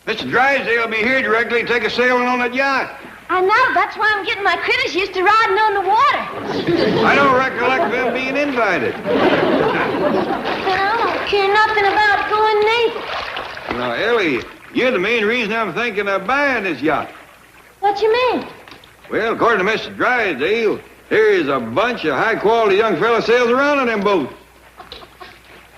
Mr. Drysdale will be here directly to take a sailing on that yacht. I know. That's why I'm getting my critters used to riding on the water. I don't recollect them being invited. But I don't care nothing about going neither. Now, Ellie, you're the main reason I'm thinking of buying this yacht. What you mean? Well, according to Mr. Drysdale, here is a bunch of high-quality young fellas sails around on them boats.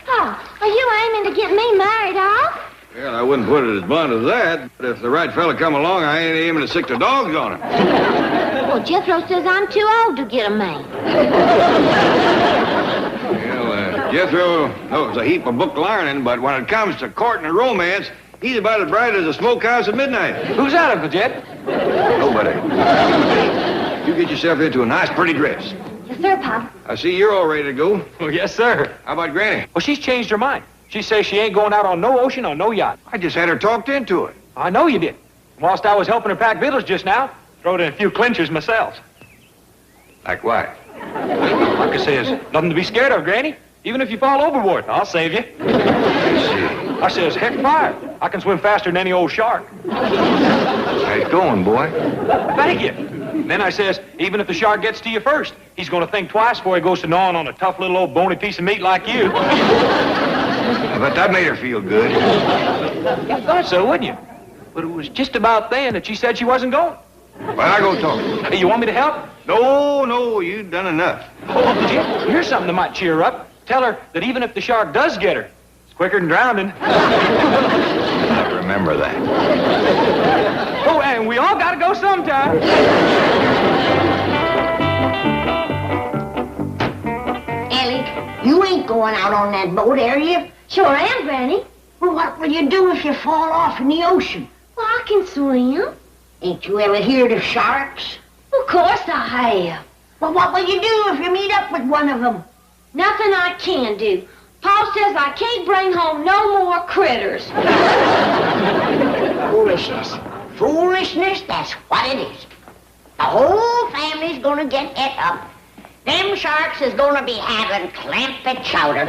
Oh, are you aiming to get me married off? Well, I wouldn't put it as blunt as that, but if the right fella come along, I ain't aiming to sick the dogs on him. Well, Jethro says I'm too old to get a man. Well, Jethro knows a heap of book learning, but when it comes to courting and romance, he's about as bright as a smokehouse at midnight. Who's that, Uncle Jed? Nobody. You get yourself into a nice, pretty dress. Yes, sir, Pop. I see you're all ready to go. Oh, yes, sir. How about Granny? Well, she's changed her mind. She says she ain't going out on no ocean or no yacht. I just had her talked into it. I know you did. Whilst I was helping her pack victuals just now, throwed in a few clinchers myself. Like what? Like I says, nothing to be scared of, Granny. Even if you fall overboard, I'll save you. I says, heck fire. I can swim faster than any old shark. Nice going, boy. Thank you. And then I says, even if the shark gets to you first, he's going to think twice before he goes to gnawing on a tough little old bony piece of meat like you. I bet that made her feel good. You thought so, wouldn't you? But it was just about then that she said she wasn't going. Well, I go talk. Hey, you want me to help? No, you've done enough. Oh, Uncle Jim, here's something that might cheer her up. Tell her that even if the shark does get her, it's quicker than drowning. I remember that. Oh, and we all gotta go sometime. Ellie, you ain't going out on that boat, are you? Sure am, Granny. Well, what will you do if you fall off in the ocean? Well, I can swim. Ain't you ever heard of sharks? Of course I have. Well, what will you do if you meet up with one of them? Nothing I can do. Pa says I can't bring home no more critters. Foolishness. Foolishness, that's what it is. The whole family's gonna get et up. Them sharks is gonna be having Clampett chowder.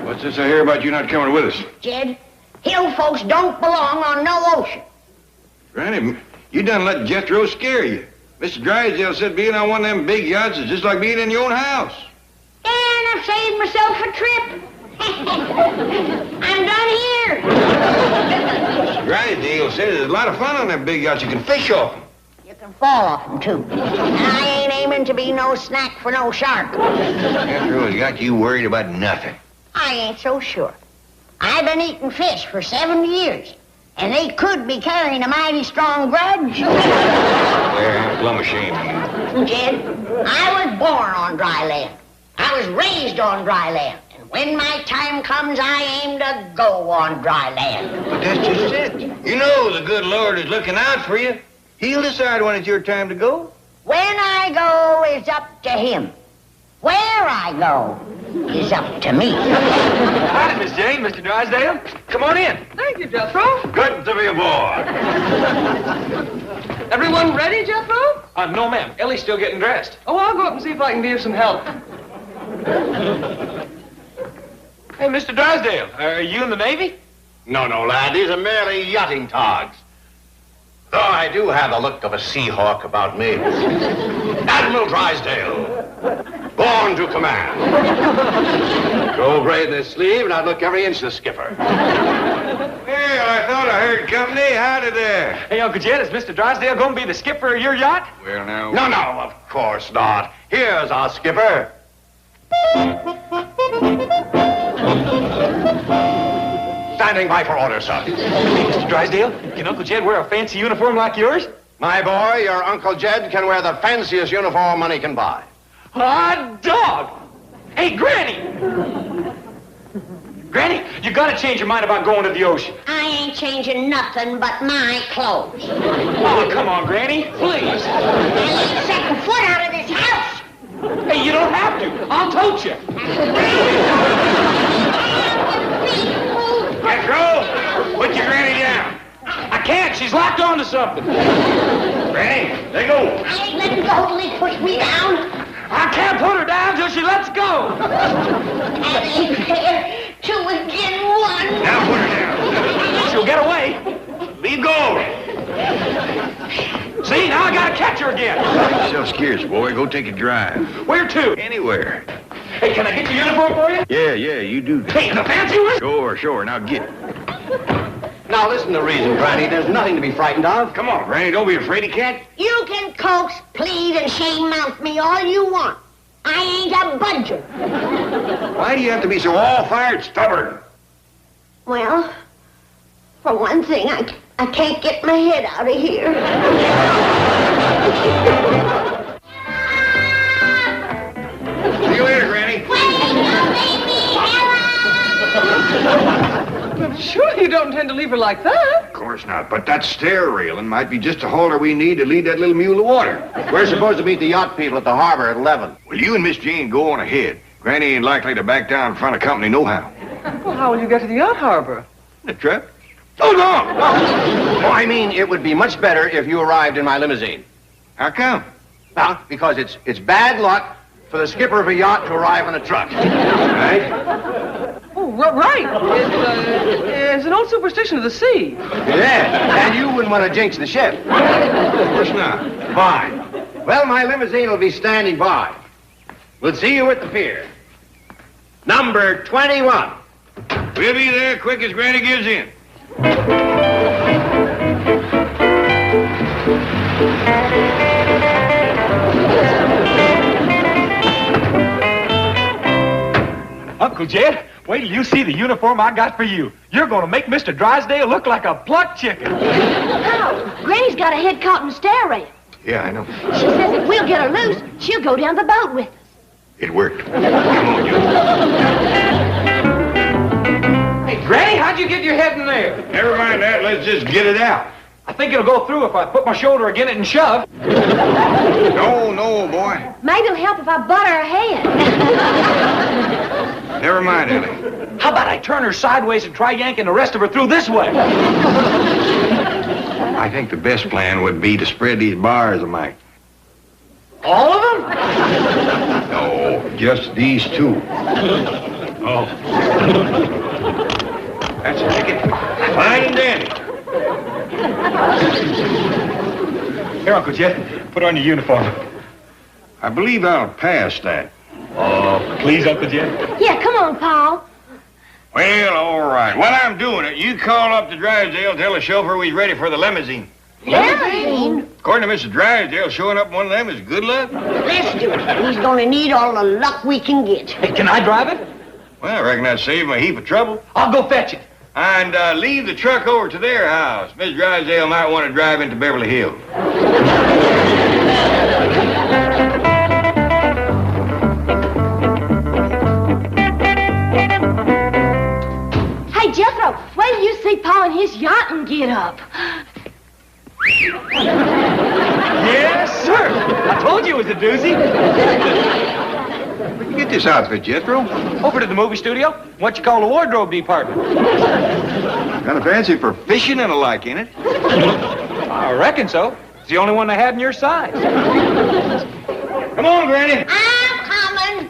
What's this I hear about you not coming with us? Jed, hill folks don't belong on no ocean. Granny, you done let Jethro scare you. Mr. Drysdale said being on one of them big yachts is just like being in your own house. And I've saved myself a trip. I'm done here. Mr. Drysdale said there's a lot of fun on them big yachts. You can fish off them. You can fall off them, too. And I ain't aiming to be no snack for no shark. Jethro has got you worried about nothing. I ain't so sure. I've been eating fish for 7 years, and they could be carrying a mighty strong grudge. Well, I'm plumb ashamed of you. Jed, I was born on dry land. I was raised on dry land. And when my time comes, I aim to go on dry land. But that's just it. You know the good Lord is looking out for you. He'll decide when it's your time to go. When I go is up to him. Where I go is up to me. Howdy, Miss Jane, Mr. Drysdale. Come on in. Thank you, Jethro. Good to be aboard. Everyone ready, Jethro? No, ma'am. Ellie's still getting dressed. Oh, I'll go up and see if I can be of some help. Hey, Mr. Drysdale, are you in the Navy? No, lad. These are merely yachting togs. Though I do have the look of a seahawk about me. Admiral Drysdale, born to command. Go braid this sleeve, and I'd look every inch the skipper. Well, I thought I heard company. Howdy there. Hey, Uncle Jed, is Mr. Drysdale going to be the skipper of your yacht? Well, now... No, of course not. Here's our skipper. Standing by for orders, sir. Hey, Mr. Drysdale, can Uncle Jed wear a fancy uniform like yours? My boy, your Uncle Jed can wear the fanciest uniform money can buy. Hot dog! Hey, Granny! Granny, you got to change your mind about going to the ocean. I ain't changing nothing but my clothes. Oh, come on, Granny, please. I ain't setting foot out of this house. Hey, you don't have to. I'll tote you. Jethro, put your granny down. I can't. She's locked onto something. Granny, let go. I ain't letting go till he push me down. I can't put her down till she lets go. That ain't fair. Two again one. Now put her down. she'll get away. Leave go. See, now I gotta catch her again. Yourself scarce, boy. Go take a drive. Where to? Anywhere. Hey, can I get your uniform for you? Yeah, you do. Hey, the fancy one? Sure. Now get it. Now listen to reason, Granny. There's nothing to be frightened of. Come on, Granny. Don't be a fraidy cat. You can coax, plead, and shame-mouth me all you want. I ain't a budger. Why do you have to be so all-fired stubborn? Well, for one thing, I can't get my head out of here. See you later, Granny. Surely you don't intend to leave her like that. Of course not, but that stair railing might be just the halter we need to lead that little mule to water. We're supposed to meet the yacht people at the harbor at 11. Well, you and Miss Jane go on ahead. Granny ain't likely to back down in front of company nohow. Well, how will you get to the yacht harbor? The truck? Oh, no! Oh, I mean, it would be much better if you arrived in my limousine. How come? Well, because it's bad luck for the skipper of a yacht to arrive in a truck. Right? Oh, right. It's an old superstition of the sea. Yeah, and you wouldn't want to jinx the ship. Of course not. Fine. Well, my limousine will be standing by. We'll see you at the pier. Number 21. We'll be there quick as Granny gives in. Uncle Jed, wait till you see the uniform I got for you. You're gonna make Mr. Drysdale look like a plucked chicken. How? Granny's got her head caught in the stair rail. Yeah, I know. She says if we'll get her loose, she'll go down the boat with us. It worked. Come on, you. Hey, Granny, how'd you get your head in there? Never mind that. Let's just get it out. I think it'll go through if I put my shoulder against it and shove. No, boy. Maybe it'll help if I butter her head. Never mind, Ellie. How about I turn her sideways and try yanking the rest of her through this way? I think the best plan would be to spread these bars a mite. All of them? No, just these two. Oh. That's a ticket. Fine and dandy. Here, Uncle Jed, put on your uniform. I believe I'll pass that. Oh, please, Uncle Jed. Yeah, come on, Paul. Well, all right. While I'm doing it, you call up to Drysdale, tell the chauffeur we's ready for the limousine. Limousine? According to Mr. Drysdale, showing up in one of them is good luck. Let's do it. He's gonna need all the luck we can get. Hey, can I drive it? Well, I reckon that'd save him a heap of trouble. I'll go fetch it. And leave the truck over to their house. Miss Drysdale might want to drive into Beverly Hills. Hey, Jethro, wait till you see Paul in his yacht and get up. Yes, sir. I told you it was a doozy. Where'd you get this outfit, Jethro? Over to the movie studio. What you call the wardrobe department. Kind of fancy for fishing and the like, ain't it? I reckon so. It's the only one they had in your size. Come on, Granny. I'm coming.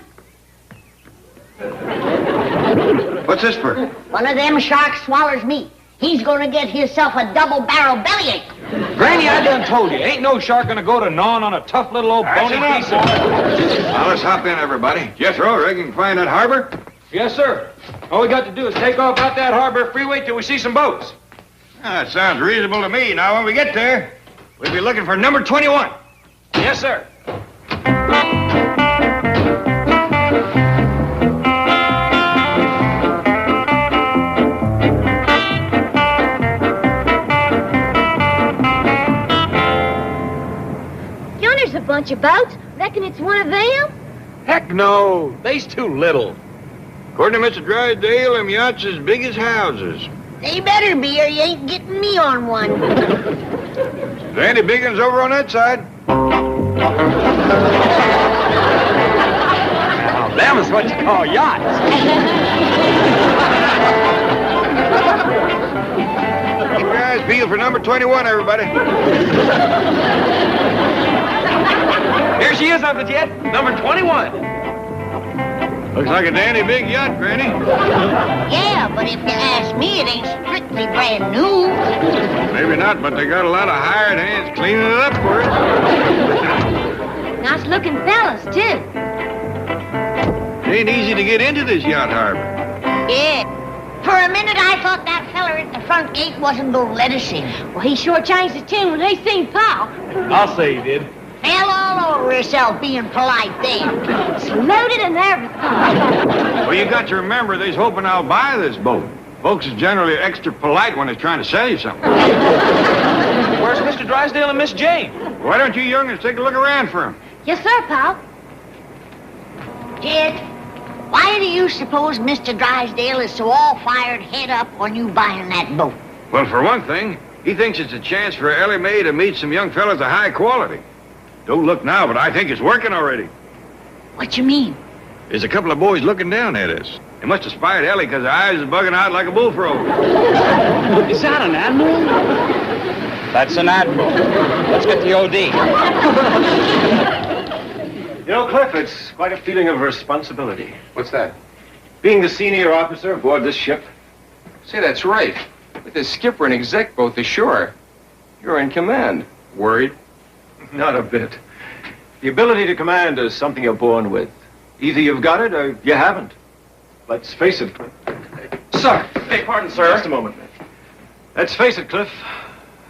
What's this for? One of them sharks swallows me. He's gonna get himself a double-barrel bellyache. Granny, I done told you, ain't no shark gonna go to gnawing on a tough little old bony piece of... Now, let's hop in, everybody. Jethro, reckon you can find that harbor? Yes, sir. All we got to do is take off out that harbor freeway till we see some boats. That sounds reasonable to me. Now, when we get there, we'll be looking for number 21. Yes, sir. Yonder's a bunch of boats. Reckon it's one of them? Heck no. They's too little. According to Mr. Drysdale, them yachts as big as houses. They better be or you ain't getting me on one. There ain't any big ones over on that side. Now, them is what you call yachts. Keep your eyes peeled for number 21, everybody. Here she is, Uncle Jed. Number 21. Looks like a dandy big yacht, Granny. Yeah, but if you ask me, it ain't strictly brand new. Maybe not, but they got a lot of hired hands cleaning it up for it. Nice looking fellas, too. It ain't easy to get into this yacht harbor. Yeah. For a minute, I thought that feller at the front gate wasn't gonna let us in. Well, he sure changed his tune when he seen Pa. I'll say he did. Fell all over yourself being polite then. Saluted and everything. Well, you got to remember, they's hoping I'll buy this boat. Folks is generally extra polite when they're trying to sell you something. Where's Mr. Drysdale and Miss Jane? Why don't you young'uns take a look around for 'em? Yes, sir, Pa. Jed, why do you suppose Mr. Drysdale is so all-fired head up on you buying that boat? Well, for one thing, he thinks it's a chance for Ellie Mae to meet some young fellas of high quality. Don't look now, but I think it's working already. What you mean? There's a couple of boys looking down at us. They must have spied Ellie because her eyes is bugging out like a bullfrog. Is that an admiral? That's an admiral. Let's get the OD. You know, Cliff, it's quite a feeling of responsibility. What's that? Being the senior officer aboard this ship. Say, that's right. With the skipper and exec both ashore, you're in command. Worried? Not a bit. The ability to command is something you're born with. Either you've got it or you haven't. Let's face it, Cliff. Sir, beg pardon, sir. Just a moment. Let's face it, Cliff.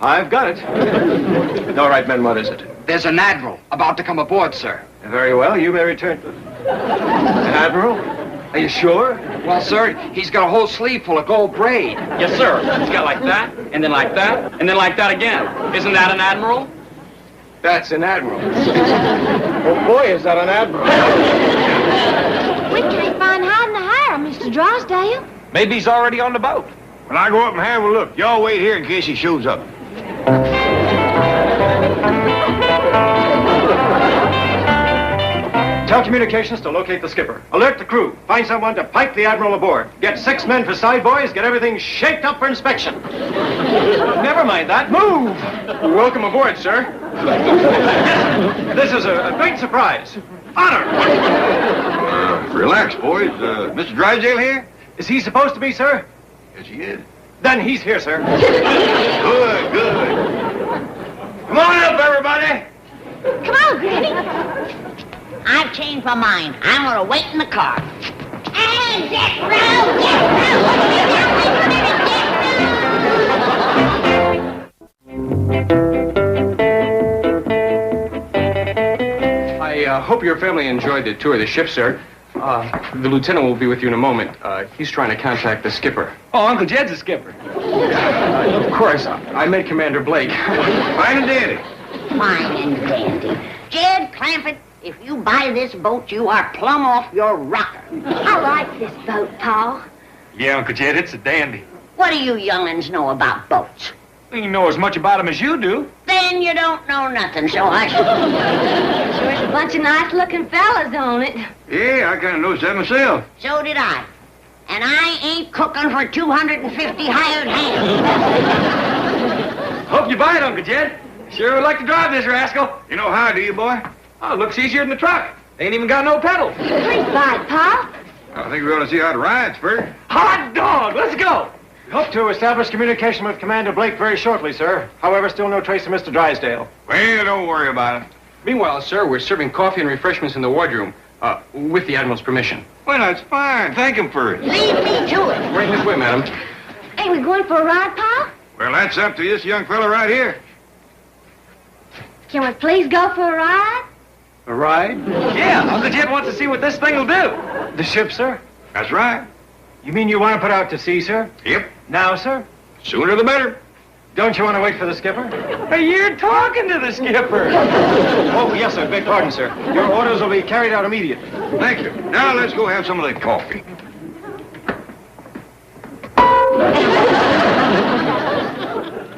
I've got it. All right, men, what is it? There's an admiral about to come aboard, sir. Very well, you may return. An admiral? Are you sure? Well, sir, he's got a whole sleeve full of gold braid. Yes, sir. He's got like that, and then like that, and then like that again. Isn't that an admiral? That's an admiral. Oh, boy, is that an admiral. We can't find hiding the hire, Mr. Drysdale. Maybe he's already on the boat. When I go up and have a look, y'all wait here in case he shows up. Tell communications to locate the skipper. Alert the crew. Find someone to pipe the admiral aboard. Get 6 men for side boys. Get everything shaped up for inspection. Never mind that. Move! Welcome aboard, sir. This is a great surprise. Honor! Relax, boys. Mr. Drysdale here? Is he supposed to be, sir? Yes, he is. Then he's here, sir. Good, good. Come on up, everybody. Come on, Granny. I've changed my mind. I'm gonna wait in the car. And get round, I hope your family enjoyed the tour of the ship, sir. The lieutenant will be with you in a moment. He's trying to contact the skipper. Oh, Uncle Jed's the skipper. Of course, I met Commander Blake. Fine and dandy. Fine and dandy. Jed Clampett, if you buy this boat, you are plumb off your rocker. I like this boat, Pa. Yeah, Uncle Jed, it's a dandy. What do you young'uns know about boats? You know as much about him as you do. Then you don't know nothing, so hush. There's a bunch of nice-looking fellas on it. Yeah, I kind of noticed that myself. So did I. And I ain't cooking for 250 hired hands. Hope you buy it, Uncle Jed. Sure would like to drive this rascal. You know how, do you, boy? Oh, it looks easier than the truck. They ain't even got no pedals. Please buy it, Pa. I think we ought to see how it rides first. Hot dog, let's go. Hope to establish communication with Commander Blake very shortly, sir. However, still no trace of Mr. Drysdale. Well, don't worry about it. Meanwhile, sir, we're serving coffee and refreshments in the wardroom, with the Admiral's permission. Well, that's fine. Thank him for it. Leave me to it. Right this way, madam. Ain't we going for a ride, Pa? Well, that's up to this young fella right here. Can we please go for a ride? A ride? Yeah, Uncle Jed wants to see what this thing will do. The ship, sir? That's right. You mean you want to put out to sea, sir? Yep. Now, sir? Sooner the better. Don't you want to wait for the skipper? Hey, you're talking to the skipper. Oh, yes, sir. Beg pardon, sir. Your orders will be carried out immediately. Thank you. Now let's go have some of that coffee.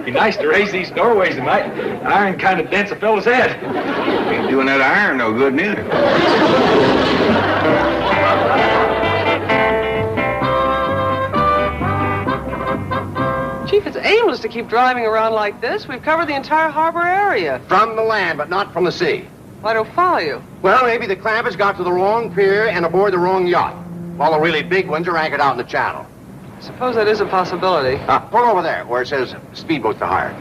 Be nice to raise these doorways tonight. Iron kind of dents a fellow's head. Ain't doing that iron no good neither. Chief, it's aimless to keep driving around like this. We've covered the entire harbor area. From the land, but not from the sea. I don't follow you. Well, maybe the Clampetts got to the wrong pier and aboard the wrong yacht. All the really big ones are anchored out in the channel. I suppose that is a possibility. Pull over there where it says speedboats to hire.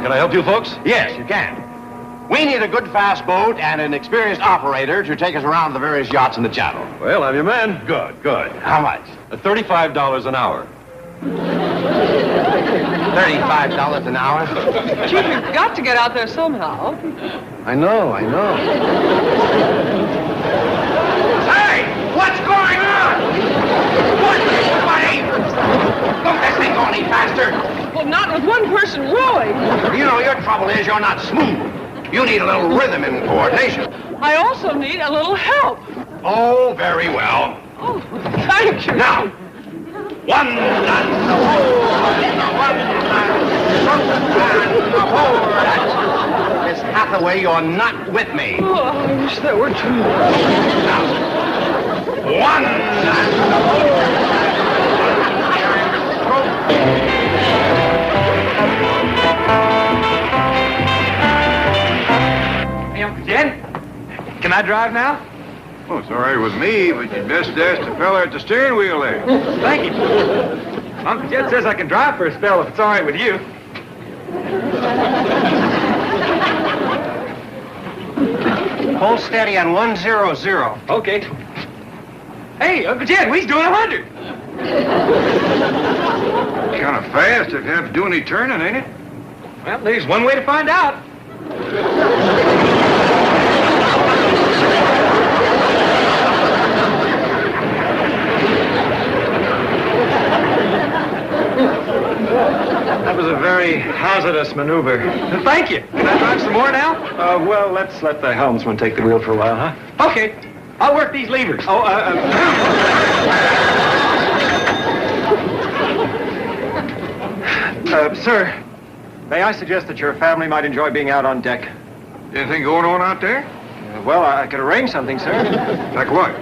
Can I help you folks? Yes, you can. We need a good fast boat and an experienced operator to take us around the various yachts in the channel. Well, I'm your man. Good, good. How much? $35 an hour. $35 an hour? Chief, you've got to get out there somehow. I know. Hey! What's going on? What? Buddy? Don't this thing go any faster? Well, not with one person rowing. You know, your trouble is you're not smooth. You need a little rhythm and coordination. I also need a little help. Oh, very well. Oh, thank you. Now, one and the whole. Miss Hathaway, you're not with me. Oh, I wish that were true. Now, one and the whole. Hey, Uncle Jed, can I drive now? Oh, it's all right with me, but you'd best ask the fella at the steering wheel there. Thank you. Uncle Jed says I can drive for a spell if it's all right with you. Hold steady on 100. Okay. Hey, Uncle Jed, we's doing 100. Kind of fast if you have to do any turning, ain't it? Well, there's one way to find out. That was a very hazardous maneuver. Thank you. Can I drive some more now? Well, let's let the helmsman take the wheel for a while, huh? Okay. I'll work these levers. Sir, may I suggest that your family might enjoy being out on deck? Anything going on out there? Well, I could arrange something, sir. Like what?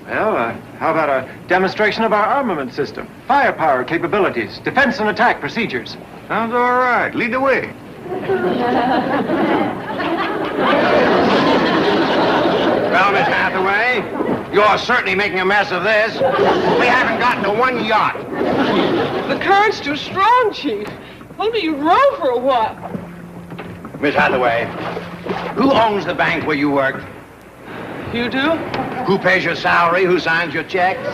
Well, how about a demonstration of our armament system? Firepower capabilities, defense and attack procedures. Sounds all right. Lead the way. Well, Miss Hathaway, you're certainly making a mess of this. We haven't gotten to one yacht. The current's too strong, Chief. Only you row for a while. Miss Hathaway, who owns the bank where you work? You do? Who pays your salary? Who signs your checks?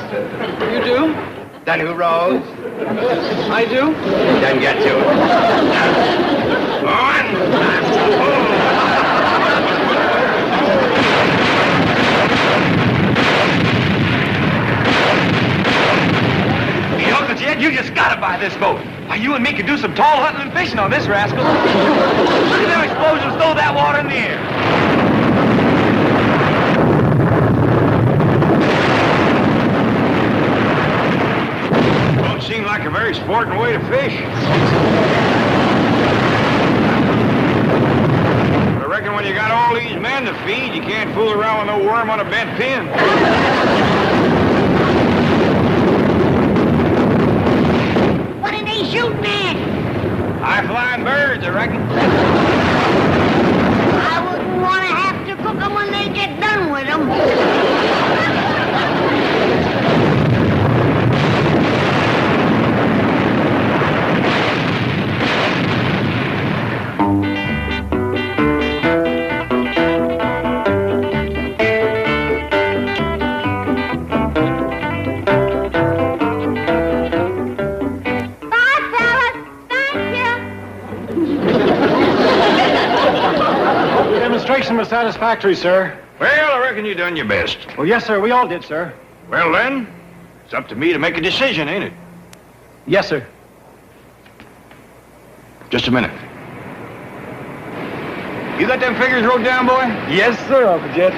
You do? Then who rows? I do? Then get to it. One. Hey, Uncle Jed, you just gotta buy this boat. Why, you and me could do some tall hunting and fishing on this rascal. Look at them explosions, throw that water in the air. Don't seem like a very sporting way to fish. I reckon when you got all these men to feed, you can't fool around with no worm on a bent pin. What are they shooting at? High-flying birds, I reckon. I wouldn't want to have to cook them when they get done with them. Demonstration was satisfactory, sir. Well, I reckon you done your best. Well, yes, sir. We all did, sir. Well, then, it's up to me to make a decision, ain't it? Yes, sir. Just a minute. You got them figures wrote down, boy? Yes, sir, Uncle Jed.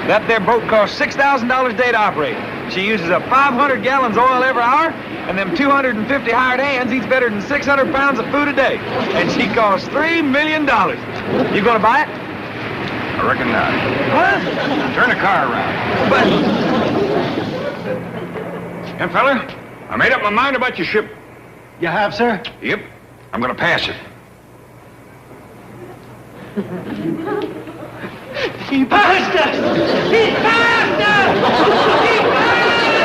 That there boat costs $6,000 a day to operate. She uses up 500 gallons oil every hour, and them 250 hired hands eats better than 600 pounds of food a day. And she costs $3 million. You gonna buy it? I reckon not. What? Turn the car around. But... Young fella, I made up my mind about your ship. You have, sir? Yep. I'm gonna pass it. He passed us! He passed us! He passed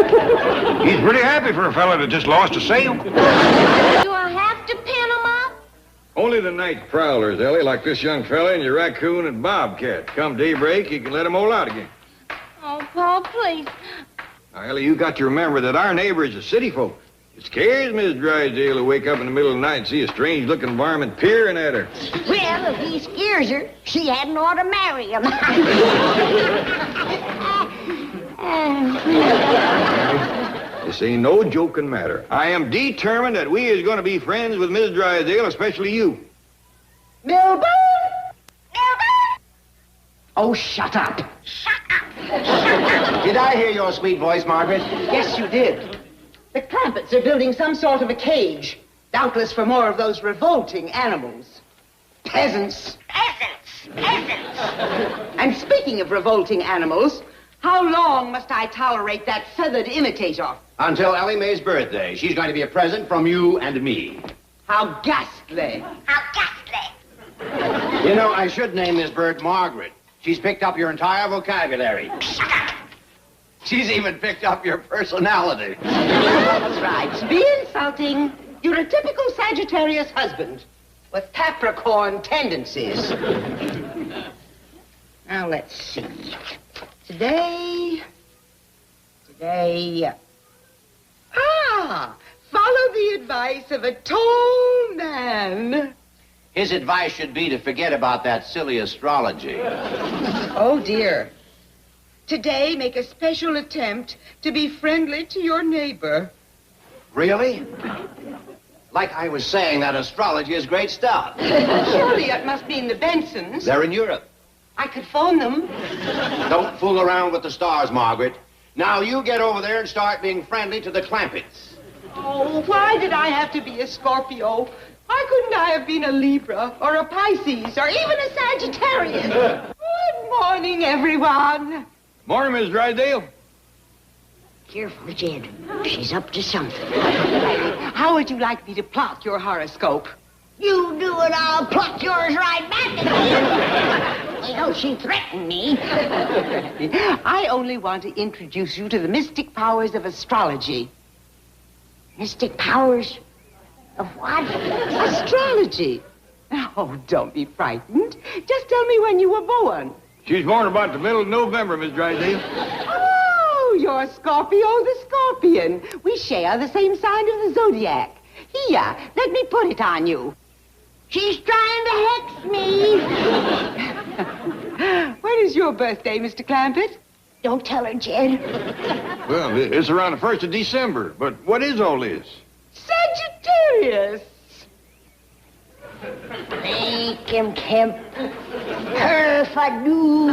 us! He's pretty happy for a fella that just lost a sail. Do I have to pin 'em up? Only the night prowlers, Ellie, like this young fella and your raccoon and bobcat. Come daybreak, you can let 'em all out again. Oh, Paul, please. Now, Ellie, you got to remember that our neighbor is a city folk. It scares Miss Drysdale to wake up in the middle of the night and see a strange-looking varmint peering at her. Well, if he scares her, she hadn't ought to marry him. This ain't no joking matter. I am determined that we is going to be friends with Miss Drysdale, especially you. Milburn! Milburn! Oh, shut up. Did I hear your sweet voice, Margaret? Yes, you did. The Clampetts are building some sort of a cage, doubtless for more of those revolting animals. Peasants. Peasants! And speaking of revolting animals, how long must I tolerate that feathered imitator? Until Ellie Mae's birthday. She's going to be a present from you and me. How ghastly. You know, I should name this bird Margaret. She's picked up your entire vocabulary. She's even picked up your personality. That's right. Be insulting. You're a typical Sagittarius husband with Capricorn tendencies. Now, let's see. Today... Follow the advice of a tall man. His advice should be to forget about that silly astrology. Oh, dear. Today, make a special attempt to be friendly to your neighbor. Really? Like I was saying, that astrology is great stuff. Surely it must mean the Bensons. They're in Europe. I could phone them. Don't fool around with the stars, Margaret. Now you get over there and start being friendly to the Clampetts. Oh, why did I have to be a Scorpio? Why couldn't I have been a Libra or a Pisces or even a Sagittarius? Good morning, everyone. Morning, Miss Drysdale. Careful, Jed. She's up to something. How would you like me to plot your horoscope? You do it, I'll pluck yours right back again. You know, she threatened me. I only want to introduce you to the mystic powers of astrology. Mystic powers of what? Astrology. Oh, don't be frightened. Just tell me when you were born. She was born about the middle of November, Miss Drysdale. Oh, you're Scorpio the Scorpion. We share the same sign of the zodiac. Here, let me put it on you. She's trying to hex me. When is your birthday, Mr. Clampett? Don't tell her, Jed. Well, it's around the 1st of December. But what is all this? Sagittarius. Make him, Kemp. Perfadoo.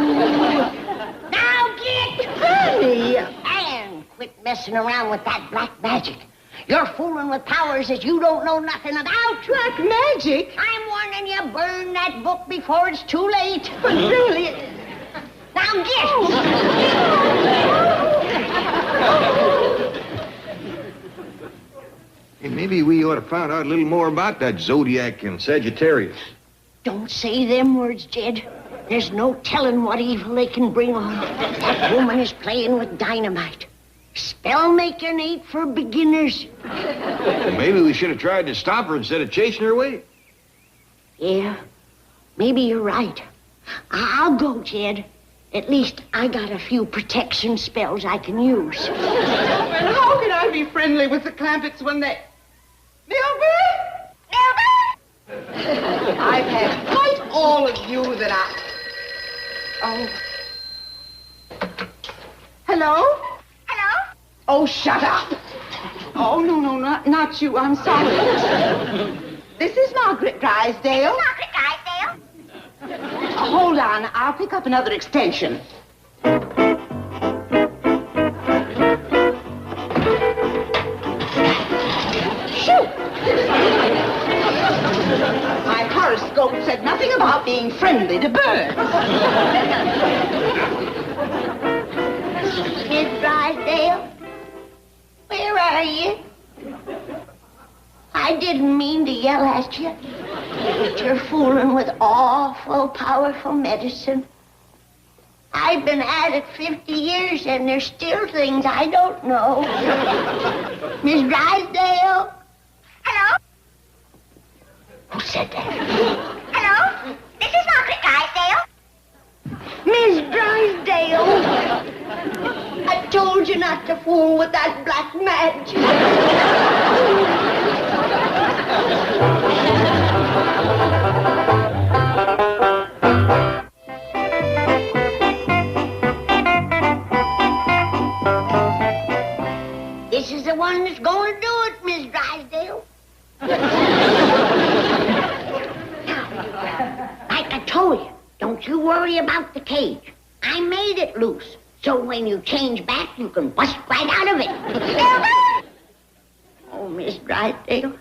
Now get honey and quit messing around with that black magic. You're fooling with powers that you don't know nothing about. Black magic? I'm warning you, burn that book before it's too late. But really... Now get. Hey, maybe we ought to find out a little more about that Zodiac and Sagittarius. Don't say them words, Jed. There's no telling what evil they can bring on. That woman is playing with dynamite. Spell making ain't for beginners. Well, maybe we should have tried to stop her instead of chasing her away. Yeah, maybe you're right. I'll go, Jed. At least I got a few protection spells I can use. Well, how can I be friendly with the Clampetts when they... Milburn! Milburn! I've had quite all of you that I... Oh. Hello? Hello? Oh, shut up. Oh, no, not you. I'm sorry. This is Margaret Drysdale. Margaret Drysdale? Hold on. I'll pick up another extension. Shoot! My horoscope said nothing being friendly to birds. Miss Drysdale, where are you? I didn't mean to yell at you, but you're fooling with awful powerful medicine. I've been at it 50 years, and there's still things I don't know. Miss Drysdale? Hello? Who said that? Hello? This is Margaret Drysdale. Miss Drysdale! I told you not to fool with that black magic. This is the one that's going to do it, Miss Drysdale. Now, like I told you, don't you worry about the cage. I made it loose, so when you change back, you can bust right out of it. Oh, Miss Drysdale,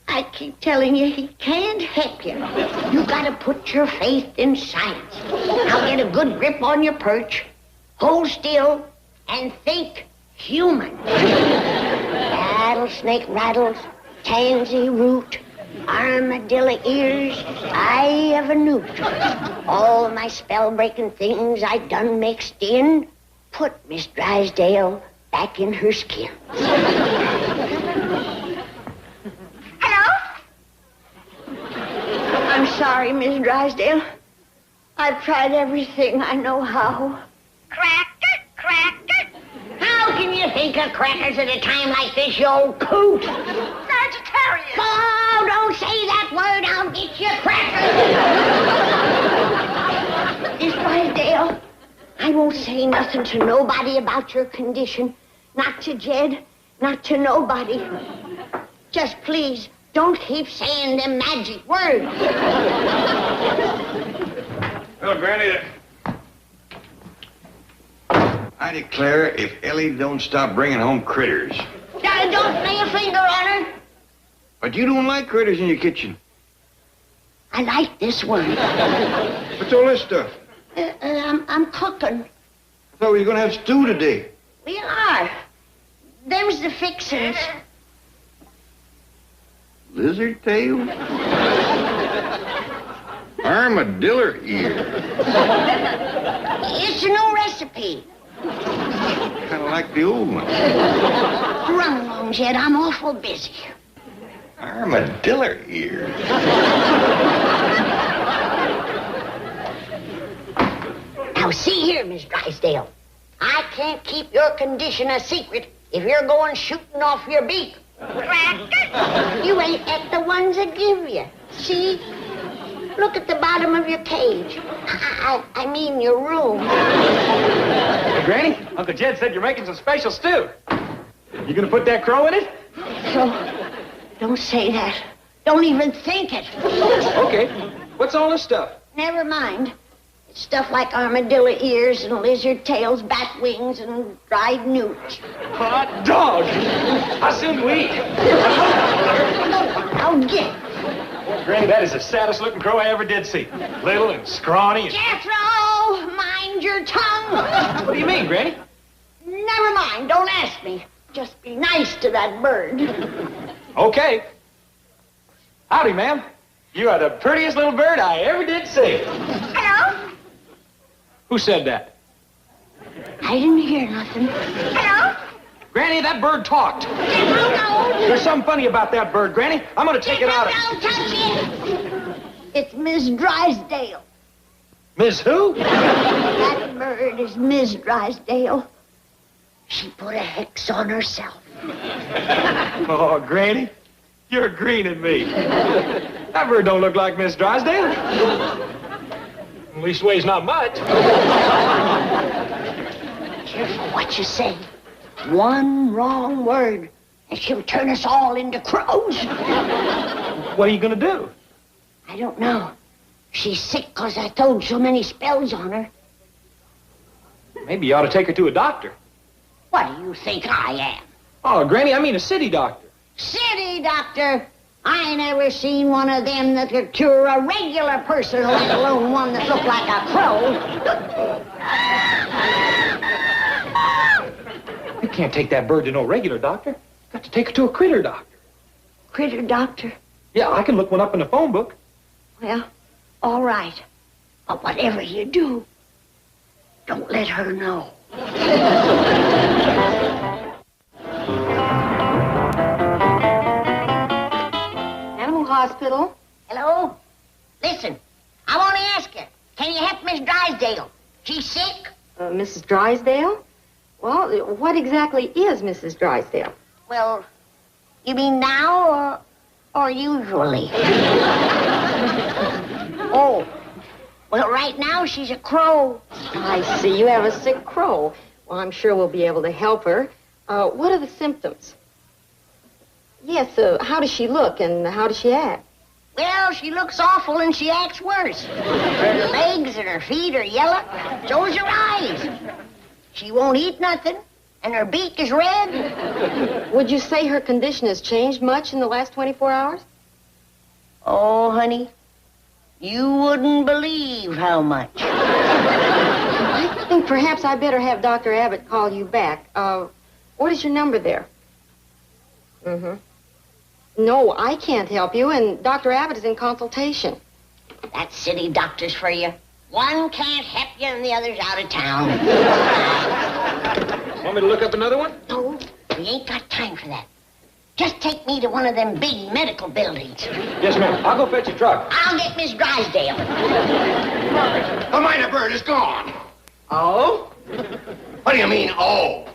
I keep telling you he can't help you. You gotta put your faith in science. Now get a good grip on your perch, hold still, and think human. Rattlesnake rattles, tansy root, armadillo ears, eye of a newt. All my spell-breaking things I done mixed in, put Miss Drysdale back in her skin. Hello? I'm sorry, Miss Drysdale. I've tried everything I know how. Cracker, cracker. How can you think of crackers at a time like this, you old coot? Sagittarius. Oh, don't say that word. I'll get you crackers. Miss Drysdale, I won't say nothing to nobody about your condition. Not to Jed, not to nobody. Just please, don't keep saying them magic words. Well, Granny, I declare if Ellie don't stop bringing home critters. Don't lay a finger on her. But you don't like critters in your kitchen. I like this one. What's all this stuff? I'm cooking. I thought we were going to have stew today. We are. Them's the fixins. Lizard tail? Armadillo ear. It's a new recipe. Kind of like the old one. Run along, Jed. I'm awful busy. Armadillo ear. Now, see here, Miss Drysdale. I can't keep your condition a secret if you're going shooting off your beak. You ain't at the ones that give you. See? Look at the bottom of your cage. I mean your room. Hey, Granny, Uncle Jed said you're making some special stew. You gonna put that crow in it? So, don't say that. Don't even think it. Okay. What's all this stuff? Never mind. It's stuff like armadillo ears and lizard tails, bat wings, and dried newts. Hot dog! How soon do we eat? I'll get. Granny, that is the saddest looking crow I ever did see. Little and scrawny and... Jethro, mind your tongue. What do you mean, Granny? Never mind. Don't ask me. Just be nice to that bird. Okay. Howdy, ma'am. You are the prettiest little bird I ever did see. Hello? Who said that? I didn't hear nothing. Hello? Granny, that bird talked. No. There's something funny about that bird, Granny. I'm going to take it out of... Don't touch it. It's Miss Drysdale. Miss who? That bird is Miss Drysdale. She put a hex on herself. Oh, Granny, you're greening me. That bird don't look like Miss Drysdale. At least weighs not much. Careful what you say. One wrong word, and she'll turn us all into crows. What are you going to do? I don't know. She's sick because I throwed so many spells on her. Maybe you ought to take her to a doctor. What do you think I am? Oh, Granny, I mean a city doctor. City doctor? I ain't ever seen one of them that could cure a regular person, let alone one that looked like a crow. You can't take that bird to no regular doctor. Got to take it to a critter doctor. Critter doctor? Yeah, I can look one up in the phone book. Well, all right. But whatever you do, don't let her know. Animal hospital. Hello? Listen, I want to ask you, can you help Miss Drysdale? She's sick? Mrs. Drysdale? Well, what exactly is Mrs. Drysdale? Well, you mean now or usually? Oh, well, right now she's a crow. I see. You have a sick crow. Well, I'm sure we'll be able to help her. What are the symptoms? Yes, how does she look and how does she act? Well, she looks awful and she acts worse. Her legs and her feet are yellow. So's her eyes. She won't eat nothing, and her beak is red. Would you say her condition has changed much in the last 24 hours? Oh, honey, you wouldn't believe how much. I think perhaps I better have Dr. Abbott call you back. What is your number there? Mm-hmm. No, I can't help you, and Dr. Abbott is in consultation. That's city doctors for you. One can't help you and the other's out of town. Want me to look up another one? No, we ain't got time for that. Just take me to one of them big medical buildings. Yes, ma'am. I'll go fetch a truck. I'll get Miss Drysdale. The minor bird is gone. Oh? What do you mean, oh?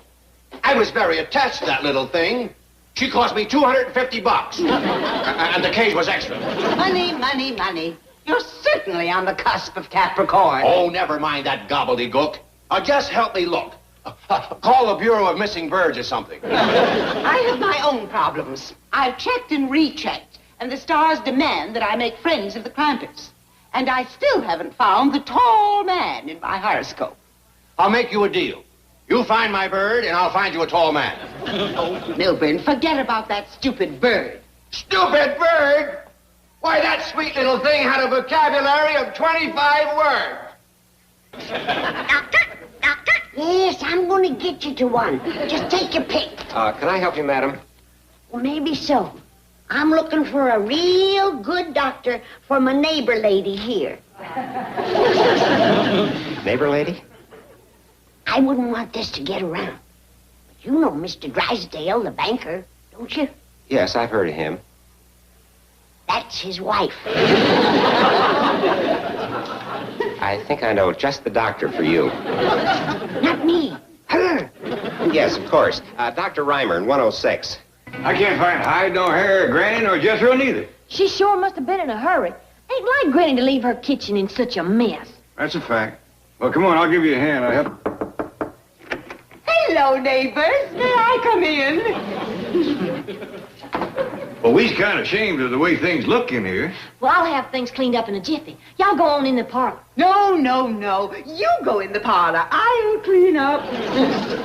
I was very attached to that little thing. She cost me $250. And the cage was extra. Money, money, money. You're certainly on the cusp of Capricorn. Oh, never mind that gobbledygook. Just help me look. Call the Bureau of Missing Birds or something. I have my own problems. I've checked and rechecked, and the stars demand that I make friends of the Clampetts. And I still haven't found the tall man in my horoscope. I'll make you a deal. You find my bird, and I'll find you a tall man. Oh, Milburn, forget about that stupid bird. Stupid bird? Why, that sweet little thing had a vocabulary of 25 words. Doctor? Yes, I'm going to get you to one. Just take your pick. Can I help you, madam? Well, maybe so. I'm looking for a real good doctor for my neighbor lady here. Neighbor lady? I wouldn't want this to get around. But you know Mr. Drysdale, the banker, don't you? Yes, I've heard of him. That's his wife. I think I know just the doctor for you. Not me. Her. Yes, of course. Dr. Reimer in 106. I can't find hide nor hair, Granny, nor Jethro neither. She sure must have been in a hurry. Ain't like Granny to leave her kitchen in such a mess. That's a fact. Well, come on, I'll give you a hand. I'll help. Hello, neighbors. May I come in? Well, we's kind of ashamed of the way things look in here. Well, I'll have things cleaned up in a jiffy. Y'all go on in the parlor. No. You go in the parlor. I'll clean up.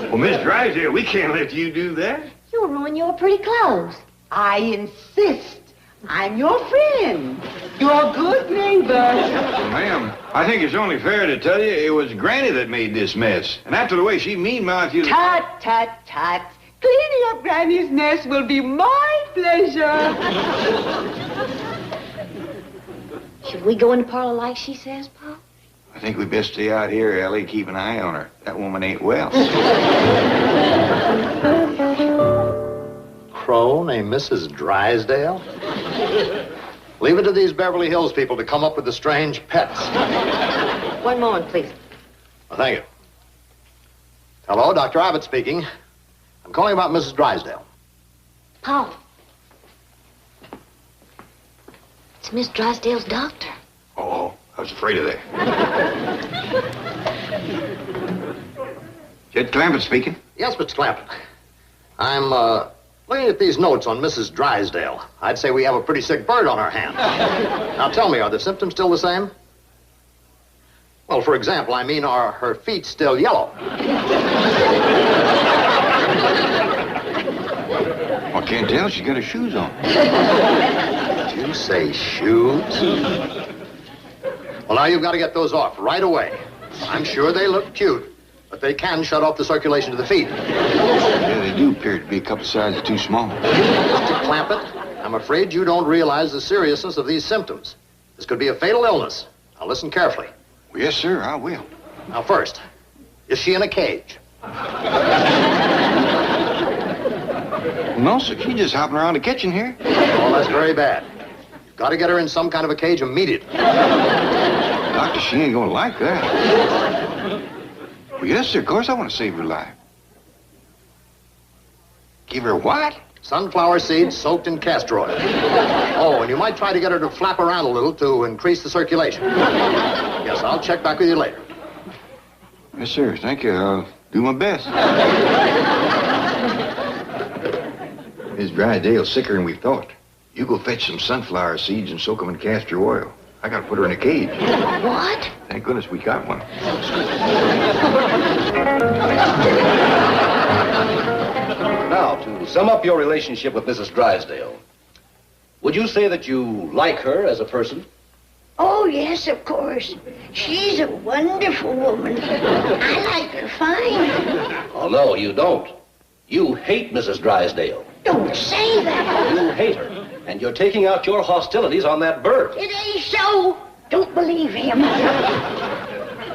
Well, Miss Drysdale, we can't let you do that. You'll ruin your pretty clothes. I insist. I'm your friend. Your good neighbor. Well, ma'am, I think it's only fair to tell you it was Granny that made this mess. And after the way she mean-mouthed you... Tut. Cleaning up Granny's mess will be my pleasure. Should we go in the parlor like she says, Pa? I think we best stay out here, Ellie. Keep an eye on her. That woman ain't well. Crow named Mrs. Drysdale? Leave it to these Beverly Hills people to come up with the strange pets. One moment, please. Well, thank you. Hello, Dr. Abbott speaking. I'm calling about Mrs. Drysdale. Pa. It's Miss Drysdale's doctor. Oh, I was afraid of that. Jed Clampett speaking. Yes, Mr. Clampett. I'm, looking at these notes on Mrs. Drysdale. I'd say we have a pretty sick bird on our hands. Now, tell me, are the symptoms still the same? Well, for example, I mean, are her feet still yellow? I can't tell. She's got her shoes on. you say shoot? Well, now you've got to get those off right away. I'm sure they look cute, but they can shut off the circulation to the feet. Yeah, they do appear to be a couple sizes too small. Mr. Clampett, I'm afraid you don't realize the seriousness of these symptoms. This could be a fatal illness. Now listen carefully. Well, yes, sir, I will. Now first, is she in a cage? No, sir, she's just hopping around the kitchen here. Oh, that's very bad. You've got to get her in some kind of a cage immediately. Doctor, she ain't gonna like that. Well, yes, sir, of course I want to save her life. Give her what? Sunflower seeds soaked in castor oil. Oh, and you might try to get her to flap around a little to increase the circulation. Yes, I'll check back with you later. Yes, sir, thank you. I'll do my best. Miss Drysdale's sicker than we thought. You go fetch some sunflower seeds and soak them in castor oil. I gotta put her in a cage. What? Thank goodness we got one. Now, to sum up your relationship with Mrs. Drysdale, would you say that you like her as a person? Oh, yes, of course. She's a wonderful woman. I like her fine. Oh, no, you don't. You hate Mrs. Drysdale. Don't say that. You hate her, and you're taking out your hostilities on that bird. It ain't so. Don't believe him.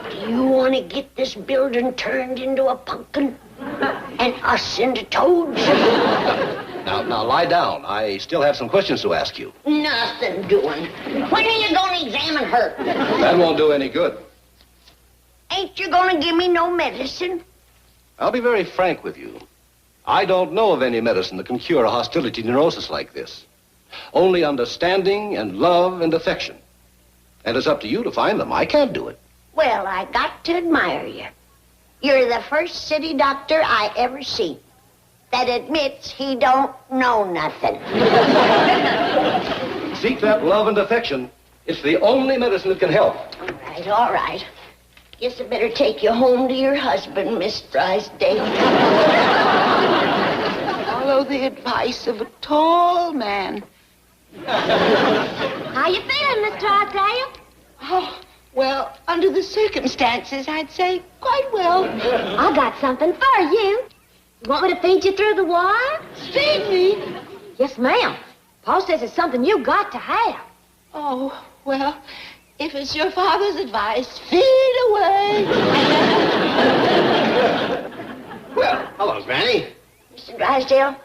Do you want to get this building turned into a pumpkin? And us into toads? Now, lie down. I still have some questions to ask you. Nothing doing. When are you going to examine her? That won't do any good. Ain't you going to give me no medicine? I'll be very frank with you. I don't know of any medicine that can cure a hostility neurosis like this. Only understanding and love and affection. And it's up to you to find them. I can't do it. Well, I got to admire you. You're the first city doctor I ever seen that admits he don't know nothing. Seek that love and affection. It's the only medicine that can help. All right. Guess I better take you home to your husband, Miss Drysdale. Follow the advice of a tall man. How you feeling, Miss Drysdale? Oh, well, under the circumstances, I'd say quite well. I got something for you. You want me to feed you through the wire? Feed me? Yes, ma'am. Paul says it's something you got to have. Oh, well, if it's your father's advice, feed away. Well, hello, Granny. Mr. Drysdale,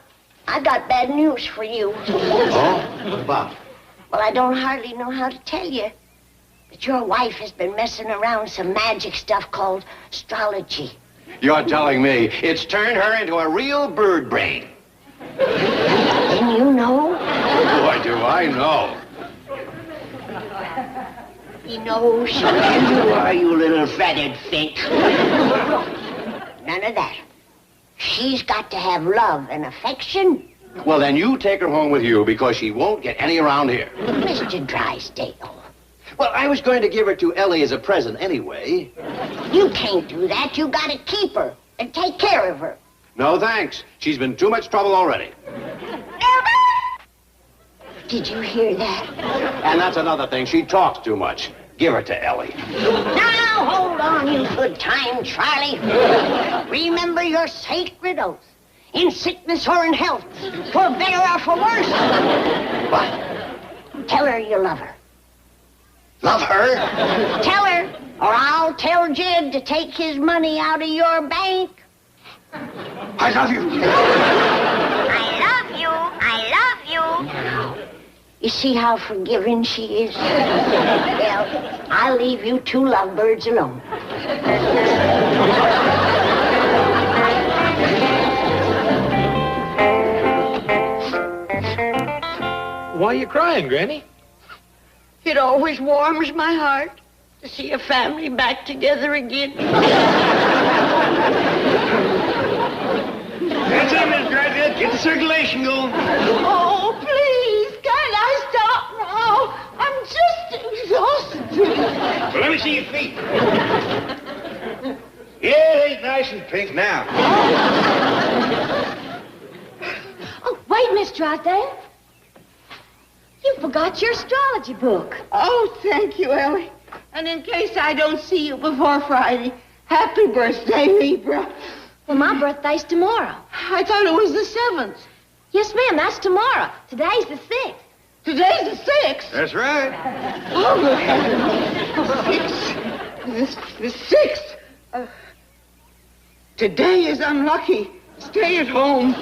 I got bad news for you. Oh? What about? Well, I don't hardly know how to tell you. But your wife has been messing around some magic stuff called astrology. You're telling me it's turned her into a real bird brain. And you know? Boy, do I know. He knows. You are, you little fatted fink. None of that. She's got to have love and affection. Well, then you take her home with you because she won't get any around here. Mr. Drysdale. Well, I was going to give her to Ellie as a present anyway. You can't do that. You got to keep her and take care of her. No, thanks. She's been too much trouble already. Did you hear that? And that's another thing. She talks too much. Give her to Ellie. Now, hold on, you good time, Charlie. Remember your sacred oath. In sickness or in health, for better or for worse. What? Tell her you love her. Love her? Tell her, or I'll tell Jed to take his money out of your bank. I love you. I love you. I love you. Now, you see how forgiving she is? Well, I'll leave you two lovebirds alone. Why are you crying, Granny? It always warms my heart to see a family back together again. That's it, Miss Drysdale. Get the circulation going. Oh, please, can't I stop now? I'm just exhausted. Well, let me see your feet. Yeah, they's nice and pink now. Oh, wait, Miss Drysdale. You forgot your astrology book. Oh, thank you, Ellie. And in case I don't see you before Friday, happy birthday, Libra. Well, my birthday's tomorrow. I thought it was the 7th. Yes, ma'am, that's tomorrow. Today's the 6th. Today's the 6th? That's right. Oh, good heavens. The 6th. Today is unlucky. Stay at home.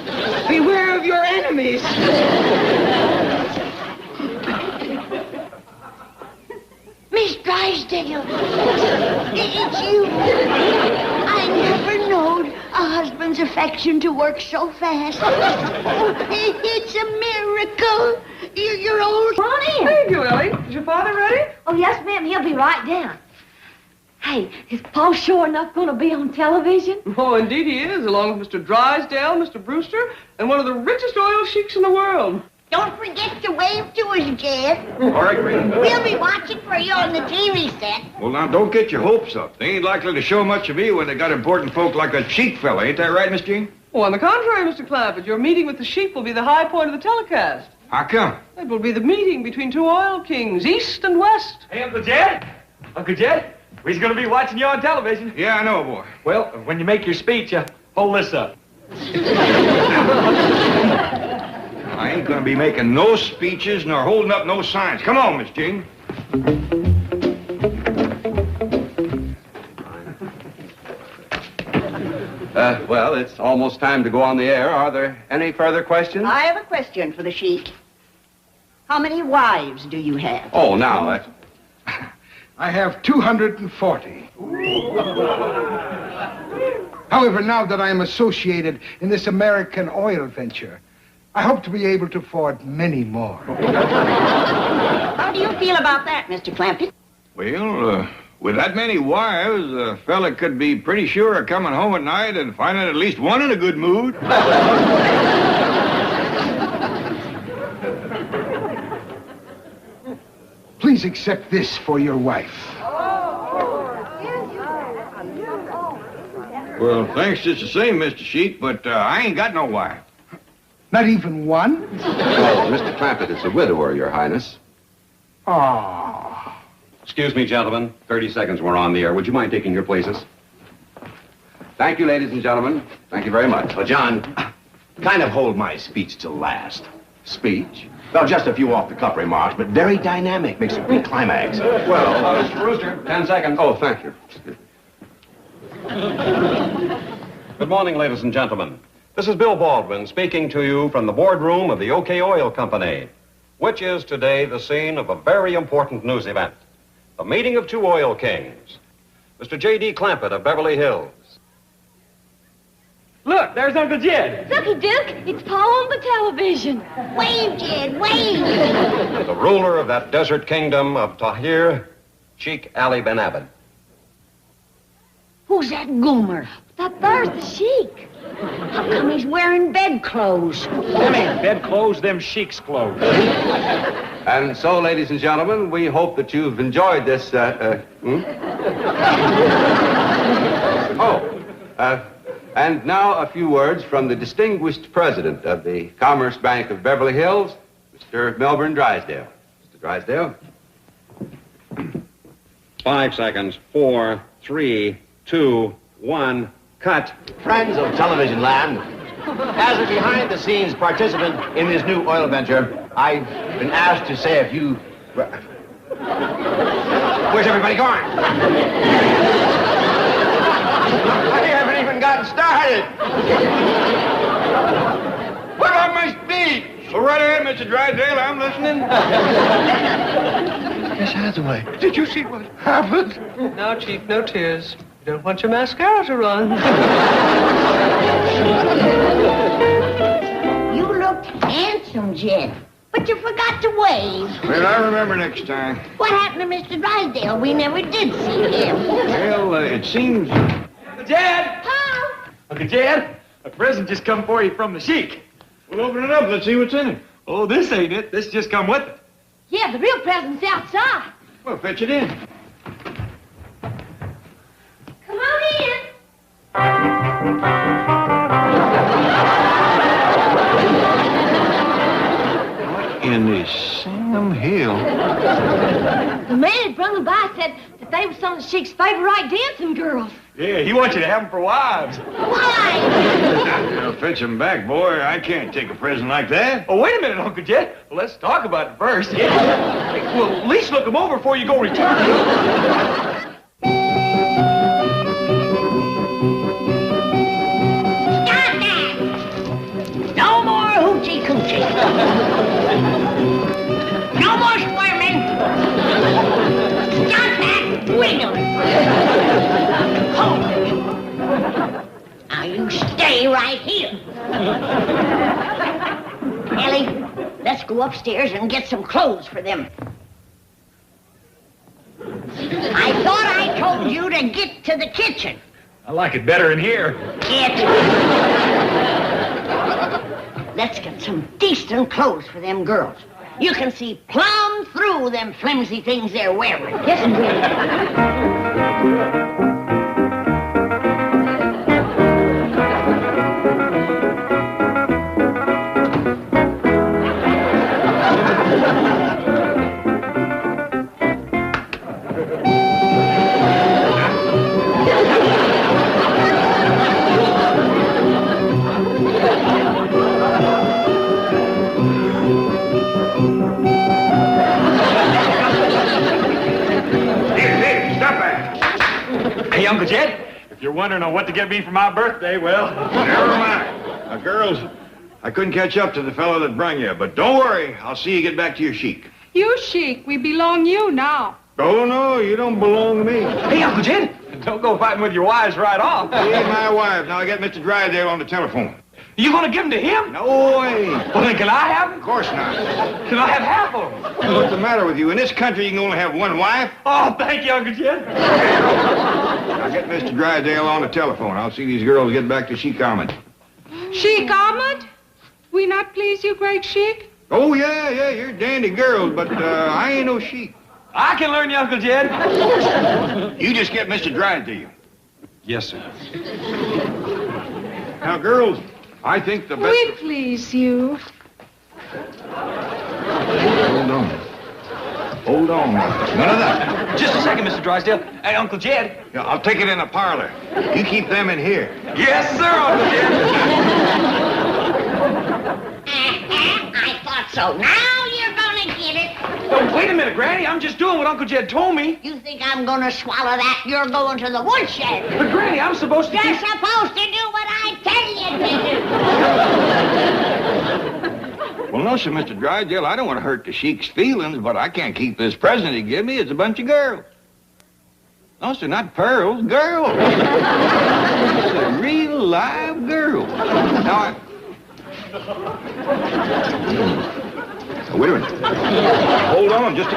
Beware of your enemies. Miss Drysdale, it's you. I never knowed a husband's affection to work so fast. Oh, it's a miracle. You're old. Come on in. Thank you, Ellie. Is your father ready? Oh, yes, ma'am, he'll be right down. Hey, is Paul sure enough going to be on television? Oh, indeed he is, along with Mr. Drysdale, Mr. Brewster, and one of the richest oil sheiks in the world. Don't forget to wave to us, Jed. All right, Green. We'll be watching for you on the TV set. Well, now, don't get your hopes up. They ain't likely to show much of me when they got important folk like a cheek fella. Ain't that right, Miss Jean? Oh, on the contrary, Mr. Clampett, your meeting with the sheik will be the high point of the telecast. How come? It will be the meeting between two oil kings, East and West. Hey, Uncle Jed. Uncle Jed, we're going to be watching you on television. Yeah, I know, boy. Well, when you make your speech, hold this up. I ain't gonna be making no speeches nor holding up no signs. Come on, Miss Jean. Well, it's almost time to go on the air. Are there any further questions? I have a question for the sheik. How many wives do you have? Oh, now, I have 240. However, now that I am associated in this American oil venture, I hope to be able to afford many more. How do you feel about that, Mr. Clampett? Well, with that many wives, a fella could be pretty sure of coming home at night and finding at least one in a good mood. Please accept this for your wife. Well, thanks just the same, Mr. Sheik, but I ain't got no wife. Not even one? Well, Mr. Clampett, it's a widower, Your Highness. Ah. Excuse me, gentlemen. 30 seconds, we're on the air. Would you mind taking your places? Thank you, ladies and gentlemen. Thank you very much. Well, John, kind of hold my speech till last. Speech? Well, just a few off-the-cuff remarks, but very dynamic. Makes a great climax. Well, Mr. Brewster, 10 seconds. Oh, thank you. Good morning, ladies and gentlemen. This is Bill Baldwin speaking to you from the boardroom of the OK Oil Company, which is today the scene of a very important news event, the meeting of two oil kings, Mr. J.D. Clampett of Beverly Hills. Look, there's Uncle Jed. Looky, Duke, it's Paul on the television. Wave, Jed, wave. The ruler of that desert kingdom of Tahir, Sheik Ali bin Abed. Who's that goomer? That there's the sheik. How come he's wearing bedclothes? Them ain't bedclothes, them sheik's clothes. And so, ladies and gentlemen, we hope that you've enjoyed this, and now a few words from the distinguished president of the Commerce Bank of Beverly Hills, Mr. Melbourne Drysdale. Mr. Drysdale. 5 seconds. 4, 3, 2, 1, cut. Friends of television land, as a behind-the-scenes participant in this new oil venture, I've been asked to say a few... Where's everybody going? I haven't even gotten started. What about my speech? Go right ahead, Mr. Drysdale. I'm listening. Miss Hathaway, did you see what happened? Now, Chief, no tears. You don't want your mascara to run. You looked handsome, Jed, but you forgot to wave. Well, I remember next time. What happened to Mr. Drysdale? We never did see him. Well, it seems... Uncle Jed! Paul! Uncle Jed, a present just come for you from the sheik. Well, open it up. Let's see what's in it. Oh, this ain't it. This just come with it. Yeah, the real present's outside. Well, fetch it in. Come on in. What in the sun? Birmingham Hill. The man that brought them by said that they were some of the Sheik's favorite dancing girls. Yeah, he wants you to have them for wives. Now, fetch them back, boy. I can't take a present like that. Oh, wait a minute, Uncle Jed. Well, let's talk about it first. Yeah. Well, at least look them over before you go return them. No more hoochie coochie. No more squirming. Stop that wiggling. Hold it. Now you stay right here. Ellie, let's go upstairs and get some clothes for them. I thought I told you to get to the kitchen. I like it better in here. Let's get some decent clothes for them girls. You can see plumb through them flimsy things they're wearing. Yes, indeed. Hey, Uncle Jed, if you're wondering on what to get me for my birthday, well... Never mind. Now, girls, I couldn't catch up to the fellow that brung you, but don't worry. I'll see you get back to your chic. You chic. We belong you now. Oh, no, you don't belong to me. Hey, Uncle Jed, don't go fighting with your wives right off. She ain't my wife. Now, I got Mr. Drysdale on the telephone. You gonna give them to him? No way. Well, then can I have them? Of course not. Can I have half of them? What's the matter with you? In this country, you can only have one wife. Oh, thank you, Uncle Jed. I'll get Mr. Drysdale on the telephone. I'll see these girls get back to Sheik Ahmed. Sheik Ahmed? We not please you, great Sheik? Oh, yeah, you're dandy girls, but I ain't no Sheik. I can learn you, Uncle Jed. You just get Mr. Drysdale. Yes, sir. Now, girls, I think the best... We please you. Hold on. None of that. Just a second, Mr. Drysdale. Hey, Uncle Jed. Yeah, I'll take it in the parlor. You keep them in here. Yes, sir, Uncle Jed. I thought so. Now you're gonna get it. Oh, wait a minute, Granny. I'm just doing what Uncle Jed told me. You think I'm gonna swallow that? You're going to the woodshed. But, Granny, I'm supposed to... You're supposed to do what I tell you to do. Well, no, sir, Mr. Drysdale, I don't want to hurt the Sheik's feelings, but I can't keep this present he gave me. It's a bunch of girls. No, sir, not pearls, girls. It's a real live girl. Now, wait a minute. Hold on, just a...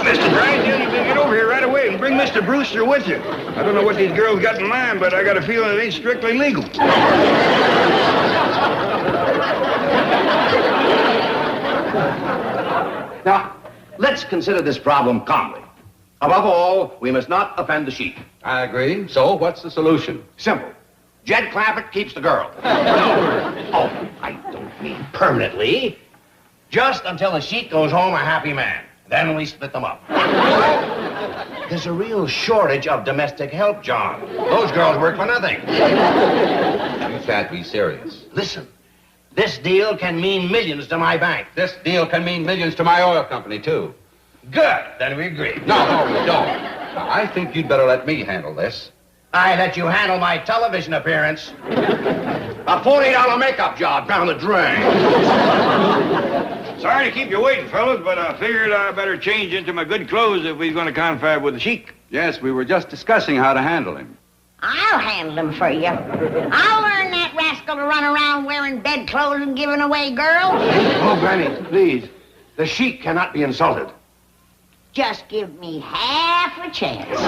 Mr. Drysdale, you better get over here right away and bring Mr. Brewster with you. I don't know what these girls got in mind, but I got a feeling it ain't strictly legal. Now, let's consider this problem calmly. Above all, we must not offend the Sheik. I agree. So, what's the solution? Simple. Jed Clampett keeps the girl. Oh, I don't mean permanently. Just until the Sheik goes home a happy man. Then we split them up. There's a real shortage of domestic help, John. Those girls work for nothing. You can't be serious. Listen, this deal can mean millions to my bank. This deal can mean millions to my oil company, too. Good. Then we agree. No, we don't. Now, I think you'd better let me handle this. I let you handle my television appearance. A $40 makeup job down the drain. Sorry to keep you waiting, fellas, but I figured I better change into my good clothes if we're going to confab with the Sheik. Yes, we were just discussing how to handle him. I'll handle him for you. I'll learn that rascal to run around wearing bedclothes and giving away girls. Oh, Granny, please. The Sheik cannot be insulted. Just give me half a chance.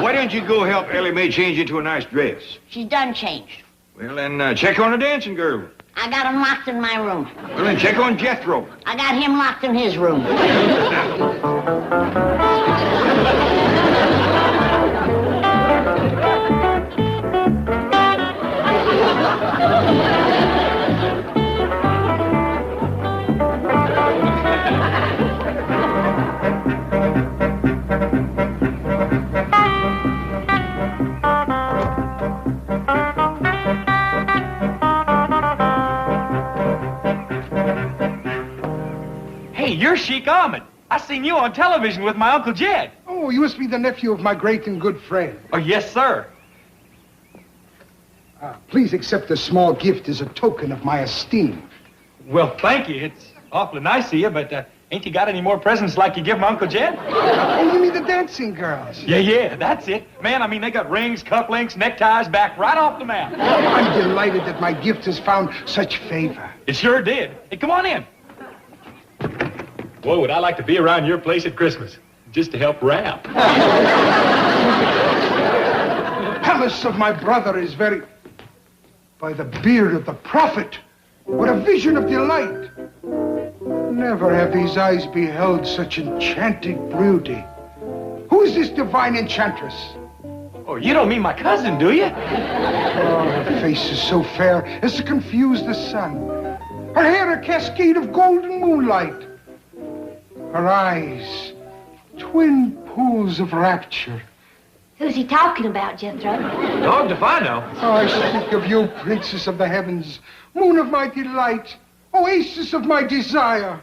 Why don't you go help Ellie Mae change into a nice dress? She's done changed. Well, then check on the dancing girl. I got him locked in my room. Well, then check on Jethro. I got him locked in his room. you're Sheik Ahmed. I seen you on television with my Uncle Jed. Oh, you must be the nephew of my great and good friend. Oh, yes, sir. Please accept a small gift as a token of my esteem. Well, thank you. It's awfully nice of you, but ain't you got any more presents like you give my Uncle Jed? Oh, you mean the dancing girls? Yeah, that's it. Man, I mean, they got rings, cufflinks, neckties, back right off the map. I'm delighted that my gift has found such favor. It sure did. Hey, come on in. Boy, would I like to be around your place at Christmas, just to help wrap. Palace of my brother is very... By the beard of the prophet, what a vision of delight. Never have these eyes beheld such enchanted beauty. Who is this divine enchantress? Oh, you don't mean my cousin, do you? Oh, her face is so fair as to confuse the sun. Her hair a cascade of golden moonlight. Her eyes, twin pools of rapture. Who's he talking about, Jethro? Dogged if I know. Oh, I speak of you, princess of the heavens, moon of my delight, oasis of my desire.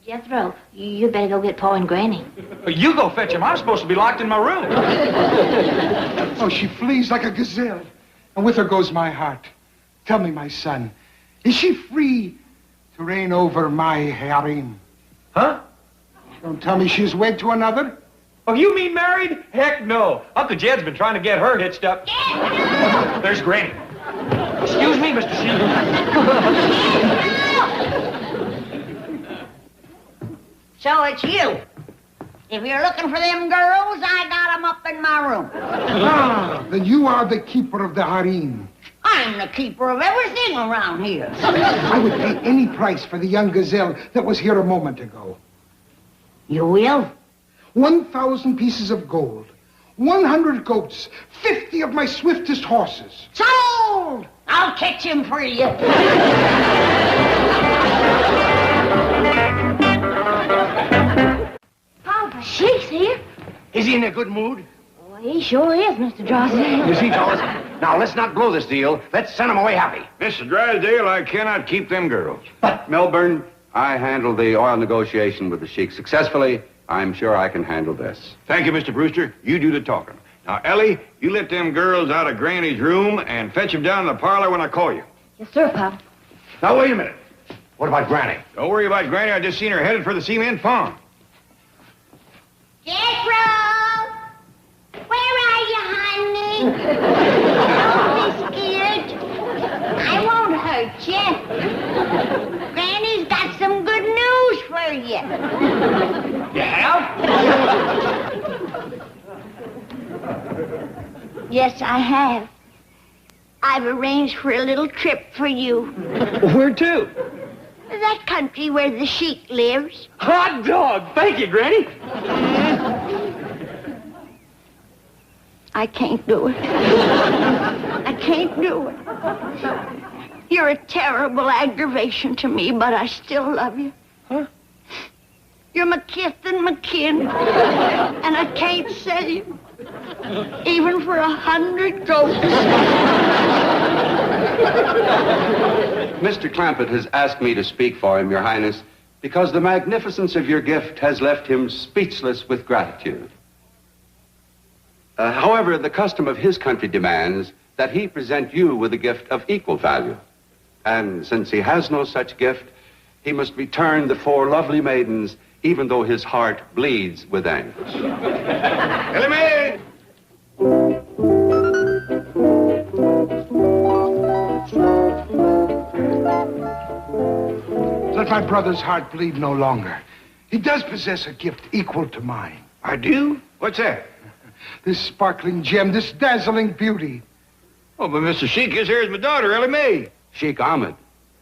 Jethro, you better go get Pa and Granny. You go fetch him. I'm supposed to be locked in my room. Oh, she flees like a gazelle, and with her goes my heart. Tell me, my son, is she free to reign over my harem? Huh? Don't tell me she's wed to another? Oh, you mean married? Heck no. Uncle Jed's been trying to get her hitched up. There's Granny. Excuse me, Mr. Sheik. So it's you. If you're looking for them girls, I got them up in my room. Ah, then you are the keeper of the harem. I'm the keeper of everything around here. I would pay any price for the young gazelle that was here a moment ago. You will? 1,000 pieces of gold, 100 goats, 50 of my swiftest horses. Sold! I'll catch him for you. Papa, Sheik's here. Is he in a good mood? Oh, he sure is, Mr. Drysdale. You see, fellas? Now, let's not blow this deal. Let's send him away happy. Mr. Drysdale, I cannot keep them girls. But, Milburn, I handled the oil negotiation with the Sheik successfully. I'm sure I can handle this. Thank you, Mr. Brewster. You do the talking. Now, Ellie, you let them girls out of Granny's room and fetch them down to the parlor when I call you. Yes, sir, Papa. Now, wait a minute. What about Granny? Don't worry about Granny. I just seen her headed for the cement farm. Jethro! Where are you, honey? Don't be scared. I won't hurt you. Granny's got some good news for you. You have? Yes, I have. I've arranged for a little trip for you. Where to? That country where the Sheik lives. Hot dog! Thank you, Granny. I can't do it. I can't do it. You're a terrible aggravation to me, but I still love you. Huh? You're my kith and my kin, and I can't sell you, even for 100 goats. Mr. Clampett has asked me to speak for him, Your Highness, because the magnificence of your gift has left him speechless with gratitude. However, the custom of his country demands that he present you with a gift of equal value. And since he has no such gift, he must return the 4 lovely maidens, even though his heart bleeds with anguish. Ellie Mae! Let my brother's heart bleed no longer. He does possess a gift equal to mine. I do? What's that? This sparkling gem, this dazzling beauty. Oh, but Mr. Sheik, this here is my daughter, Ellie Mae. Sheik Ahmed,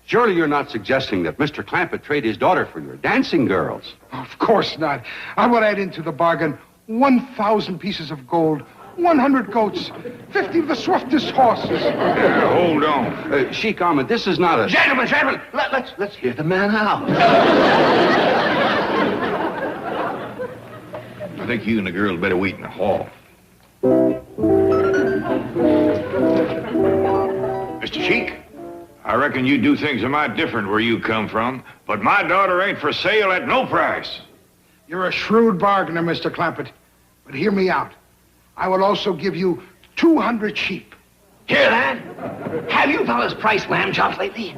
surely you're not suggesting that Mr. Clampett trade his daughter for your dancing girls? Of course not. I will add into the bargain 1,000 pieces of gold, 100 goats, 50 of the swiftest horses. Yeah, hold on. Sheik Ahmed, this is not a... Gentlemen, let's hear the man out. I think you and the girls better wait in the hall. Mr. Sheik, I reckon you do things a mite different where you come from, but my daughter ain't for sale at no price. You're a shrewd bargainer, Mr. Clampett. But hear me out. I will also give you 200 sheep. Hear that? Have you fellas priced lamb chops lately? You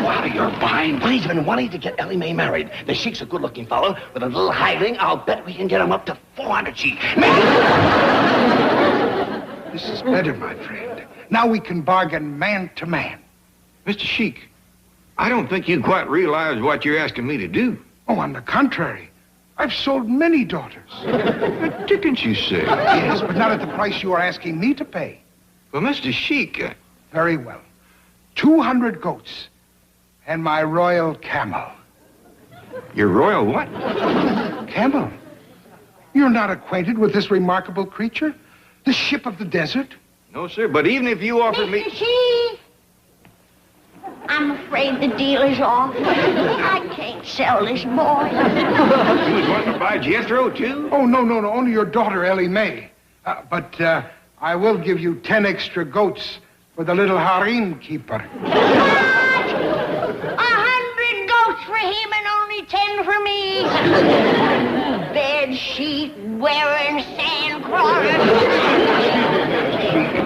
out of your mind? Well, he's been wanting to get Ellie Mae married. The Sheik's a good-looking fellow. With a little haggling, I'll bet we can get him up to 400 sheep. This is better, my friend. Now we can bargain man to man. Mr. Sheik, I don't think you quite realize what you're asking me to do. Oh, on the contrary. I've sold many daughters. What dickens you say? Yes, but not at the price you are asking me to pay. Well, Mr. Sheik... Very well. 200 goats and my royal camel. Your royal what? Camel. You're not acquainted with this remarkable creature? The ship of the desert? No, sir, but even if you offered me... Mr. Sheik, I'm afraid the deal is off. I can't sell this boy. You was wanting to buy Jethro, too? Oh, no. Only your daughter, Ellie Mae. But I will give you 10 extra goats for the little harem keeper. 100 goats for him and only 10 for me. Bed sheet wearing sand crawler.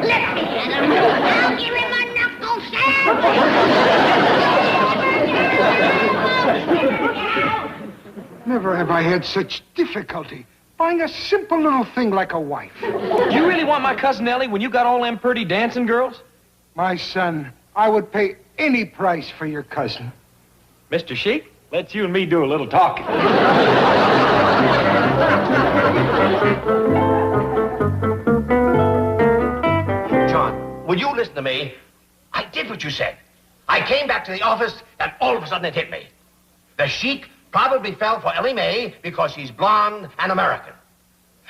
Let me at him. I'll give him a knuckle stab. Never have I had such difficulty buying a simple little thing like a wife. You really want my cousin Ellie when you got all them pretty dancing girls? My son, I would pay any price for your cousin. Mr. Sheik, let's you and me do a little talking. John, will you listen to me? I did what you said. I came back to the office, and all of a sudden it hit me. The Sheik probably fell for Ellie Mae because she's blonde and American.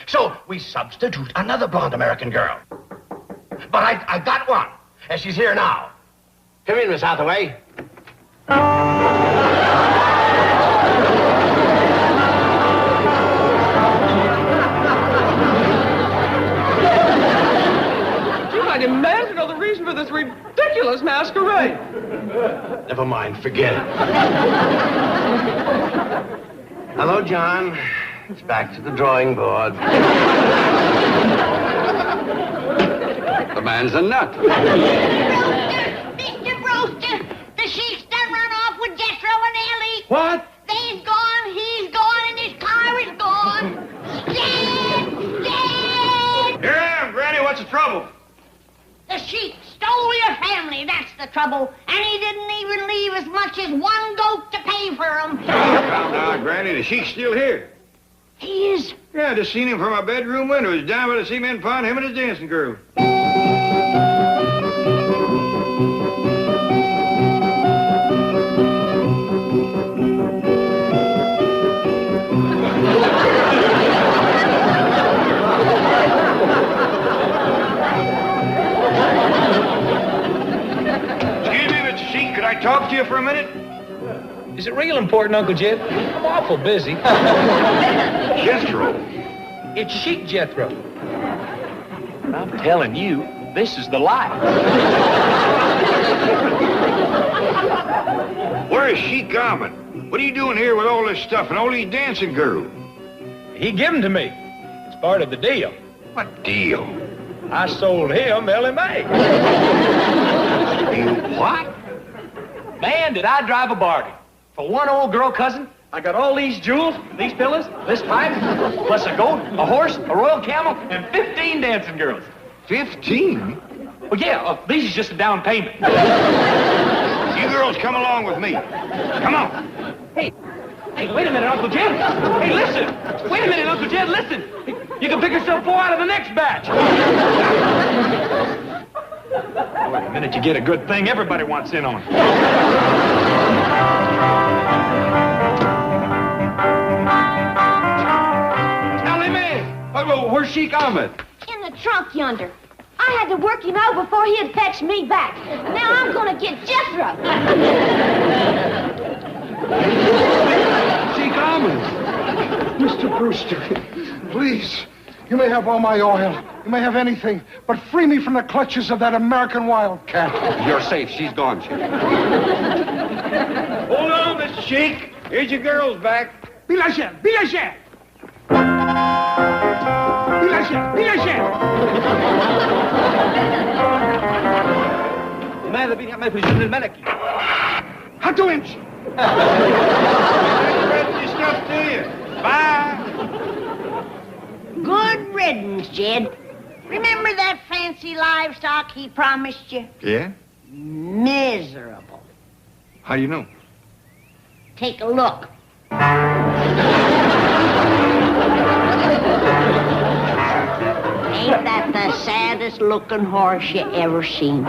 So we substitute another blonde American girl. But I got one, and she's here now. Come in, Miss Hathaway. You might imagine all the reason for this ridiculous masquerade. Never mind, forget it. Hello, John. It's back to the drawing board. The man's a nut. Mr. Brewster, the Sheik's done run off with Jethro and Ellie. What? They's gone, he's gone, and his car is gone. Dead! Here I am, Granny. What's the trouble? The Sheik stole your family, that's the trouble. And he didn't even leave as much as one goat to pay for them. Now, Granny, the Sheik's still here. He is. Yeah, I just seen him from my bedroom window. He's down by the cement pond, him and his dancing girl. Excuse me, Mr. Sheik, could I talk to you for a minute? Is it real important, Uncle Jed? I'm awful busy. Jethro. It's Sheik Jethro. I'm telling you, this is the life. Where is Sheik Ahmed? What are you doing here with all this stuff and all these dancing girls? He gave them to me. It's part of the deal. What deal? I sold him Ellie Mae. You what? Man, did I drive a bargain. For one old girl cousin, I got all these jewels, these pillows, this pipe, plus a goat, a horse, a royal camel, and 15 dancing girls. 15? Well, yeah, these is just a down payment. You girls come along with me. Come on. Hey, wait a minute, Uncle Jed. Hey, listen. Wait a minute, Uncle Jed, listen. You can pick yourself 4 out of the next batch. Boy, the minute you get a good thing, everybody wants in on it. Ellie Mae! Where's Sheik Ahmed? In the trunk yonder. I had to work him out before he'd fetch me back. Now I'm gonna get Jethro. Sheik Ahmed! Mr. Brewster, please, you may have all my oil You may have anything, but free me from the clutches of that American wildcat. You're safe. She's gone, Chief. Hold on, Mr. Sheik. Here's your girls back. Bilagel! Bilagel! Bilagel! Bilagel! لماذا بني يعمل في الجن الملكي؟ هاتوا امشي. Bye. Good riddance, Jed. Remember that fancy livestock he promised you? Yeah? Miserable. How do you know? Take a look. Ain't that the saddest looking horse you ever seen?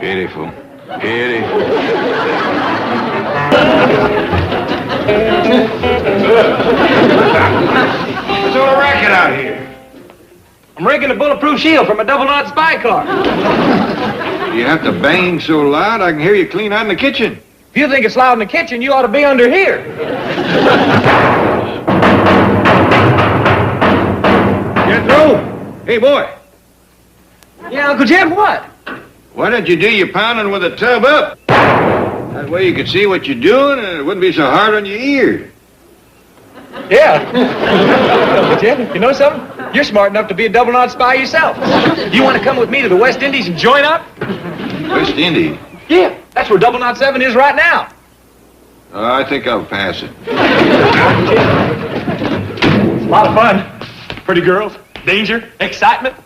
Pitiful. Pitiful. What's all the racket out here? I'm rigging a bulletproof shield from a double-knot spy car. You have to bang so loud I can hear you clean out in the kitchen. If you think it's loud in the kitchen, you ought to be under here. Jethro? Hey, boy. Yeah, Uncle Jed, what? Why don't you do your pounding with a tub up? That way you could see what you're doing and it wouldn't be so hard on your ears. Yeah. Uncle Jed, you know something? You're smart enough to be a double-knot spy yourself. You want to come with me to the West Indies and join up? West Indies? Yeah, that's where double knot 7 is right now. I think I'll pass it. It's a lot of fun. Pretty girls, danger, excitement.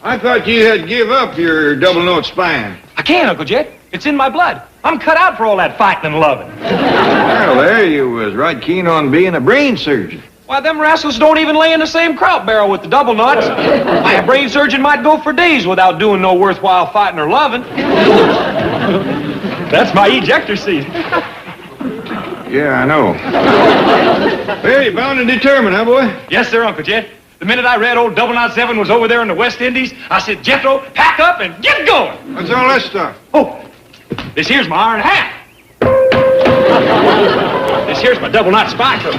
I thought you had give up your double-note spying. I can't, Uncle Jed. It's in my blood. I'm cut out for all that fighting and loving. Well, there you was right keen on being a brain surgeon. Why, them rascals don't even lay in the same kraut barrel with the double knots. Why, a brain surgeon might go for days without doing no worthwhile fighting or loving. That's my ejector seat. Yeah, I know. Well, you're bound and determined, huh, boy? Yes, sir, Uncle Jed. The minute I read old double knot 7 was over there in the West Indies, I said, Jethro, pack up and get going. What's all this stuff? Oh, this here's my iron hat. This here's my double knot spy coat.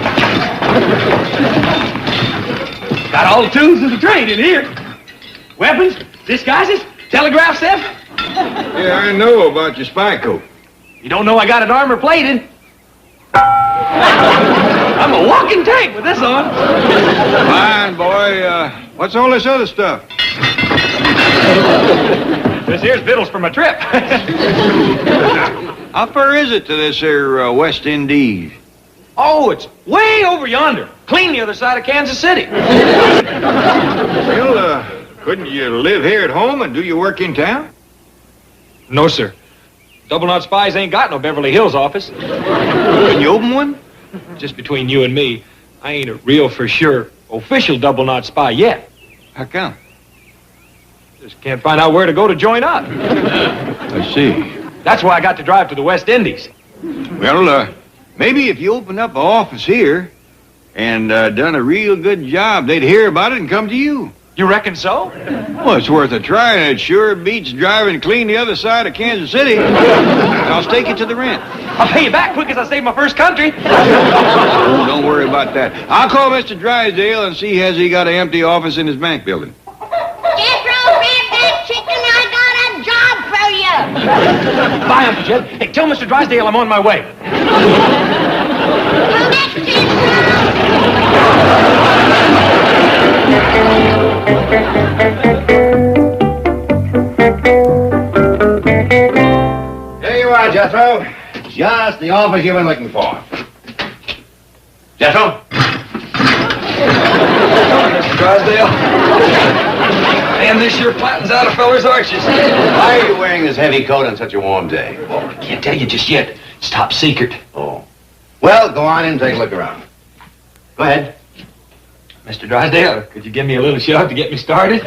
Got all the tools of the trade in here. Weapons, disguises, telegraph set. Yeah, I know about your spy coat. You don't know I got it armor plated. I'm a walking tank with this on. Fine, boy. What's all this other stuff? This here's victuals for my trip. How far is it to this here West Indies? Oh, it's way over yonder. Clean the other side of Kansas City. Well, couldn't you live here at home and do your work in town? No, sir. Double knot spies ain't got no Beverly Hills office. Can you open one? Just between you and me, I ain't a real for sure official double knot spy yet. How come? Just can't find out where to go to join up. I see. That's why I got to drive to the West Indies. Well, maybe if you opened up an office here and done a real good job, they'd hear about it and come to you. You reckon so? Well, it's worth a try, and it sure beats driving clean the other side of Kansas City. I'll stake it to the rent. I'll pay you back quick as I save my first country. Oh, don't worry about that. I'll call Mr. Drysdale and see has he got an empty office in his bank building. Jethro, grab that chicken. I got a job for you. Bye, Uncle Jed. Hey, tell Mr. Drysdale I'm on my way. Here you are, Jethro. Just the office you've been looking for. Jethro? Mr. Drysdale. Man, this sure flattens out a feller's arches. Why are you wearing this heavy coat on such a warm day? Oh, I can't tell you just yet. It's top secret. Oh. Well, go on in and take a look around. Go ahead. Mr. Drysdale, could you give me a little shove to get me started?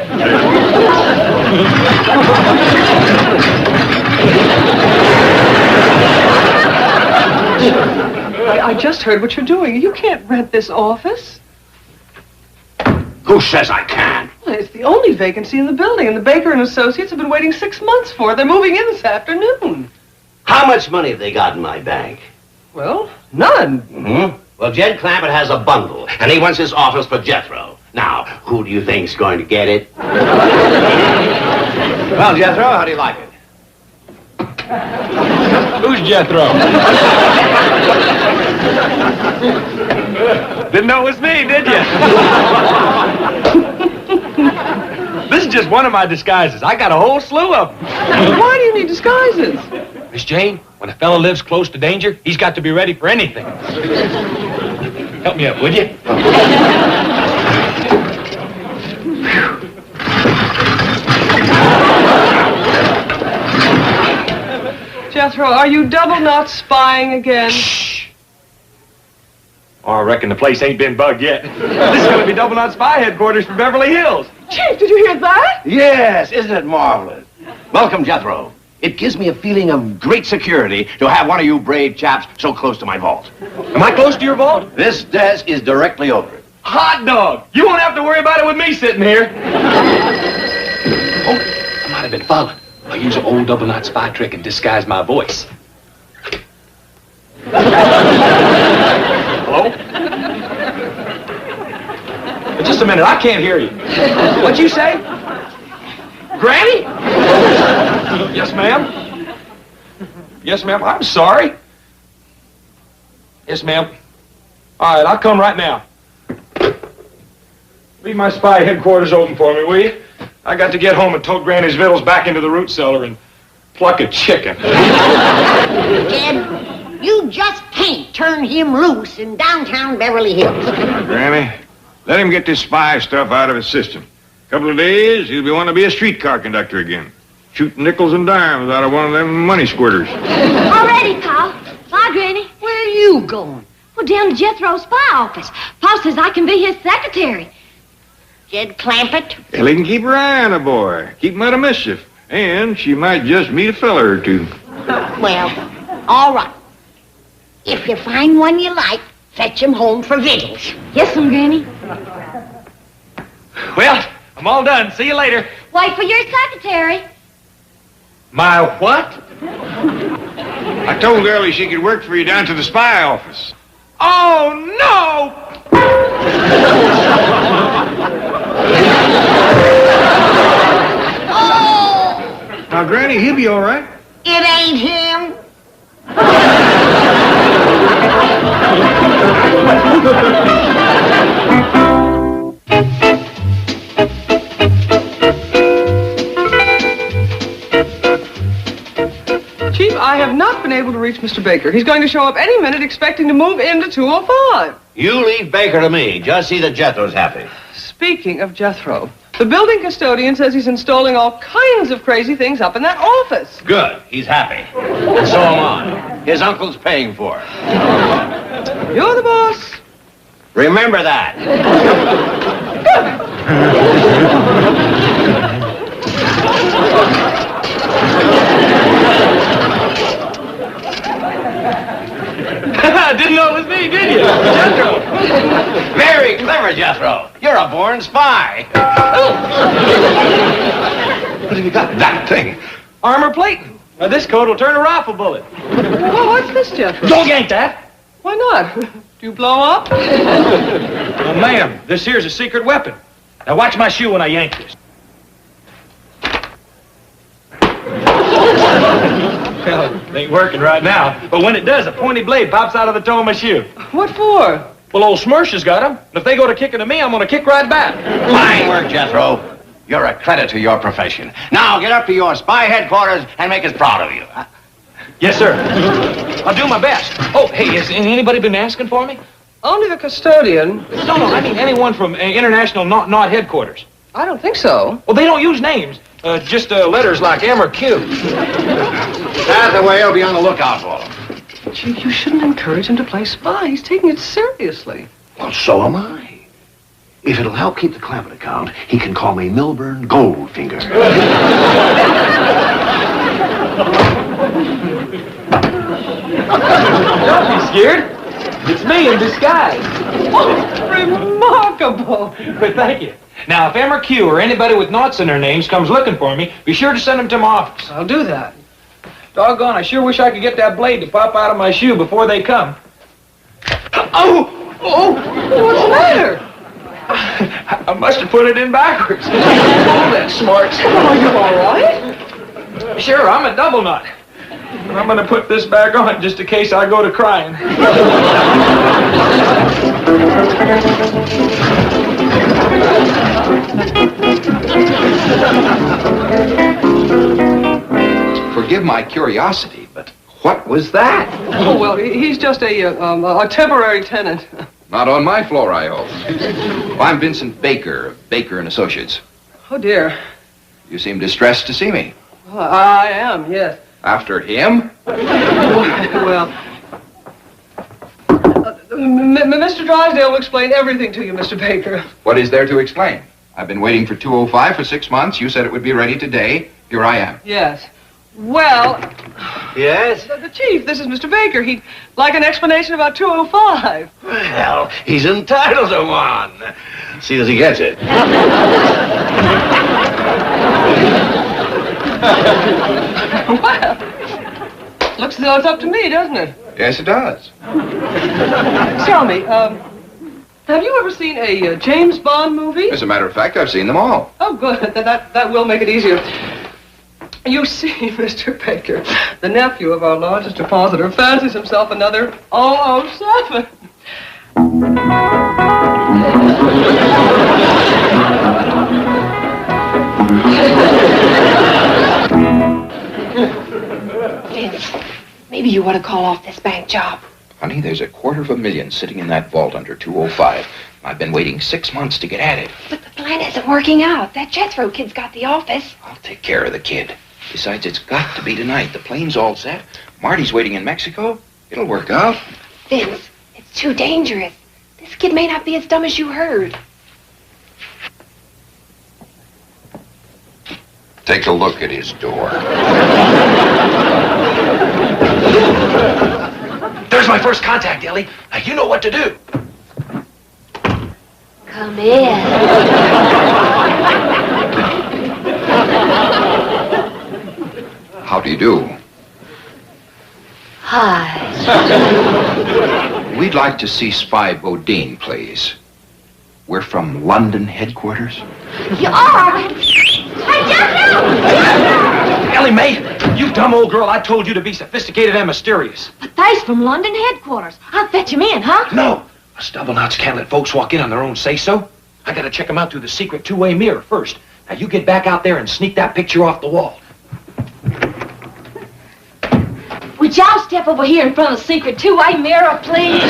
I just heard what you're doing. You can't rent this office. Who says I can? Well, it's the only vacancy in the building, and the Baker and Associates have been waiting 6 months for it. They're moving in this afternoon. How much money have they got in my bank? Well, none. Mm-hmm. Well, Jed Clampett has a bundle, and he wants his office for Jethro. Now, who do you think's going to get it? Well, Jethro, how do you like it? Who's Jethro? Didn't know it was me, did you? This is just one of my disguises. I got a whole slew of them. Why do you need disguises? Miss Jane, when a fella lives close to danger, he's got to be ready for anything. Help me up, would you? Jethro, are you double not spying again? Shh. Oh, I reckon the place ain't been bugged yet. This is going to be double knot spy headquarters for Beverly Hills. Chief, did you hear that? Yes, isn't it marvelous? Welcome, Jethro. It gives me a feeling of great security to have one of you brave chaps so close to my vault. Am I close to your vault? This desk is directly over it. Hot dog! You won't have to worry about it with me sitting here. Oh, I might have been followed. I'll use an old double knot spy trick and disguise my voice. Hello? Just a minute, I can't hear you. What'd you say? Granny? Yes, ma'am. Yes, ma'am. I'm sorry. Yes, ma'am. All right, I'll come right now. Leave my spy headquarters open for me, will you? I got to get home and tote Granny's victuals back into the root cellar and pluck a chicken. Jed, you just can't turn him loose in downtown Beverly Hills. Granny, let him get this spy stuff out of his system. Couple of days, he'll be wanting to be a streetcar conductor again. Shooting nickels and dimes out of one of them money squirters. All ready, Pa. Bye, Granny. Where are you going? Well, down to Jethro's spy office. Pa says I can be his secretary. Jed Clampett? Well, he can keep her eye on the boy. Keep him out of mischief. And she might just meet a fella or two. Well, all right. If you find one you like, fetch him home for victuals. Yes, Granny. Well, I'm all done. See you later. Wait for your secretary. My what? I told Girlie she could work for you down to the spy office. Oh, no! Oh! Now, Granny, he'll be all right. It ain't him. Chief, I have not been able to reach Mr. Baker. He's going to show up any minute expecting to move into 205. You leave Baker to me. Just see that Jethro's happy. Speaking of Jethro, the building custodian says he's installing all kinds of crazy things up in that office. Good. He's happy. And so am I. His uncle's paying for it. You're the boss. Remember that. Didn't know it was me, did you? Jethro. Very clever, Jethro. You're a born spy. What have you got? That thing. Armor plating. Now, this coat will turn a rifle bullet. Well, what's this, Jethro? Don't yank that. Why not? Do you blow up? Well, ma'am, this here's a secret weapon. Now, watch my shoe when I yank this. Well, it ain't working right now, but when it does, a pointy blade pops out of the toe of my shoe. What for? Well, old Smirsh has got 'em. And if they go to kicking to me, I'm going to kick right back. Fine work, Jethro. You're a credit to your profession. Now get up to your spy headquarters and make us proud of you. Yes, sir. I'll do my best. Oh, hey, has anybody been asking for me? Only the custodian. No, I mean anyone from International Knot Headquarters. I don't think so. Well, they don't use names. Just letters like M or Q. That's the way I'll be on the lookout for him. Chief, you shouldn't encourage him to play spy. He's taking it seriously. Well, so am I. If it'll help keep the Clampett account, he can call me Milburn Goldfinger. Don't be scared. It's me in disguise. Oh, remarkable. But thank you. Now, if M or Q or anybody with knots in their names comes looking for me, be sure to send them to my office. I'll do that. Doggone, I sure wish I could get that blade to pop out of my shoe before they come. Oh! Oh! What's the matter? I must have put it in backwards. Oh, that's smart. Are you all right? Sure, I'm a double nut. And I'm gonna put this back on just in case I go to crying. Forgive my curiosity, but what was that? Oh, well, he's just a temporary tenant. Not on my floor, I hope. Well, I'm Vincent Baker, of Baker and Associates. Oh, dear. You seem distressed to see me. Well, I am, yes. After him? Well, Mr. Drysdale will explain everything to you, Mr. Baker. What is there to explain? I've been waiting for 205 for 6 months. You said it would be ready today. Here I am. Yes. Well... Yes? The Chief, this is Mr. Baker. He'd like an explanation about 205. Well, he's entitled to one. See as he gets it. Well, looks as though it's up to me, doesn't it? Yes, it does. Tell me, have you ever seen a James Bond movie? As a matter of fact, I've seen them all. Oh, good. That will make it easier. You see, Mr. Baker, the nephew of our largest depositor fancies himself another 007. Vince, maybe you ought to call off this bank job. Honey, there's $250,000 sitting in that vault under 205. I've been waiting 6 months to get at it. But the plan isn't working out. That Jethro kid's got the office. I'll take care of the kid. Besides, it's got to be tonight. The plane's all set. Marty's waiting in Mexico. It'll work out. Vince, it's too dangerous. This kid may not be as dumb as you heard. Take a look at his door. There's my first contact, Ellie. Now, you know what to do. Come in. How do you do? Hi. We'd like to see Spy Bodine, please. We're from London headquarters. You are? Hey, Jethro! Ellie Mae, you dumb old girl, I told you to be sophisticated and mysterious. But they's from London headquarters. I'll fetch him in, huh? No, us double knots can't let folks walk in on their own say-so. I gotta check them out through the secret two-way mirror first. Now you get back out there and sneak that picture off the wall. Would y'all step over here in front of the secret two-way mirror, please?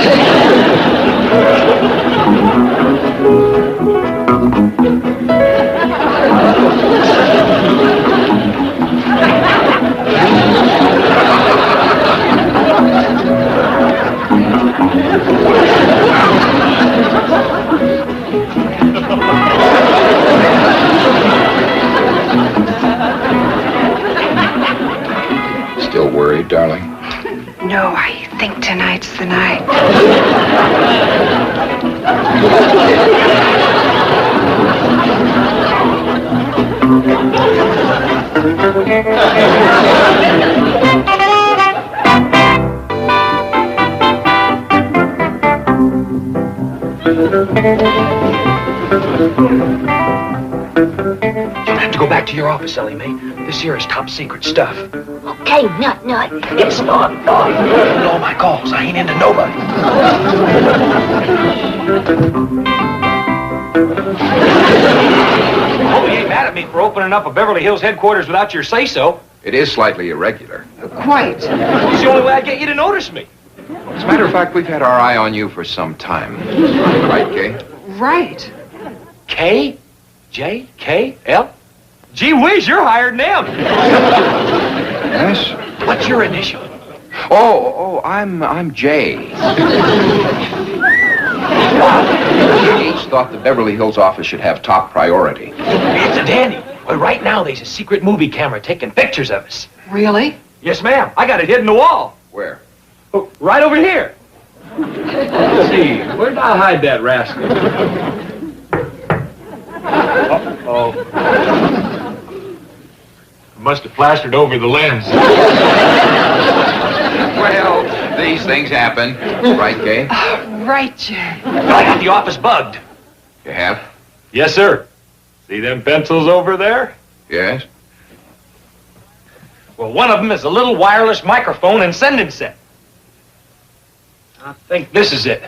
Still worried, darling? No, I think tonight's the night. You'll have to go back to your office, Ellie Mae. This here is top secret stuff. Okay, Nut. It's not. All my calls. I ain't into nobody. Oh, you ain't mad at me for opening up a Beverly Hills headquarters without your say-so. It is slightly irregular. Quite. It's the only way I get you to notice me. As a matter of fact, we've had our eye on you for some time. Right, Kay? Right. K? J? K? L? Gee whiz, you're higher than them. Yes? What's your initial? Oh, I'm Jay. Gates thought the Beverly Hills office should have top priority. It's a dandy. Well, right now, there's a secret movie camera taking pictures of us. Really? Yes, ma'am. I got it hid in the wall. Where? Oh, right over here. Let's see. Where did I hide that rascal? Uh-oh. Must have plastered over the lens. Well, these things happen. Right, Kay? Right, Jay. I got the office bugged. You have? Yes, sir. See them pencils over there? Yes. Well, one of them is a little wireless microphone and sending set. I think this is it.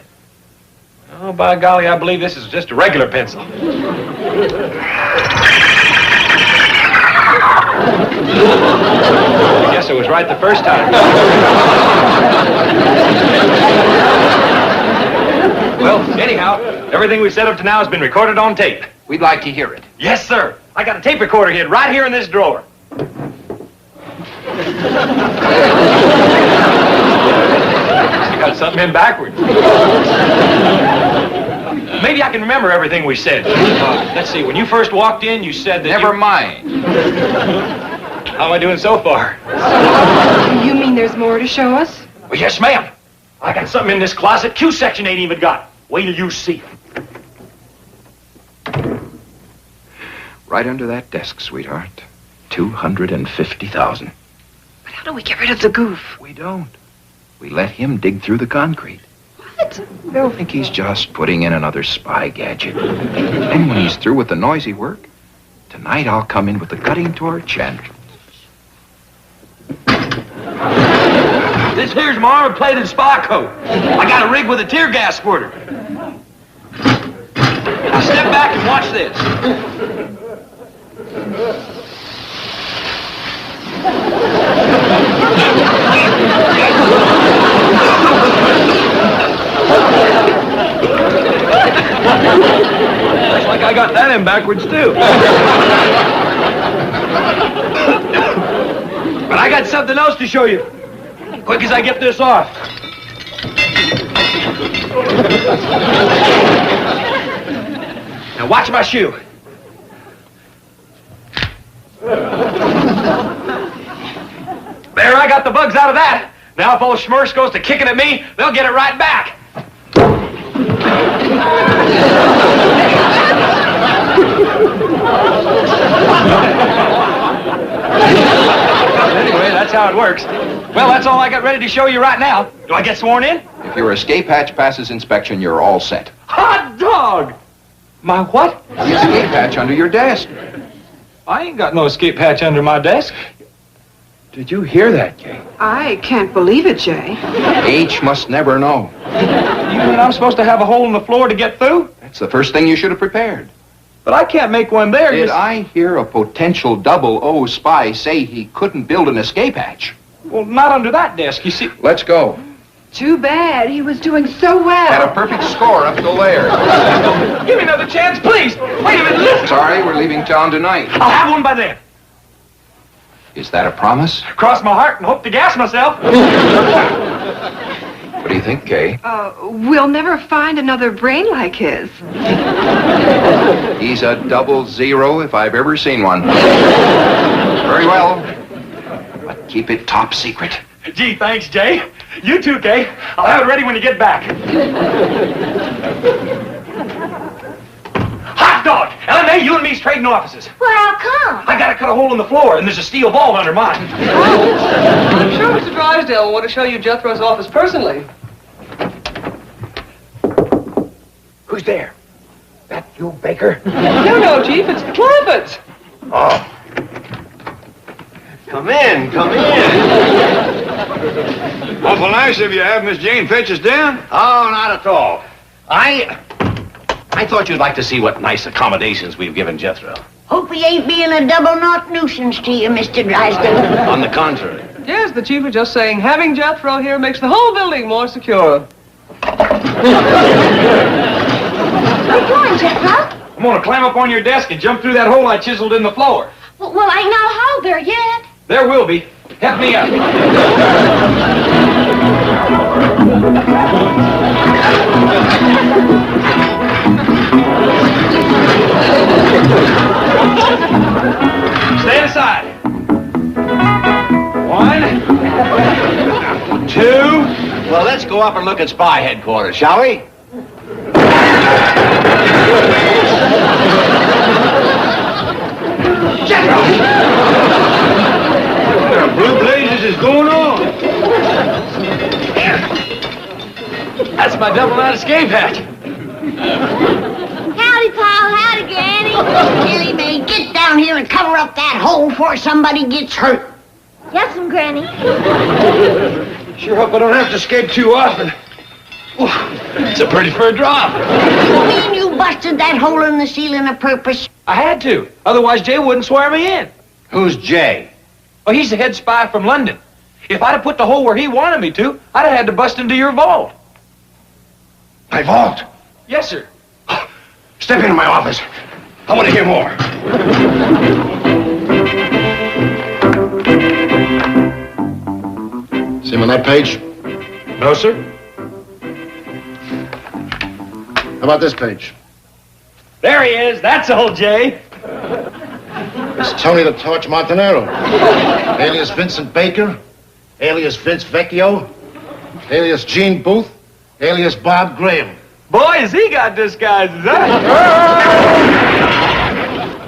Oh, by golly, I believe this is just a regular pencil. I guess I was right the first time. Well, anyhow, everything we've said up to now has been recorded on tape. We'd like to hear it. Yes, sir. I got a tape recorder hid right here in this drawer. I got something in backwards. Maybe I can remember everything we said. Let's see, when you first walked in, you said that Never mind. How am I doing so far? You mean there's more to show us? Well, yes, ma'am. I got something in this closet Q section ain't even got. Wait till you see. Right under that desk, sweetheart. 250,000. But how do we get rid of the goof? We don't. We let him dig through the concrete. What? They'll think he's just putting in another spy gadget. And when he's through with the noisy work, tonight I'll come in with the cutting torch and... This here's my armor-plated spy coat. I got a rig with a tear gas squirter. Now step back and watch this. Looks like I got that in backwards, too. But I got something else to show you. Quick as I get this off. Now watch my shoe. There, I got the bugs out of that. Now if old Schmursh goes to kicking at me, they'll get it right back. Anyway, that's how it works. Well, that's all I got ready to show you right now. Do I get sworn in? If your escape hatch passes inspection, you're all set. Hot dog! My what? The escape hatch under your desk. I ain't got no escape hatch under my desk. Did you hear that, Kay? I can't believe it, Jay. H must never know. You mean I'm supposed to have a hole in the floor to get through? That's the first thing you should have prepared. But I can't make one there. Did I hear a potential 00 spy say he couldn't build an escape hatch? Well, not under that desk, you see. Let's go. Too bad. He was doing so well. Had a perfect score up till there. Give me another chance, please. Wait a minute, listen. Sorry, we're leaving town tonight. I'll have one by then. Is that a promise? Cross my heart and hope to gas myself. What do you think, Kay? We'll never find another brain like his. He's a 00 if I've ever seen one. Very well. But keep it top secret. Gee, thanks, Jay. You too, Kay. I'll have it ready when you get back. Hot dog! LMA, you and me's trading offices. Well, how come? I gotta cut a hole in the floor, and there's a steel ball under mine. I'm sure Mr. Drysdale will want to show you Jethro's office personally. Who's there? That you, Baker? No, Chief, it's the Clampetts. Oh. Come in. Awful nice of you to have Miss Jane fetch us down. Oh, not at all. I thought you'd like to see what nice accommodations we've given Jethro. Hope he ain't being a double-knot nuisance to you, Mr. Drysdale. On the contrary. Yes, the Chief was just saying having Jethro here makes the whole building more secure. Where you going, Jethro? I'm gonna climb up on your desk and jump through that hole I chiseled in the floor. Well, ain't no hole there yet. There will be. Help me up. Stand aside. 1, 2. Well, let's go up and look at spy headquarters, shall we? Jethro! my double knot escape hatch. Howdy, pal. Howdy, Granny. Ellie Mae, get down here and cover up that hole before somebody gets hurt. Yes'm, Granny. Sure hope I don't have to escape too often. It's a pretty fur drop. You mean you busted that hole in the ceiling a purpose? I had to. Otherwise, Jay wouldn't swear me in. Who's Jay? Oh, he's the head spy from London. If I'd have put the hole where he wanted me to, I'd have had to bust into your vault. My vault? Yes, sir. Step into my office. I want to hear more. See him on that page? No, sir. How about this page? There he is. That's old Jay. It's Tony the Torch Montanero. Alias Vincent Baker. Alias Vince Vecchio. Alias Gene Booth. Alias Bob Graham. Boy, has he got disguises, huh?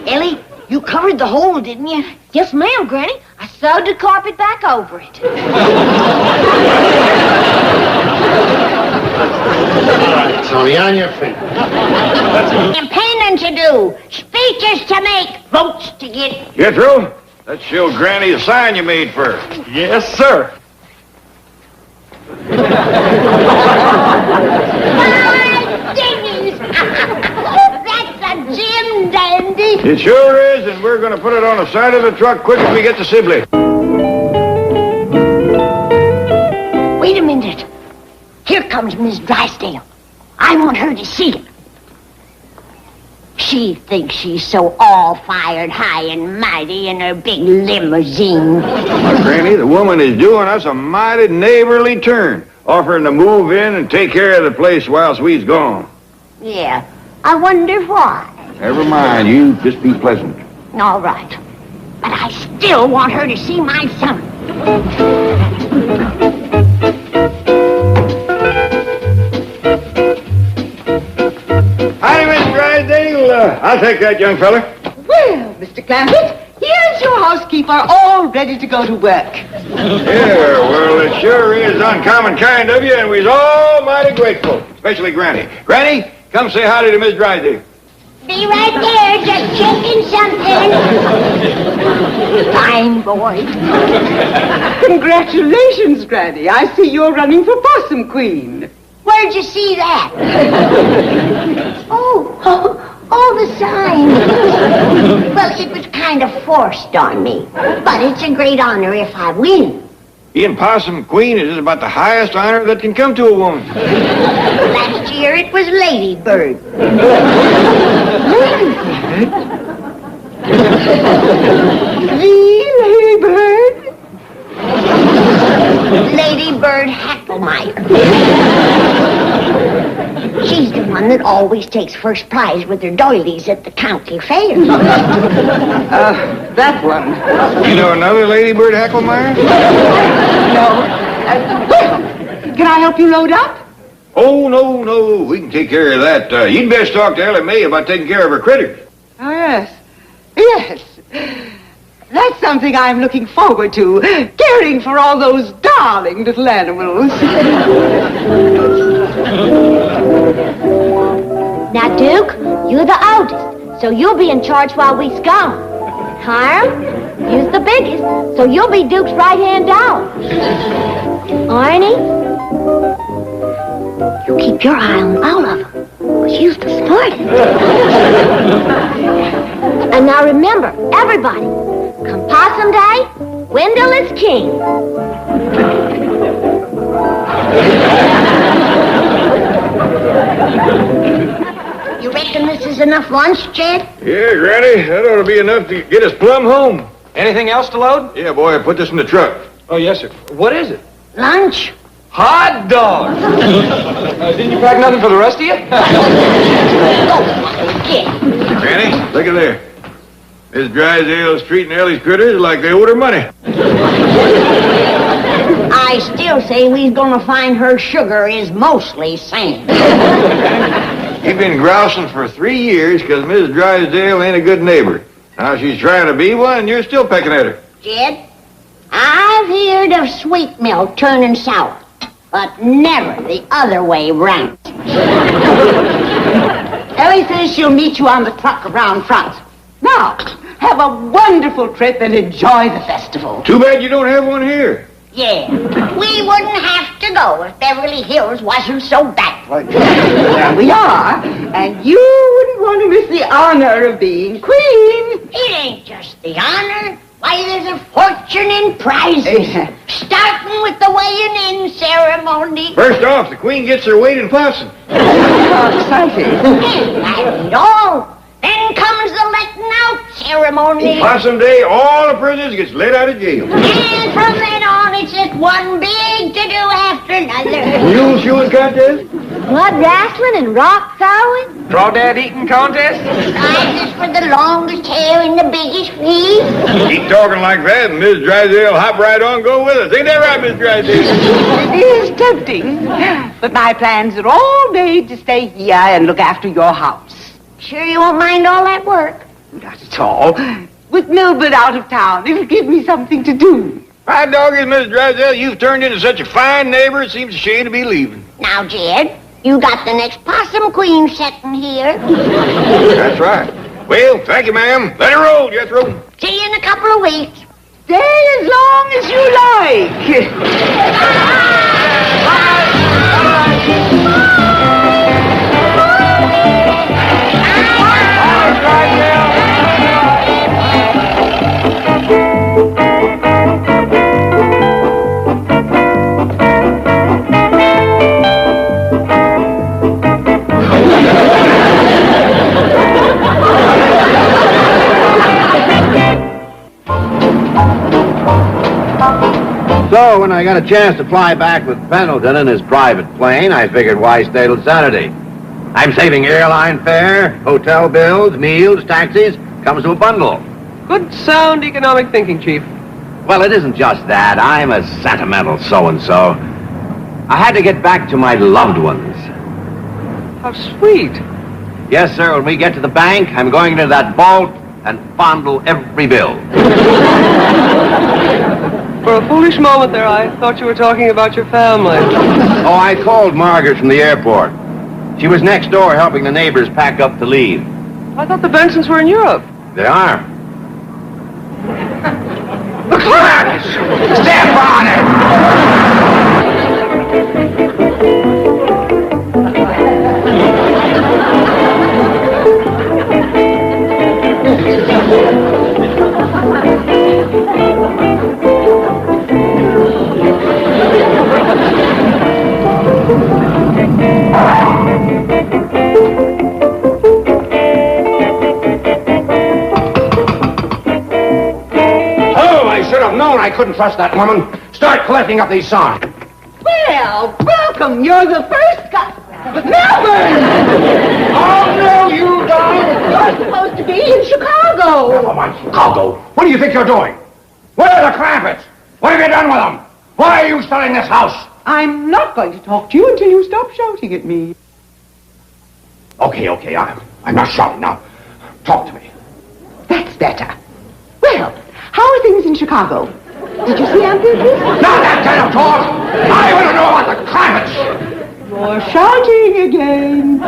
Ellie, you covered the hole, didn't you? Yes, ma'am, Granny. I sewed the carpet back over it. Tony, on your feet. Campaigning to do, speeches to make, votes to get. Get through? Let's show Granny the sign you made for her. Yes, sir. My dingies! That's a Jim Dandy. It sure is, and we're going to put it on the side of the truck quick as we get to Sibley. Wait a minute. Here comes Miss Drysdale. I want her to see it. She thinks she's so all-fired high and mighty in her big limousine. Now, Granny, the woman is doing us a mighty neighborly turn, offering to move in and take care of the place whilst we's gone. Yeah, I wonder why. Never mind, you just be pleasant. All right. But I still want her to see my son. Howdy, Miss Drysdale. I'll take that young fella. Well, Mr. Clampett, here's your housekeeper all ready to go to work. Yeah, well, it sure is uncommon kind of you, and we's all mighty grateful, especially Granny. Granny, come say howdy to Miss Drysdale. Be right there, just checking something. Fine boy. Congratulations, Granny. I see you're running for Possum Queen. Where'd you see that? Oh, the sign. Well, it was kind of forced on me, but it's a great honor if I win. Being Possum Queen is about the highest honor that can come to a woman. Last year it was Lady Bird. Lady Bird? Lady Bird Hacklemeyer. She's the one that always takes first prize with her doilies at the county fair. That one. You know another Lady Bird Hacklemeyer? No. Can I help you load up? Oh, no. We can take care of that. You'd best talk to Ellie Mae about taking care of her critters. Oh, yes. Yes. That's something I'm looking forward to, caring for all those darling little animals. Now, Duke, you're the oldest, so you'll be in charge while we's gone. Hiram, you're the biggest, so you'll be Duke's right-hand dog. Arnie, you keep your eye on all of them, because you're the smartest. And now remember, everybody, come Possum Day, Wendell is king. You reckon this is enough lunch, Jed? Yeah, Granny, that ought to be enough to get us plumb home. Anything else to load? Yeah, boy, put this in the truck. Oh, yes, sir. What is it? Lunch. Hot dog. Didn't you pack nothing for the rest of you? Granny, look at there. Miss Drysdale's treating Ellie's critters like they owed her money. I still say we's gonna find her sugar is mostly sand. You've been grousing for 3 years because Miss Drysdale ain't a good neighbor. Now she's trying to be one, and you're still pecking at her. Jed, I've heard of sweet milk turning sour. but never the other way round. Ellie says she'll meet you on the truck around front. Now, have a wonderful trip and enjoy the festival. Too bad you don't have one here. Yeah, we wouldn't have to go if Beverly Hills wasn't so backward. Well, we are, and you wouldn't want to miss the honor of being queen. It ain't just the honor. Why, there's a fortune in prizes. Starting with the weighing-in ceremony. First off, the queen gets her weight in possum. How exciting. That ain't all. Then comes the letting out ceremony. Possum Day, all the prisoners gets let out of jail. And from then on, it's just one big to-do after another. Mule shoeing contest? Blood wrestling and rock throwing? Crawdad eating contest? Prizes for the longest hair and the biggest feet. Keep talking like that, and Miss Drysdale hop right on, go with us. Ain't that right, Miss Drysdale? It is tempting, but my plans are all made to stay here and look after your house. Sure you won't mind all that work? Not at all. With Milburn out of town, it'll give me something to do. My dog is Miss Drysdale. You've turned into such a fine neighbor, it seems a shame to be leaving. Now, Jed, you got the next possum queen sitting here. That's right. Well, thank you, ma'am. Let her roll, Jethro. See you in a couple of weeks. Stay as long as you like. So, when I got a chance to fly back with Pendleton in his private plane, I figured why stay till Saturday. I'm saving airline fare, hotel bills, meals, taxis, comes to a bundle. Good sound economic thinking, Chief. Well, it isn't just that. I'm a sentimental so-and-so. I had to get back to my loved ones. How sweet. Yes, sir, when we get to the bank, I'm going into that vault and fondle every bill. For a foolish moment there, I thought you were talking about your family. Oh, I called Margaret from the airport. She was next door helping the neighbors pack up to leave. I thought the Bensons were in Europe. They are. The Clampetts! Step on it! I couldn't trust that woman. Start collecting up these songs. Well, welcome. You're the first customer. Melbourne! Oh, no, you don't. You're supposed to be in Chicago. Never mind Chicago. What do you think you're doing? Where are the Clampetts? What have you done with them? Why are you selling this house? I'm not going to talk to you until you stop shouting at me. Okay. I'm not shouting now. Talk to me. That's better. Well, how are things in Chicago? Did you see Aunt Beatrice? Not that kind of talk! I want to know about the Clampetts! You're shouting again.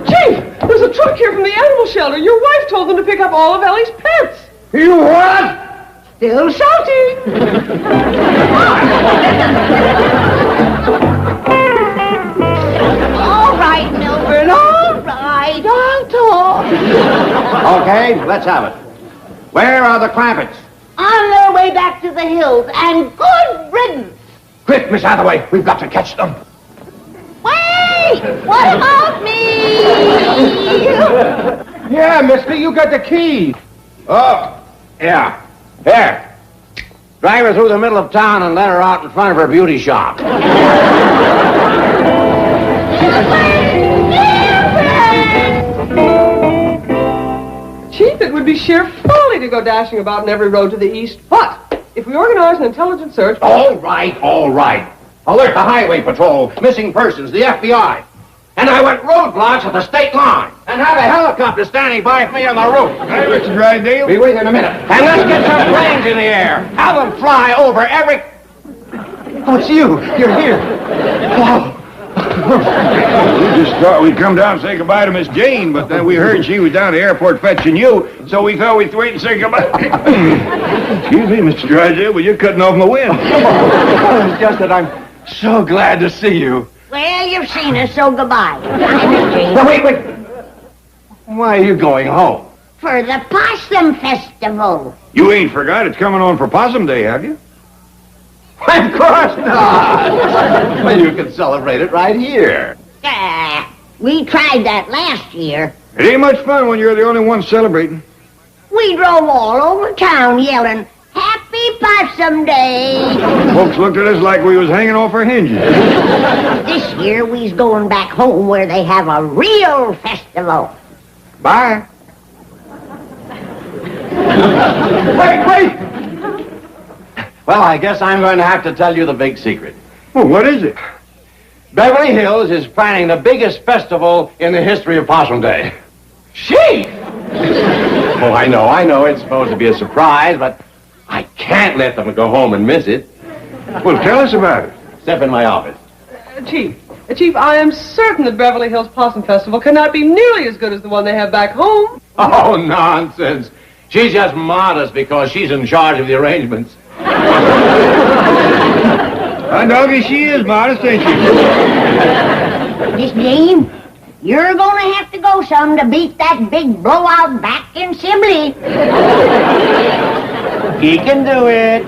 Chief, there's a truck here from the animal shelter. Your wife told them to pick up all of Ellie's pets. You what? Still shouting. All right, Milburn, all right. I'll talk. Okay, let's have it. Where are the Clampetts? On their way back to the hills, and good riddance. Quick, Miss Hathaway, we've got to catch them. Wait! What about me? Yeah, mister, you got the key. Oh, yeah. Here. Drive her through the middle of town and let her out in front of her beauty shop. Chief, it would be sheer folly to go dashing about in every road to the east. But if we organize an intelligence search... All right. Alert the highway patrol, missing persons, the FBI. And I want roadblocks at the state line. And have a helicopter standing by for me on the roof. Hey, Mr. Drysdale. Be with you in a minute. And let's get some planes in the air. Have them fly over every... Oh, it's you. You're here. Wow. We just thought we'd come down and say goodbye to Miss Jane, but then we heard she was down at the airport fetching you, so we thought we'd wait and say goodbye. Excuse me, Mr. Drysdale, but you're cutting off my wind. It's just that I'm so glad to see you. Well, you've seen us, so goodbye. Bye, Miss Jane. Now, wait. Why are you going home? For the Possum Festival. You ain't forgot it's coming on for Possum Day, have you? Of course not. Well, you can celebrate it right here. We tried that last year. It ain't much fun when you're the only one celebrating. We drove all over town yelling, Happy Possum Day. Folks looked at us like we was hanging off our hinges. This year, we's going back home where they have a real festival. Bye. Wait! Well, I guess I'm going to have to tell you the big secret. Well, what is it? Beverly Hills is planning the biggest festival in the history of Possum Day. She! Oh, I know. It's supposed to be a surprise, but I can't let them go home and miss it. Well, tell us about it. Step in my office. Chief, I am certain that Beverly Hills Possum Festival cannot be nearly as good as the one they have back home. Oh, nonsense. She's just modest because she's in charge of the arrangements. Doggy, she is modest, ain't she? Miss Jane, you're gonna have to go some to beat that big blowout back in Sibley. He can do it.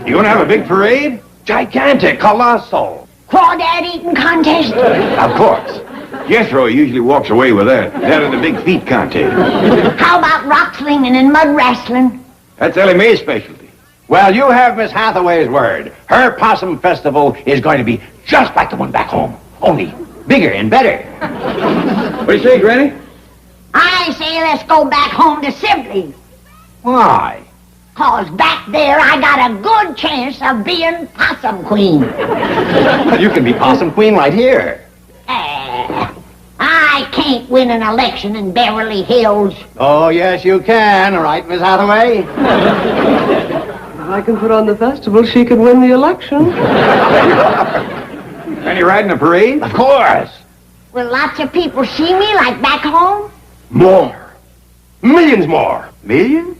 You gonna have a big parade? Gigantic, colossal. Crawdad eating contest. Of course. Jethro usually walks away with that. That and the big feet contest. How about rock slinging and mud wrestling? That's Ellie Mae's specialty. Well, you have Miss Hathaway's word. Her Possum Festival is going to be just like the one back home, only bigger and better. What do you say, Granny? I say let's go back home to Sibley. Why? 'Cause back there I got a good chance of being Possum Queen. You can be Possum Queen right here. I can't win an election in Beverly Hills. Oh, yes, you can. Right, Miss Hathaway? If I can put on the festival, she could win the election. Can you ride in a parade? Of course. Will lots of people see me like back home? More. Millions more. Millions?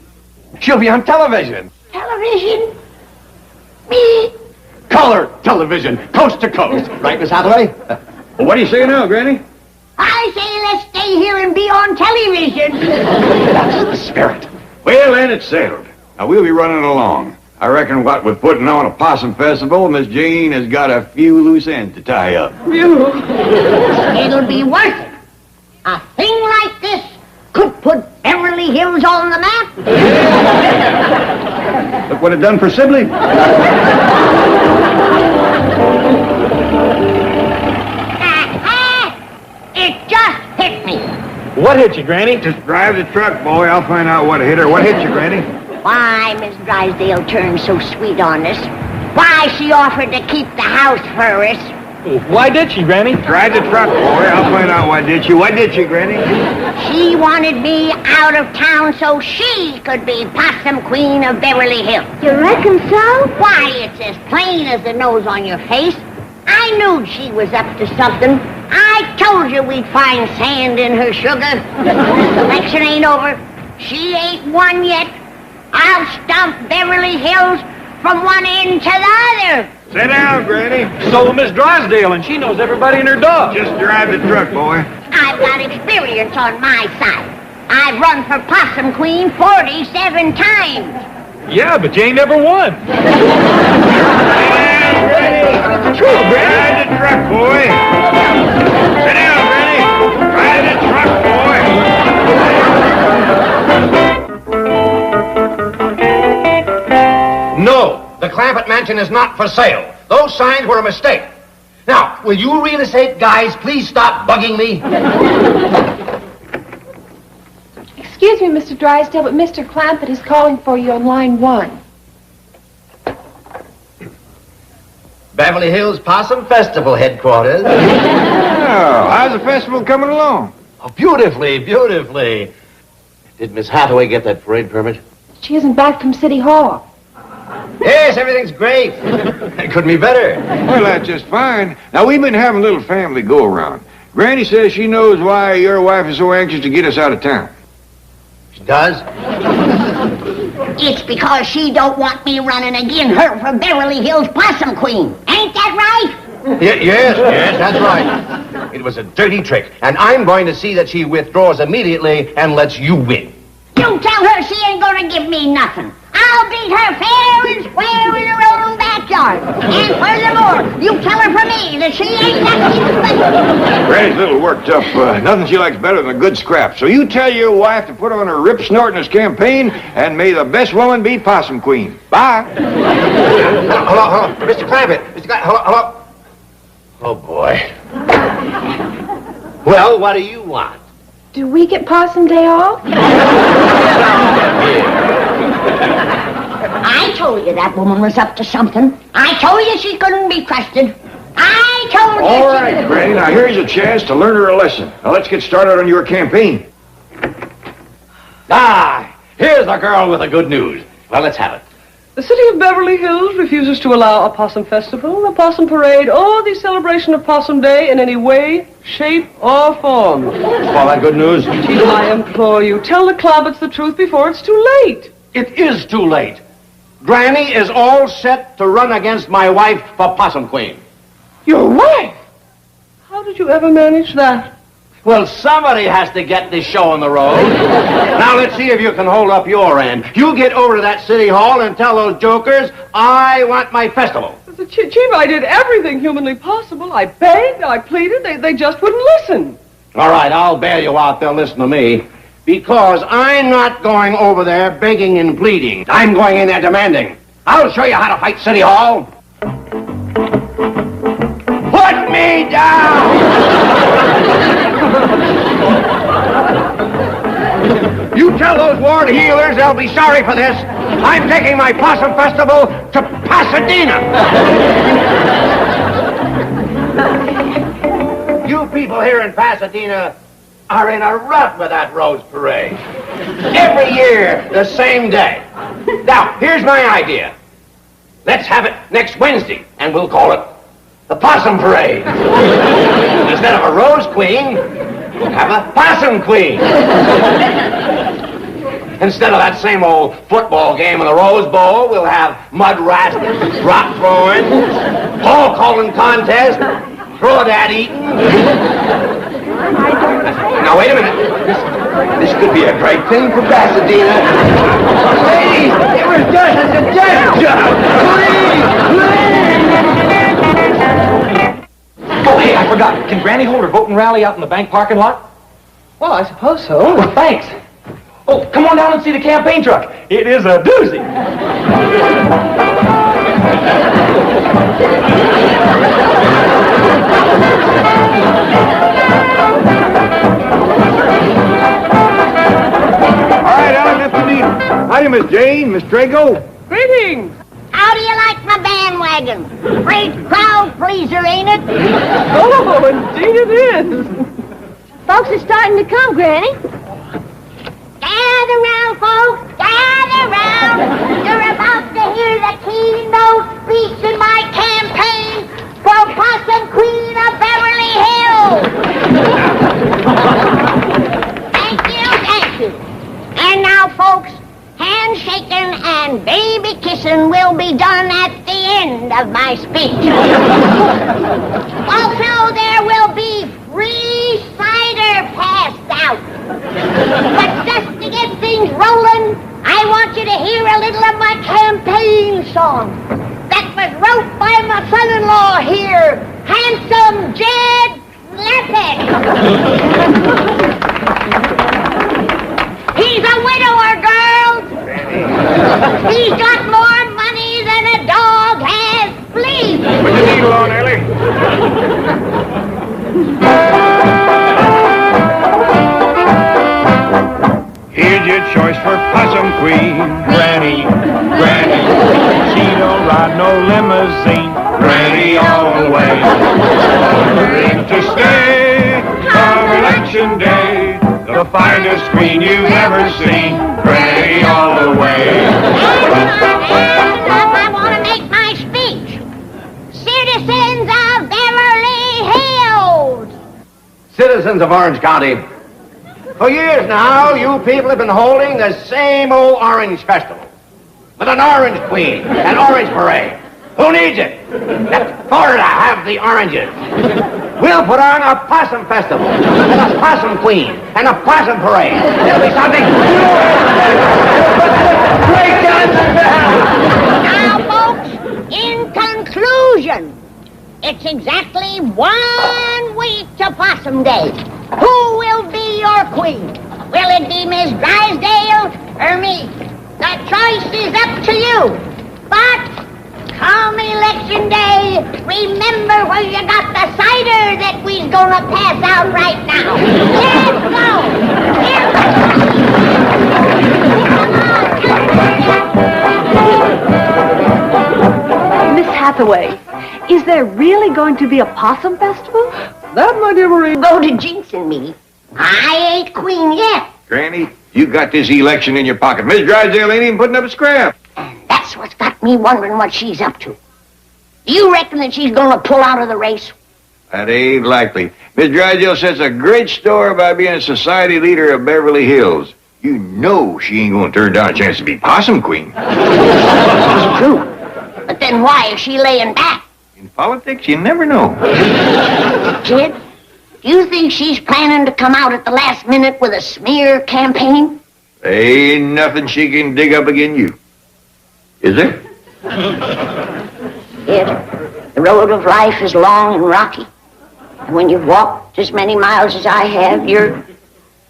She'll be on television. Television? Me? Color television, coast to coast. Right, Miss Hathaway? Well, what do you say now, Granny? I say let's stay here and be on television. That's the spirit. Well, then it's settled. Now, we'll be running along. I reckon what with putting on a Possum Festival, Miss Jane has got a few loose ends to tie up. It'll be worth it. A thing like this could put Beverly Hills on the map. Look what it done for Sibley. It just hit me. What hit you, Granny? Just drive the truck, boy. I'll find out what hit her. What hit you, Granny? Why Miss Drysdale turned so sweet on us. Why she offered to keep the house for us. Why did she, Granny? Drive the truck, boy. I'll find out why did she. Why did she, Granny? She wanted me out of town so she could be Possum Queen of Beverly Hills. You reckon so? Why, it's as plain as the nose on your face. I knew she was up to something. I told you we'd find sand in her sugar. The election ain't over. She ain't won yet. I'll stomp Beverly Hills from one end to the other. Sit down, Granny. So will Miss Drysdale, and she knows everybody and her dog. Just drive the truck, boy. I've got experience on my side. I've run for Possum Queen 47 times. Yeah, but Jane never won. It's true, Granny. Drive the truck, boy. Sit down, Granny. Drive the truck, boy. No, the Clampett mansion is not for sale. Those signs were a mistake. Now, will you real estate guys please stop bugging me? Excuse me, Mr. Drysdale, but Mr. Clampett is calling for you on line 1. Beverly Hills Possum Festival headquarters. Oh, how's the festival coming along? Oh, beautifully, beautifully. Did Miss Hathaway get that parade permit? She isn't back from City Hall. Yes, everything's great. It couldn't be better. Well, that's just fine. Now, we've been having a little family go-around. Granny says she knows why your wife is so anxious to get us out of town. She does? It's because she don't want me running again her for Beverly Hills Possum Queen. Ain't that right? Yes, that's right. It was a dirty trick, and I'm going to see that she withdraws immediately and lets you win. You tell her she ain't gonna give me nothing. I'll beat her fair and square in her own backyard. And furthermore, you tell her for me that she ain't nothing special. Granny's a little worked up. Nothing she likes better than a good scrap. So you tell your wife to put on her rip-snortingest campaign, and may the best woman be Possum Queen. Bye. Hello. Mr. Clampett. Hello. Oh, boy. Well, what do you want? Do we get Possum Day off? I told you that woman was up to something. I told you she couldn't be trusted. I told you. All right, Granny. Now, here's a chance to learn her a lesson. Now, let's get started on your campaign. Here's the girl with the good news. Well, let's have it. The city of Beverly Hills refuses to allow a possum festival, a possum parade, or the celebration of Possum Day in any way, shape, or form. All that good news? I implore you, tell the Clampetts the truth before it's too late. It is too late. Granny is all set to run against my wife for Possum Queen. Your wife? How did you ever manage that? Well, somebody has to get this show on the road. Now, let's see if you can hold up your end. You get over to that city hall and tell those jokers, I want my festival. Chief, I did everything humanly possible. I begged, I pleaded, they just wouldn't listen. All right, I'll bail you out. They'll listen to me. Because I'm not going over there begging and pleading. I'm going in there demanding. I'll show you how to fight City Hall. Put me down! You tell those ward healers they'll be sorry for this. I'm taking my Possum Festival to Pasadena. You people here in Pasadena are in a rut with that Rose Parade. Every year, the same day. Now, here's my idea. Let's have it next Wednesday, and we'll call it the Possum Parade. Instead of a Rose Queen, we'll have a Possum Queen. Instead of that same old football game in the Rose Bowl, we'll have mud wrestling, rock throwing, ball calling contest, crawdad eating. Now, wait a minute. This could be a great thing for Pasadena. Please, it was just a suggestion. Please. Oh, hey, I forgot. Can Granny hold her voting rally out in the bank parking lot? Well, I suppose so. Well, thanks. Oh, come on down and see the campaign truck. It is a doozy. Howdy, Miss Jane, Miss Drago. Greetings. How do you like my bandwagon? Great crowd pleaser, ain't it? Oh, indeed it is. Folks are starting to come, Granny. Gather round, folks. Gather round. You're about to hear the keynote speech in my campaign for Possum Queen of Beverly Hills. Thank you. And now, folks, handshaking and baby kissing will be done at the end of my speech. Also, there will be free cider passed out. But just to get things rolling, I want you to hear a little of my campaign song that was wrote by my son-in-law here, handsome Jed Clampett. He's a widower, girls. He's got more money than a dog has fleas. Put the needle on, Ellie. Here's your choice for Possum Queen. Granny. She don't ride no limousine. Granny all the way. Ready to stay come election day. The finest queen you've ever seen. Granny all the way. Citizens of Orange County, for years now, you people have been holding the same old Orange Festival with an Orange Queen, an Orange Parade. Who needs it? Let Florida have the oranges. We'll put on a Possum Festival and a Possum Queen and a Possum Parade. It'll be something. Now, folks, in conclusion, it's exactly 1 week to Possum Day. Who will be your queen? Will it be Miss Drysdale or me? The choice is up to you. But come election day, remember where you got the cider that we's gonna pass out right now. Let's go. Miss Hathaway, is there really going to be a possum festival? That, my dear Marie. Go to Jinx and me. I ain't queen yet. Granny, you got this election in your pocket. Miss Drysdale ain't even putting up a scrap. That's what's got me wondering what she's up to. Do you reckon that she's gonna pull out of the race? That ain't likely. Miss Drysdale sets a great store by being a society leader of Beverly Hills. You know she ain't gonna turn down a chance to be Possum Queen. It's true. But then why is she laying back? In politics, you never know. Kid, do you think she's planning to come out at the last minute with a smear campaign? Ain't nothing she can dig up against you. Is there? Kid, the road of life is long and rocky. And when you've walked as many miles as I have, you're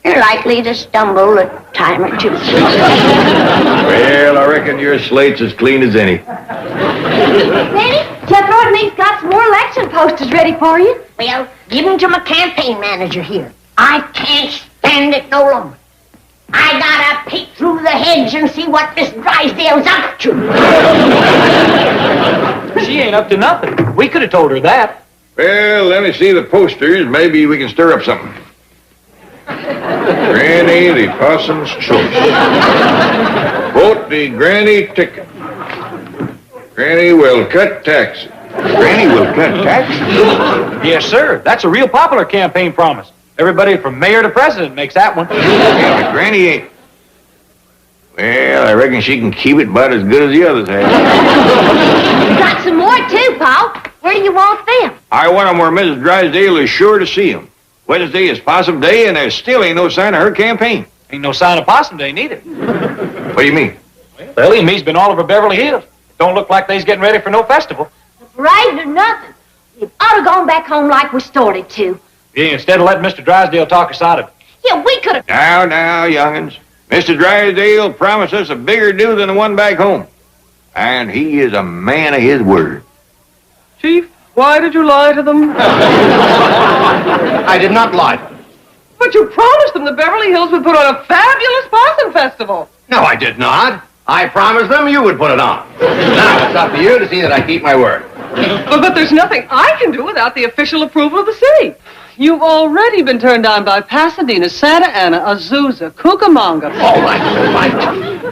likely to stumble a time or two. Well, I reckon your slate's as clean as any. Penny, Jeff Rodney's got some more election posters ready for you. Well, give them to my campaign manager here. I can't stand it no longer. I gotta peek through the hedge and see what Miss Drysdale's up to. She ain't up to nothing. We could have told her that. Well, let me see the posters. Maybe we can stir up something. Granny the Possum's Choice. Vote the Granny ticket. Granny will cut taxes. Granny will cut taxes? Yes, sir. That's a real popular campaign promise. Everybody from mayor to president makes that one. Yeah, but Granny ain't. Well, I reckon she can keep it about as good as the others have. Got some more too, Paul. Where do you want them? I want them where Mrs. Drysdale is sure to see them. Wednesday is Possum Day, and there still ain't no sign of her campaign. Ain't no sign of Possum Day, neither. What do you mean? Well, Ellie and me's been all over Beverly Hills. Don't look like they's getting ready for no festival. Parade or nothing. We've ought to gone back home like we started to. Yeah, instead of letting Mr. Drysdale talk us out of it. Yeah, we could have... Now, young'uns. Mr. Drysdale promised us a bigger do than the one back home. And he is a man of his word. Chief, why did you lie to them? I did not lie. But you promised them the Beverly Hills would put on a fabulous Possum Festival. No, I did not. I promised them you would put it on. Now it's up to you to see that I keep my word. But there's nothing I can do without the official approval of the city. You've already been turned down by Pasadena, Santa Ana, Azusa, Cucamonga. All right.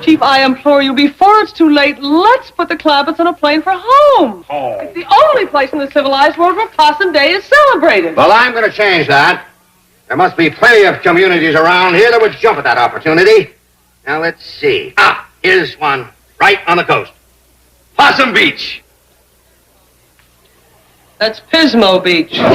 Chief, I implore you, before it's too late, let's put the Clampetts on a plane for home. Oh. It's the only place in the civilized world where Possum Day is celebrated. Well, I'm going to change that. There must be plenty of communities around here that would jump at that opportunity. Now, let's see. Here's one right on the coast. Possum Beach. That's Pismo Beach. Oh,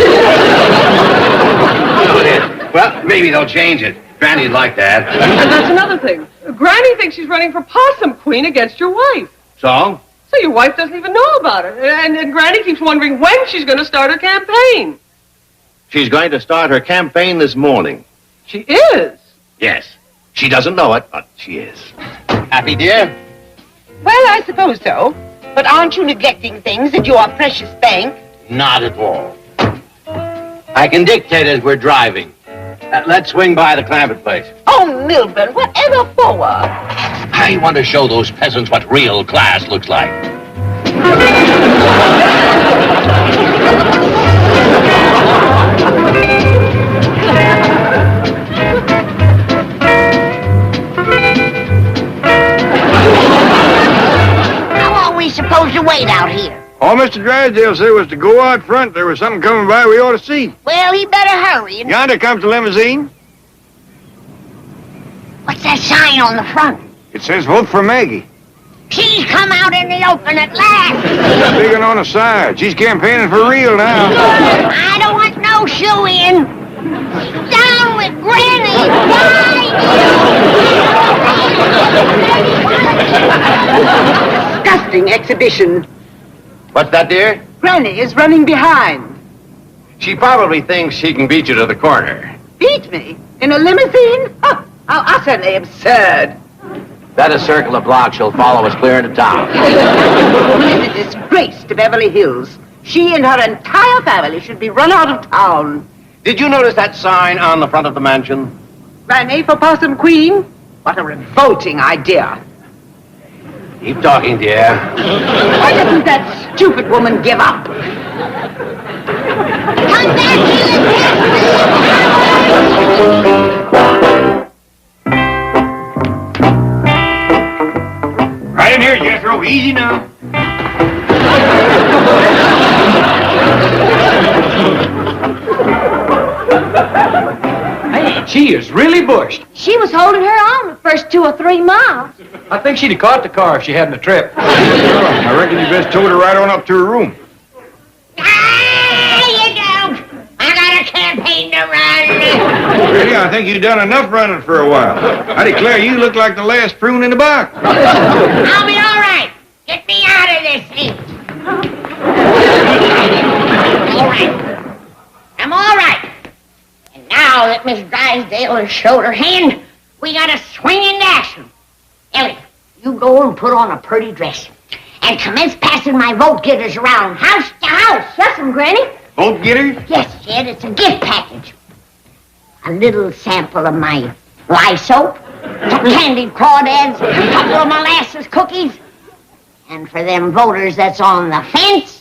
it is. Well, maybe they'll change it. Granny'd like that. And that's another thing. Granny thinks she's running for Possum Queen against your wife. So? So your wife doesn't even know about it. And Granny keeps wondering when she's going to start her campaign. She's going to start her campaign this morning. She is? Yes. She doesn't know it, but she is. Happy, dear? Well, I suppose so. But aren't you neglecting things at your precious bank? Not at all. I can dictate as we're driving. Let's swing by the Clampett place. Oh, Milburn, whatever for? I want to show those peasants what real class looks like. How long are we supposed to wait out here? Oh, Mr. Drysdale said was to go out front. There was something coming by we ought to see. Well, he better hurry. Yonder comes the limousine. What's that sign on the front? It says vote for Maggie. She's come out in the open at last. Big one on the side. She's campaigning for real now. I don't want no shoe-in. Down with Granny. Disgusting exhibition. What's that, dear? Granny is running behind. She probably thinks she can beat you to the corner. Beat me? In a limousine? Oh, how utterly absurd. Let us circle the block. She'll follow us clear into town. It is a disgrace to Beverly Hills. She and her entire family should be run out of town. Did you notice that sign on the front of the mansion? Granny for Possum Queen? What a revolting idea. Keep talking, dear. Why doesn't that stupid woman give up? Come back Right in here, Jethro. Easy now. Hey, she is really bushed. She was holding her own the first 2 or 3 miles. I think she'd have caught the car if she hadn't a trip. I reckon you best tote her right on up to her room. You don't. I got a campaign to run. Really, I think you've done enough running for a while. I declare you look like the last prune in the box. I'll be all right. Get me out of this thing. All right. I'm all right. And now that Miss Drysdale has showed her hand, we got to swing into action. Ellie, you go and put on a pretty dress and commence passing my vote getters around house to house. Yes, Granny. Vote getters? Yes, Jed, it's a gift package. A little sample of my lye soap, some candied crawdads, a couple of molasses cookies, and for them voters that's on the fence,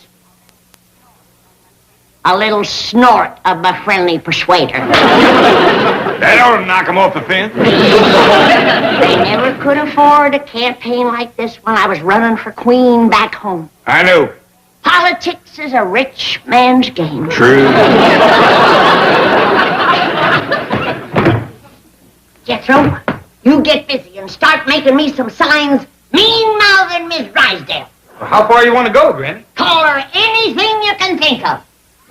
a little snort of my friendly persuader. That ought to knock him off the fence. I never could afford a campaign like this when I was running for queen back home. I know. Politics is a rich man's game. True. Jethro, you get busy and start making me some signs mean-mouthing Miss Drysdale. How far you want to go, Granny? Call her anything you can think of.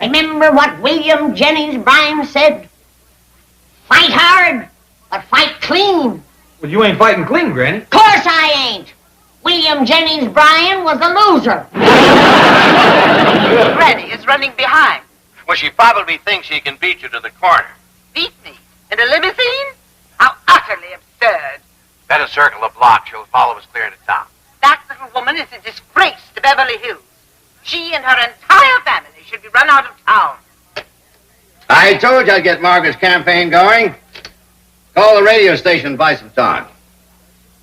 Remember what William Jennings Bryan said? Fight hard, but fight clean. Well, you ain't fighting clean, Granny. Of course I ain't. William Jennings Bryan was a loser. Granny is running behind. Well, she probably thinks she can beat you to the corner. Beat me? In a limousine? How utterly absurd. Let us circle the block. She'll follow us clear into town. That little woman is a disgrace to Beverly Hills. She and her entire family should be run out of town. I told you I'd get Margaret's campaign going. Call the radio station and buy some time.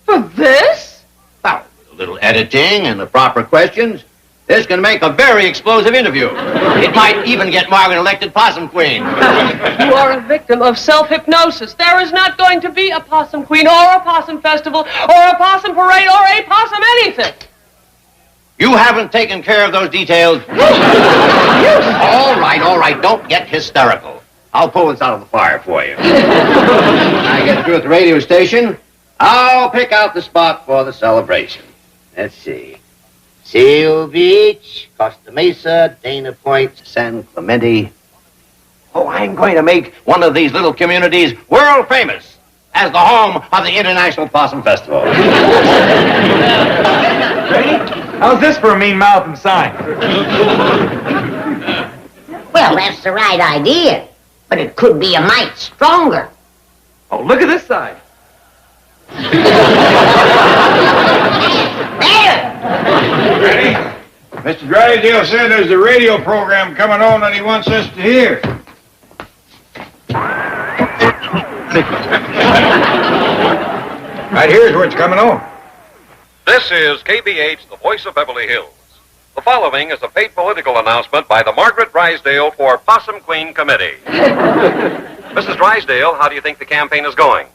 For this? Well, with a little editing and the proper questions, this can make a very explosive interview. It might even get Margaret elected Possum Queen. You are a victim of self-hypnosis. There is not going to be a Possum Queen or a Possum Festival or a Possum Parade or a Possum anything. You haven't taken care of those details. All right. Don't get hysterical. I'll pull this out of the fire for you. When I get through at the radio station, I'll pick out the spot for the celebration. Let's see. Seal Beach, Costa Mesa, Dana Point, San Clemente. Oh, I'm going to make one of these little communities world famous as the home of the International Possum Festival. Granny, how's this for a mean-mouthed sign? Well, that's the right idea, but it could be a mite stronger. Oh, look at this side. Ready? Mr. Drysdale said there's a radio program coming on that he wants us to hear. Right here's where it's coming on. This is KBH, the voice of Beverly Hills. The following is a paid political announcement by the Margaret Drysdale for Possum Queen Committee. Mrs. Drysdale, how do you think the campaign is going?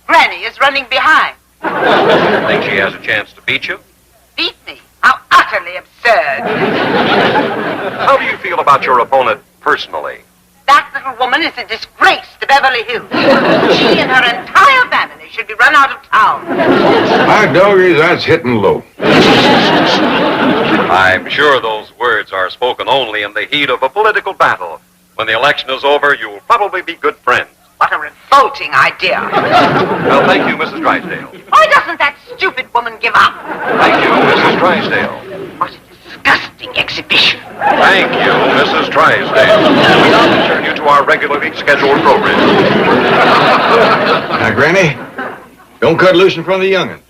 Granny is running behind. Think she has a chance to beat you? Beat me? How utterly absurd. How do you feel about your opponent personally? That little woman is a disgrace to Beverly Hills. She and her entire family should be run out of town. My doggy, that's hitting low. I'm sure those words are spoken only in the heat of a political battle. When the election is over, you'll probably be good friends. What a revolting idea. Well, thank you, Mrs. Drysdale. Why doesn't that stupid woman give up? Thank you, Mrs. Drysdale. Disgusting exhibition. Thank you, Mrs. Drysdale. We now return you to our regularly scheduled program. Now, Granny, don't cut loose in front of the young'uns.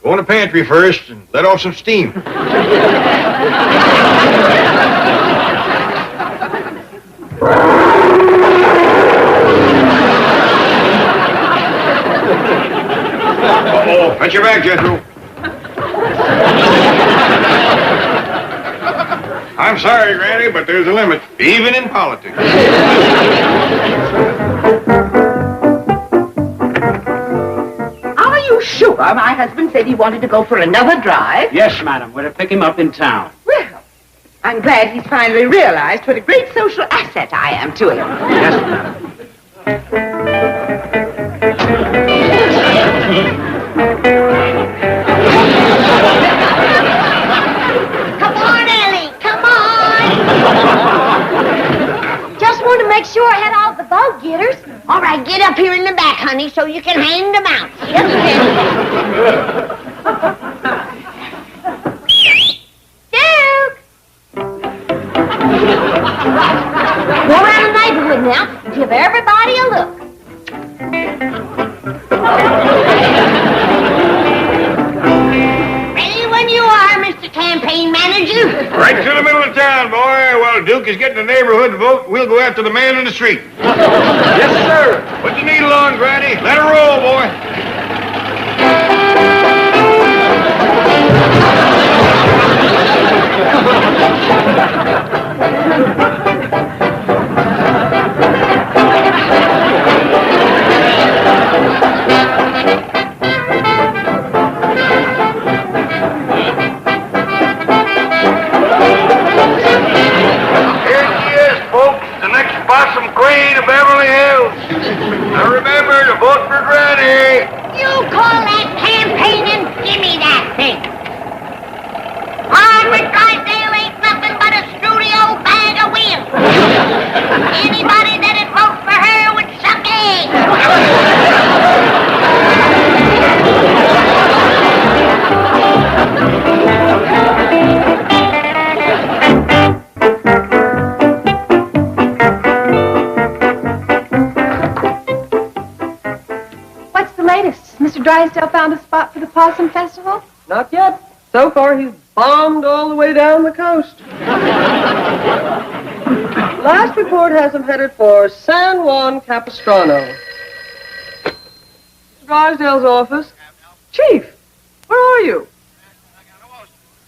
Go in the pantry first and let off some steam. Uh-oh, fetch your back, Jethro. I'm sorry, Granny, but there's a limit, even in politics. Are you sure my husband said he wanted to go for another drive? Yes, madam. We're to pick him up in town. Well, I'm glad he's finally realized what a great social asset I am to him. Yes, madam. Come on, Ellie, come on. Just wanted to make sure I had all the vote getters. All right, get up here in the back, honey, so you can hand them out. Yes, Duke! Go around the neighborhood now and give everybody a look. Ready when you are, Mr. Campaign Manager. Right through the middle of town, boy. While Duke is getting the neighborhood to vote, we'll go after the man in the street. Yes, sir. Put your needle on, Granny. Let her roll, boy. Possum Queen of Beverly Hills. Now remember to vote for Granny. You call that campaigning? Give me that thing. Margaret Drysdale ain't nothing but a studio bag of wind. Anybody that'd vote for her would suck eggs. Mr. Drysdale found a spot for the Possum Festival? Not yet. So far, he's bombed all the way down the coast. Last report has him headed for San Juan Capistrano. Mr. Drysdale's office. Chief, where are you?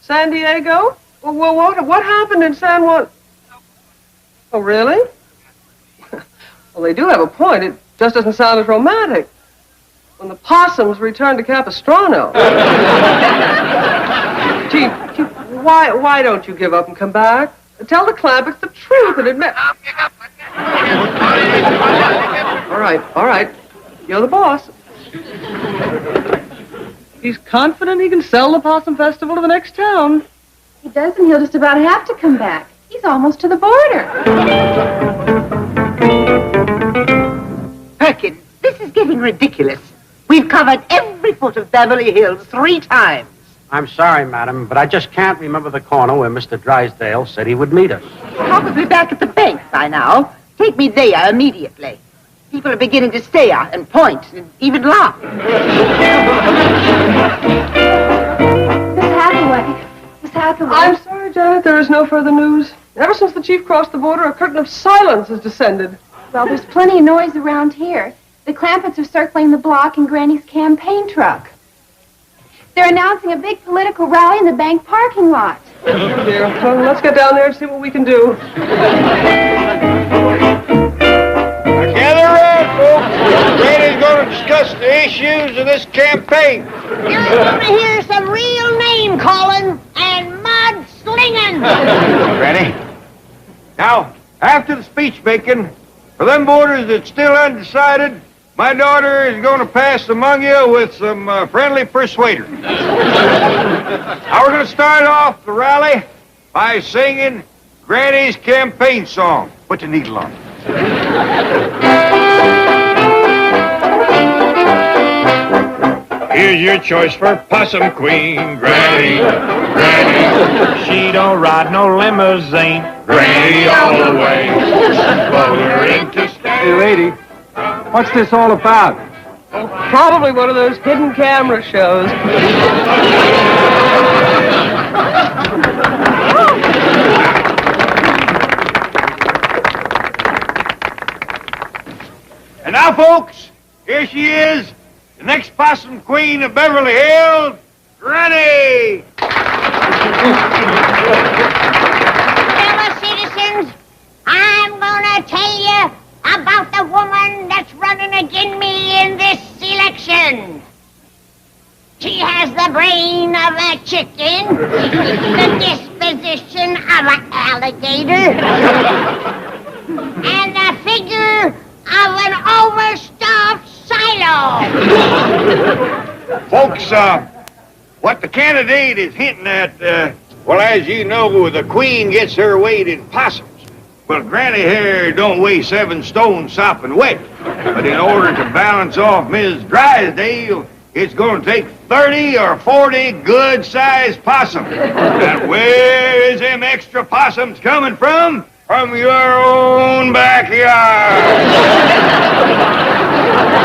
San Diego? Well, what happened in San Juan? Oh, really? Well, they do have a point. It just doesn't sound as romantic. When the possums return to Capistrano. Chief, why don't you give up and come back? Tell the Clampetts the truth and admit... All right. You're the boss. He's confident he can sell the Possum Festival to the next town. He does, and he'll just about have to come back. He's almost to the border. Perkins, this is getting ridiculous. We've covered every foot of Beverly Hills 3 times. I'm sorry, madam, but I just can't remember the corner where Mr. Drysdale said he would meet us. Probably back at the bank by now. Take me there immediately. People are beginning to stare and point and even laugh. Miss Hathaway. I'm sorry, Janet, there is no further news. Ever since the chief crossed the border, a curtain of silence has descended. Well, there's plenty of noise around here. The Clampetts are circling the block in Granny's campaign truck. They're announcing a big political rally in the bank parking lot. Oh, dear. Well, let's get down there and see what we can do. Gather around, folks. Granny's going to discuss the issues of this campaign. You're going to hear some real name calling and Granny. Now, after the speech making, for them voters that's still undecided, my daughter is going to pass among you with some friendly persuaders. Now, we're going to start off the rally by singing Granny's campaign song. Put the needle on. Here's your choice for Possum Queen, Granny, Granny. She don't ride no limousine, Granny all the way. Vote her into Hey, lady, what's this all about? Probably one of those hidden camera shows. And now, folks, here she is, the next Possum Queen of Beverly Hills, Granny! Fellow citizens, I'm gonna tell you about the woman that's running against me in this election. She has the brain of a chicken, the disposition of an alligator, and the figure of an overstuffed silo. Folks, what the candidate is hinting at, well, as you know, the Queen gets her weight in possums. Well, Granny here don't weigh 7 stone sopping wet. But in order to balance off Ms. Drysdale, it's going to take 30 or 40 good-sized possums. And where is them extra possums coming from? From your own backyard.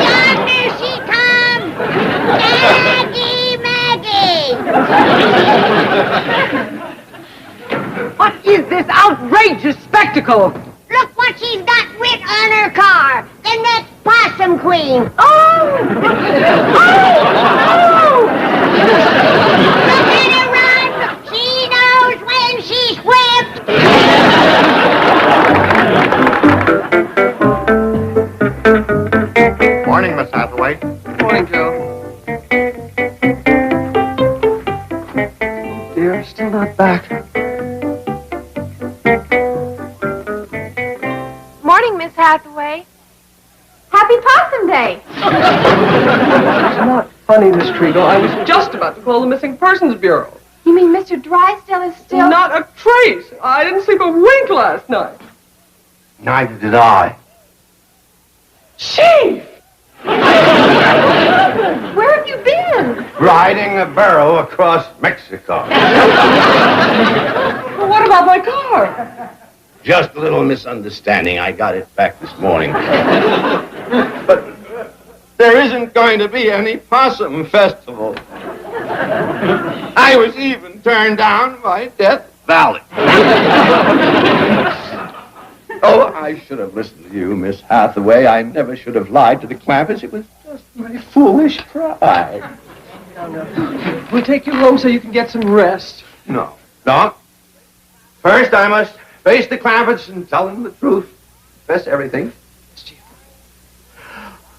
Yonder she comes! Maggie! What is this outrageous spectacle? Look what she's got writ on her car. The next Possum Queen. Oh! Look at her run. She knows when she's whipped. Morning, Miss Hathaway. Morning, Joe. Oh, dear, still not back. Morning, Miss Hathaway. Happy Possum Day. It's not funny, Miss Treagle. I was just about to call the Missing Persons Bureau. You mean Mr. Drysdale is still... Not a trace. I didn't sleep a wink last night. Neither did I. Chief! Where have you been? Riding a barrow across Mexico. Well, what about my car? Just a little misunderstanding. I got it back this morning. But there isn't going to be any possum festival. I was even turned down by Death Valley. Oh, I should have listened to you, Miss Hathaway. I never should have lied to the Clampetts. It was just my foolish pride. We'll take you home so you can get some rest. No. First, I must face the Clampetts and tell them the truth. Confess everything.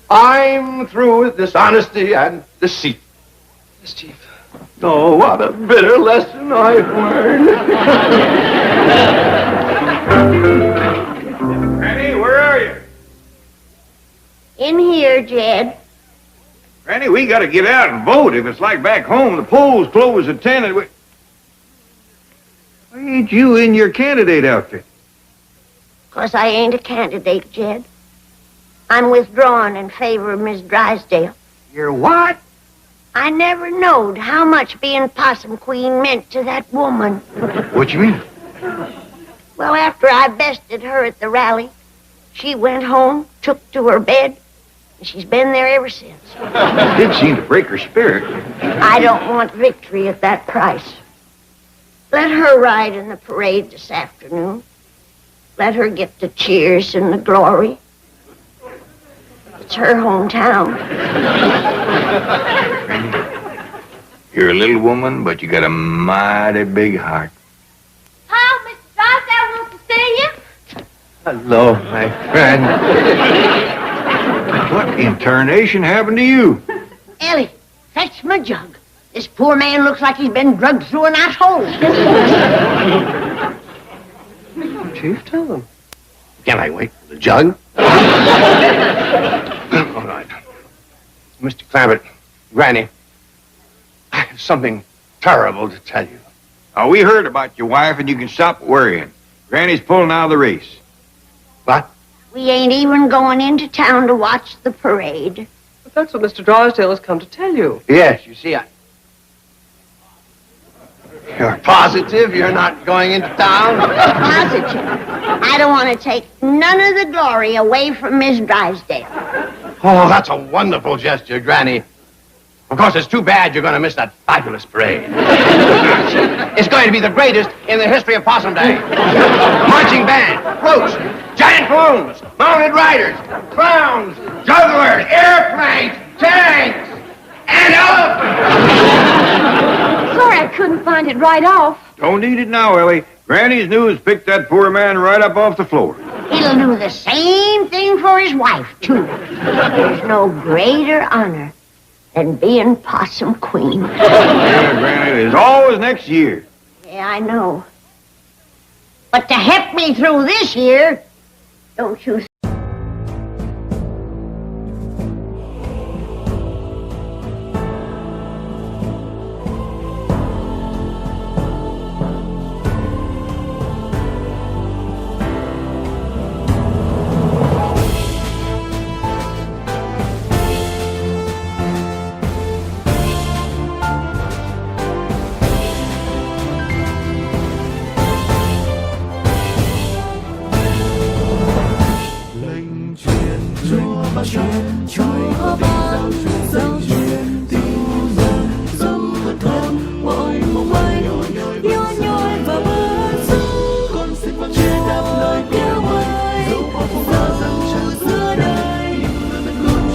I'm through with dishonesty and deceit. Yes, Chief. Oh, what a bitter lesson I've learned. Granny, where are you? In here, Jed. Granny, we got to get out and vote. If it's like back home, the polls close at 10 and we... Why ain't you in your candidate outfit? 'Cause I ain't a candidate, Jed. I'm withdrawing in favor of Miss Drysdale. You're what? I never knowed how much being Possum Queen meant to that woman. What you mean? Well, after I bested her at the rally, she went home, took to her bed, and she's been there ever since. It did seem to break her spirit. I don't want victory at that price. Let her ride in the parade this afternoon. Let her get the cheers and the glory. It's her hometown. You're a little woman, but you got a mighty big heart. Oh, Mr. Drysdale wants to see you. Hello, my friend. What in tarnation happened to you? Ellie, fetch my jug. This poor man looks like he's been drugged through an asshole. Chief, tell them. Can't I wait for the jug? All right. Mr. Clampett, Granny, I have something terrible to tell you. Oh, we heard about your wife, and you can stop worrying. Granny's pulling out of the race. What? We ain't even going into town to watch the parade. But that's what Mr. Drysdale has come to tell you. Yes, you see, You're positive you're not going into town? Positive. I don't want to take none of the glory away from Miss Drysdale. Oh, that's a wonderful gesture, Granny. Of course, it's too bad you're going to miss that fabulous parade. It's going to be the greatest in the history of Possum Day. Marching band, floats, giant balloons, mounted riders, clowns, jugglers, airplanes, tanks, and elephants! Sorry I couldn't find it right off. Don't need it now, Ellie. Granny's news picked that poor man right up off the floor. He'll do the same thing for his wife, too. There's no greater honor than being Possum Queen. Yeah, Granny, there's always next year. Yeah, I know. But to help me through this year, don't you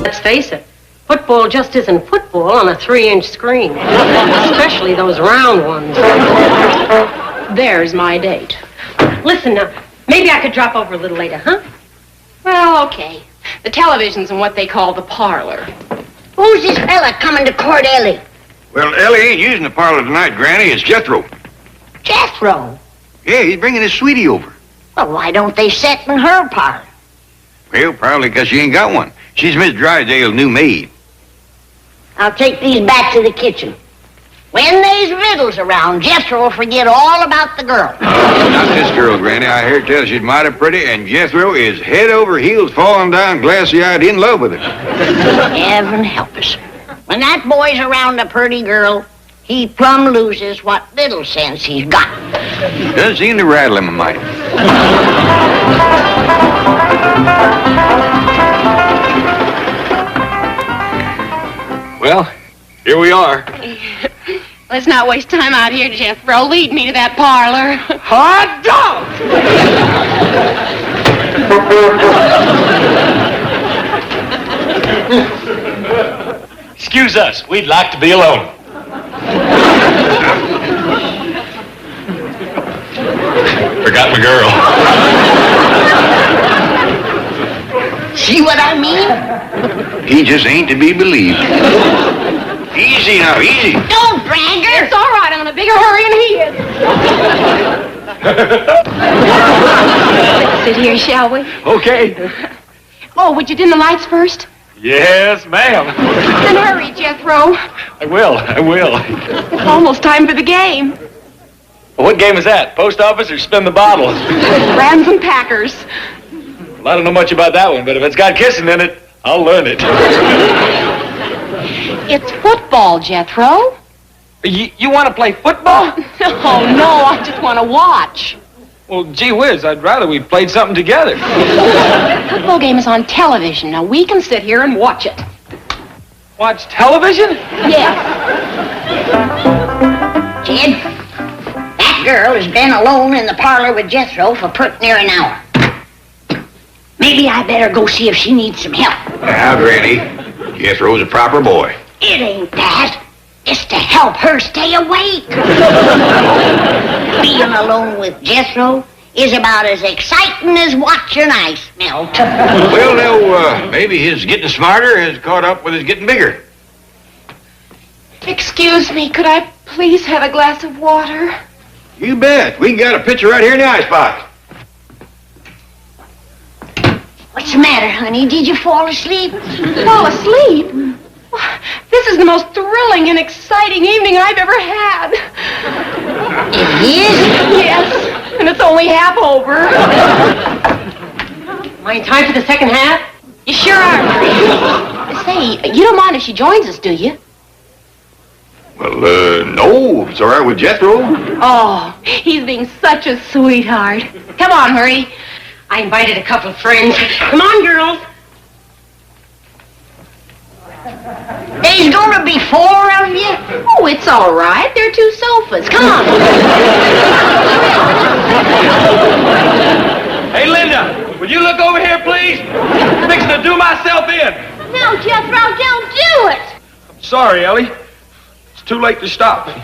Let's face it, football just isn't football on a 3-inch screen, especially those round ones. There's my date. Listen now, maybe I could drop over a little later, huh? Well, okay. The television's in what they call the parlor. Who's this fella coming to court Ellie? Well, Ellie ain't using the parlor tonight, Granny. It's Jethro. Jethro? Yeah, he's bringing his sweetie over. Well, why don't they sit in her parlor? Well, probably because she ain't got one. She's Miss Drysdale's new maid. I'll take these back to the kitchen. When there's victuals around, Jethro will forget all about the girl. Not this girl, Granny. I heard tell she's mighty pretty, and Jethro is head over heels falling down glassy-eyed in love with her. Heaven help us. When that boy's around a pretty girl, he plumb loses what little sense he's got. Does seem to rattle him a mite. Well, here we are. Let's not waste time out here, Jethro. Lead me to that parlor. Hot dog! Excuse us. We'd like to be alone. Forgot my girl. See what I mean? He just ain't to be believed. Easy now, easy. Don't drag her. It's all right. I'm in a bigger hurry than he is. Let's sit here, shall we? Okay. Oh, would you dim the lights first? Yes, ma'am. Then hurry, Jethro. I will. It's almost time for the game. What game is that? Post office or spin the bottle? Rams and Packers. Well, I don't know much about that one, but if it's got kissing in it, I'll learn it. It's football, Jethro. You want to play football? No, I just want to watch. Well, gee whiz, I'd rather we played something together. The football game is on television. Now, we can sit here and watch it. Watch television? Yes. Kid, that girl has been alone in the parlor with Jethro for pretty near an hour. Maybe I better go see if she needs some help. Now, Granny, Jethro's a proper boy. It ain't that. It's to help her stay awake. Being alone with Jethro is about as exciting as watching ice melt. Well, now, maybe his getting smarter has caught up with his getting bigger. Excuse me, could I please have a glass of water? You bet. We got a pitcher right here in the icebox. What's the matter, honey? Did you fall asleep? Fall asleep? This is the most thrilling and exciting evening I've ever had. It is? Yes, and it's only half over. Am I in time for the second half? You sure are, Marie. Say, you don't mind if she joins us, do you? Well, no, if it's all right with Jethro. Oh, he's being such a sweetheart. Come on, Marie. I invited a couple of friends. Come on, girls. There's gonna be 4 of you? Oh, it's all right. There are 2 sofas. Come on. Hey, Linda, would you look over here, please? I'm fixing to do myself in. No, Jethro, don't do it. Sorry, Ellie. It's too late to stop me.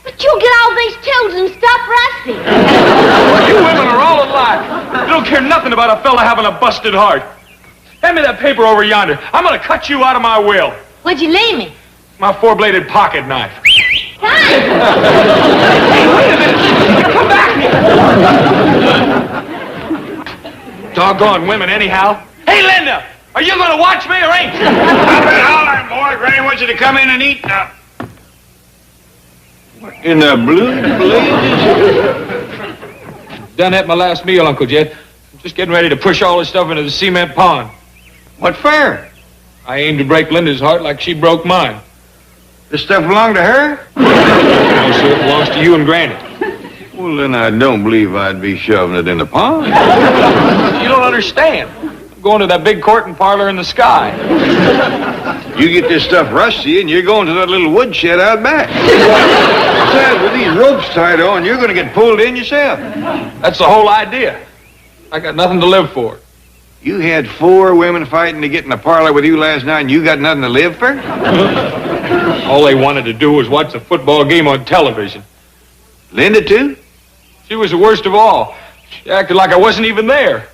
But you'll get all these tools and stuff rusty. You women are all alike. You don't care nothing about a fella having a busted heart. Hand me that paper over yonder. I'm going to cut you out of my will. What'd you leave me? My 4-bladed pocket knife. Hey, wait a minute. Come back here. Doggone women, anyhow. Hey, Linda, are you going to watch me or ain't you? I've been hollering, boy. Granny wants you to come in and eat now. What in the blue blazes? Done at my last meal, Uncle Jed. I'm just getting ready to push all this stuff into the cement pond. What for? I aim to break Linda's heart like she broke mine. This stuff belong to her? No, sir, it belongs to you and Granny. Well, then I don't believe I'd be shoving it in the pond. You don't understand. I'm going to that big courting parlor in the sky. You get this stuff rusty and you're going to that little woodshed out back. Besides, with these ropes tied on, you're going to get pulled in yourself. That's the whole idea. I got nothing to live for. You had 4 women fighting to get in the parlor with you last night and you got nothing to live for? All they wanted to do was watch the football game on television. Linda, too? She was the worst of all. She acted like I wasn't even there.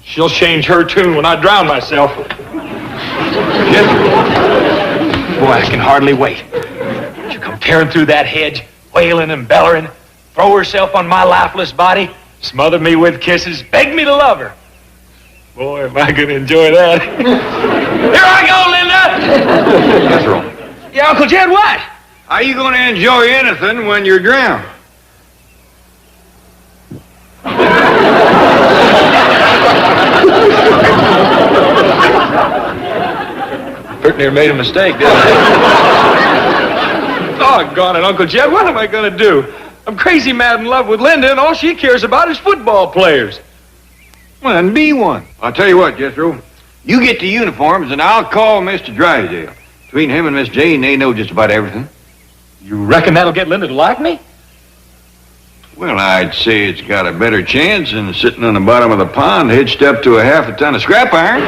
She'll change her tune when I drown myself. Boy, I can hardly wait. She'll come tearing through that hedge, wailing and bellowing, throw herself on my lifeless body, smother me with kisses, beg me to love her. Boy, am I going to enjoy that. Here I go, Linda! Jethro. Yeah, Uncle Jed, what? How you going to enjoy anything when you're drowned? Pretty near made a mistake, didn't I? Doggone it, Uncle Jed, what am I going to do? I'm crazy mad in love with Linda, and all she cares about is football players. Well, then be one. I'll tell you what, Jethro. You get the uniforms, and I'll call Mr. Drysdale. Between him and Miss Jane, they know just about everything. You reckon that'll get Linda to like me? Well, I'd say it's got a better chance than sitting on the bottom of the pond hitched up to a half a ton of scrap iron.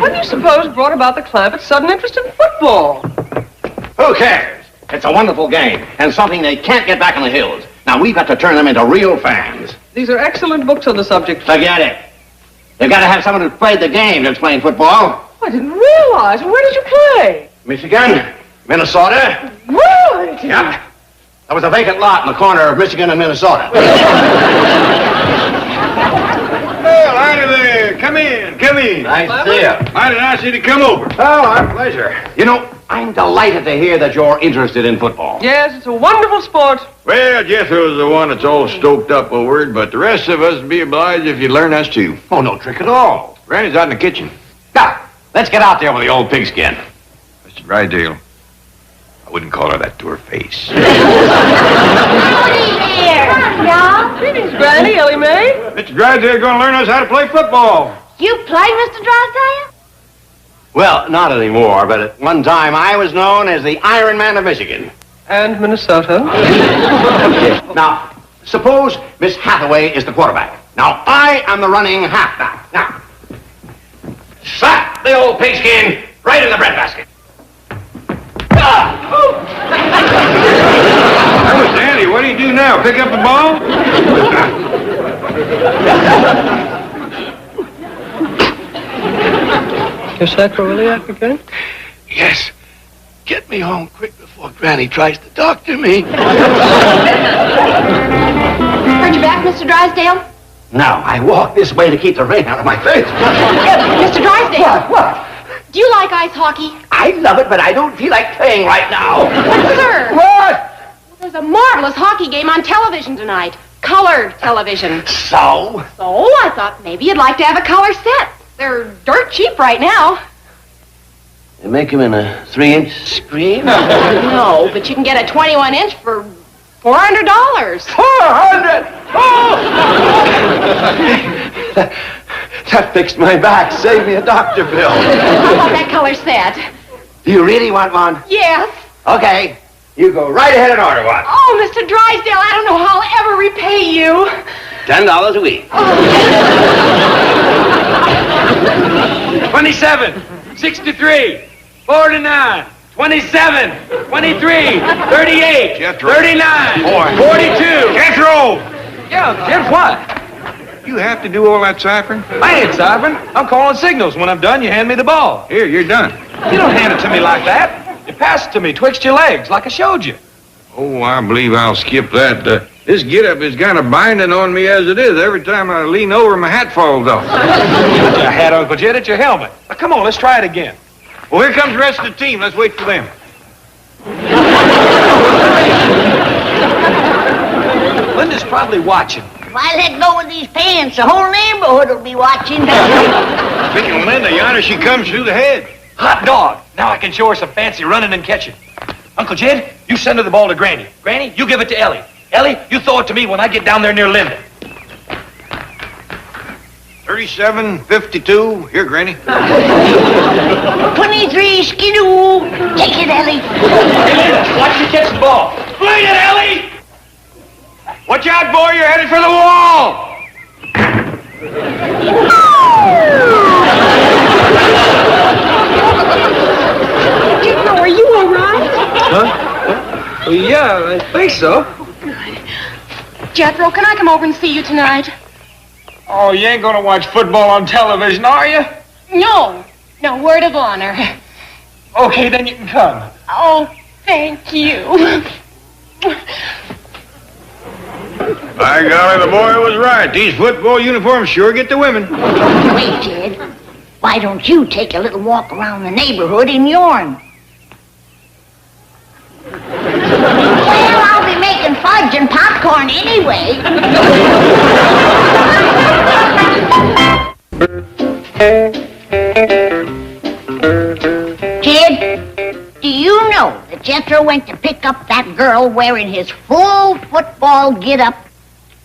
What do you suppose brought about the Clampetts' sudden interest in football? Who cares? It's a wonderful game and something they can't get back in the hills. Now, we've got to turn them into real fans. These are excellent books on the subject. Forget it. They've got to have someone who's played the game to explain football. I didn't realize. Where did you play? Michigan, Minnesota. What? Yep. There was a vacant lot in the corner of Michigan and Minnesota. Well, hi there. Come in, come in. Nice to see you. Mighty nice of you to come over. Oh, our pleasure. You know, I'm delighted to hear that you're interested in football. Yes, it's a wonderful sport. Well, Jethro's the one that's all stoked up over it, but the rest of us would be obliged if you'd learn us too. Oh, no trick at all. Granny's out in the kitchen. Now, let's get out there with the old pigskin. Mr. Drysdale, I wouldn't call her that to her face. Yeah? Greetings, Granny, Ellie Mae. Mr. Drysdale's going to learn us how to play football. You play, Mr. Drysdale? Well, not anymore, but at one time I was known as the Iron Man of Michigan. And Minnesota. Now, suppose Miss Hathaway is the quarterback. Now, I am the running halfback. Now, slap the old pigskin right in the breadbasket. That was Danny. What do you do now? Pick up the ball? Your sacroiliac again? Yes. Get Get me home quick before Granny tries to doctor me. Heard you back, Mr. Drysdale? No, I walk this way to keep the rain out of my face. Mr. Drysdale. What? Do you like ice hockey? I love it, but I don't feel like playing right now. But, sir. What? There's a marvelous hockey game on television tonight. Colored television. So? So, I thought maybe you'd like to have a color set. They're dirt cheap right now. They make them in a 3-inch screen? No, but you can get a 21-inch for $400. $400? Oh! That fixed my back. Saved me a doctor bill. How about that color set? Do you really want one? Yes. Okay. You go right ahead and order one. Oh, Mr. Drysdale, I don't know how I'll ever repay you. $10 a week. 27, 63, 49, 27, 23, 38, 39, 42. Jethro! Yeah, Jeff, what? You have to do all that ciphering? I ain't ciphering. I'm calling signals. When I'm done, you hand me the ball. Here, you're done. You don't hand it to me like that. You pass it to me twixt your legs, like I showed you. Oh, I believe I'll skip that. This get-up is kind of binding on me as it is. Every time I lean over, my hat falls off. It's your hat, Uncle Jed. It's your helmet. Now, come on, let's try it again. Well, here comes the rest of the team. Let's wait for them. Linda's probably watching. If I let go of these pants, the whole neighborhood will be watching. Speaking of Linda, yonder she comes through the head. Hot dog. Now I can show her some fancy running and catching. Uncle Jed, you send her the ball to Granny. Granny, you give it to Ellie. Ellie, you throw it to me when I get down there near Linda. 37, 52. Here, Granny. 23, skidoo. Take it, Ellie. Hey, Linda, watch you catch the ball. Fling it, Ellie! Watch out, boy. You're headed for the wall. Jethro, are you all right? Huh? Well, yeah, I think so. Jethro, can I come over and see you tonight? Oh, you ain't gonna watch football on television, are you? No. No, word of honor. Okay, then you can come. Oh, thank you. By golly, the boy was right. These football uniforms sure get the women. Wait, Jed. Why don't you take a little walk around the neighborhood in yourn? Well, I'll be making fudge and popcorn anyway. Jed, do you know that Jethro went to pick up that girl wearing his full football get-up?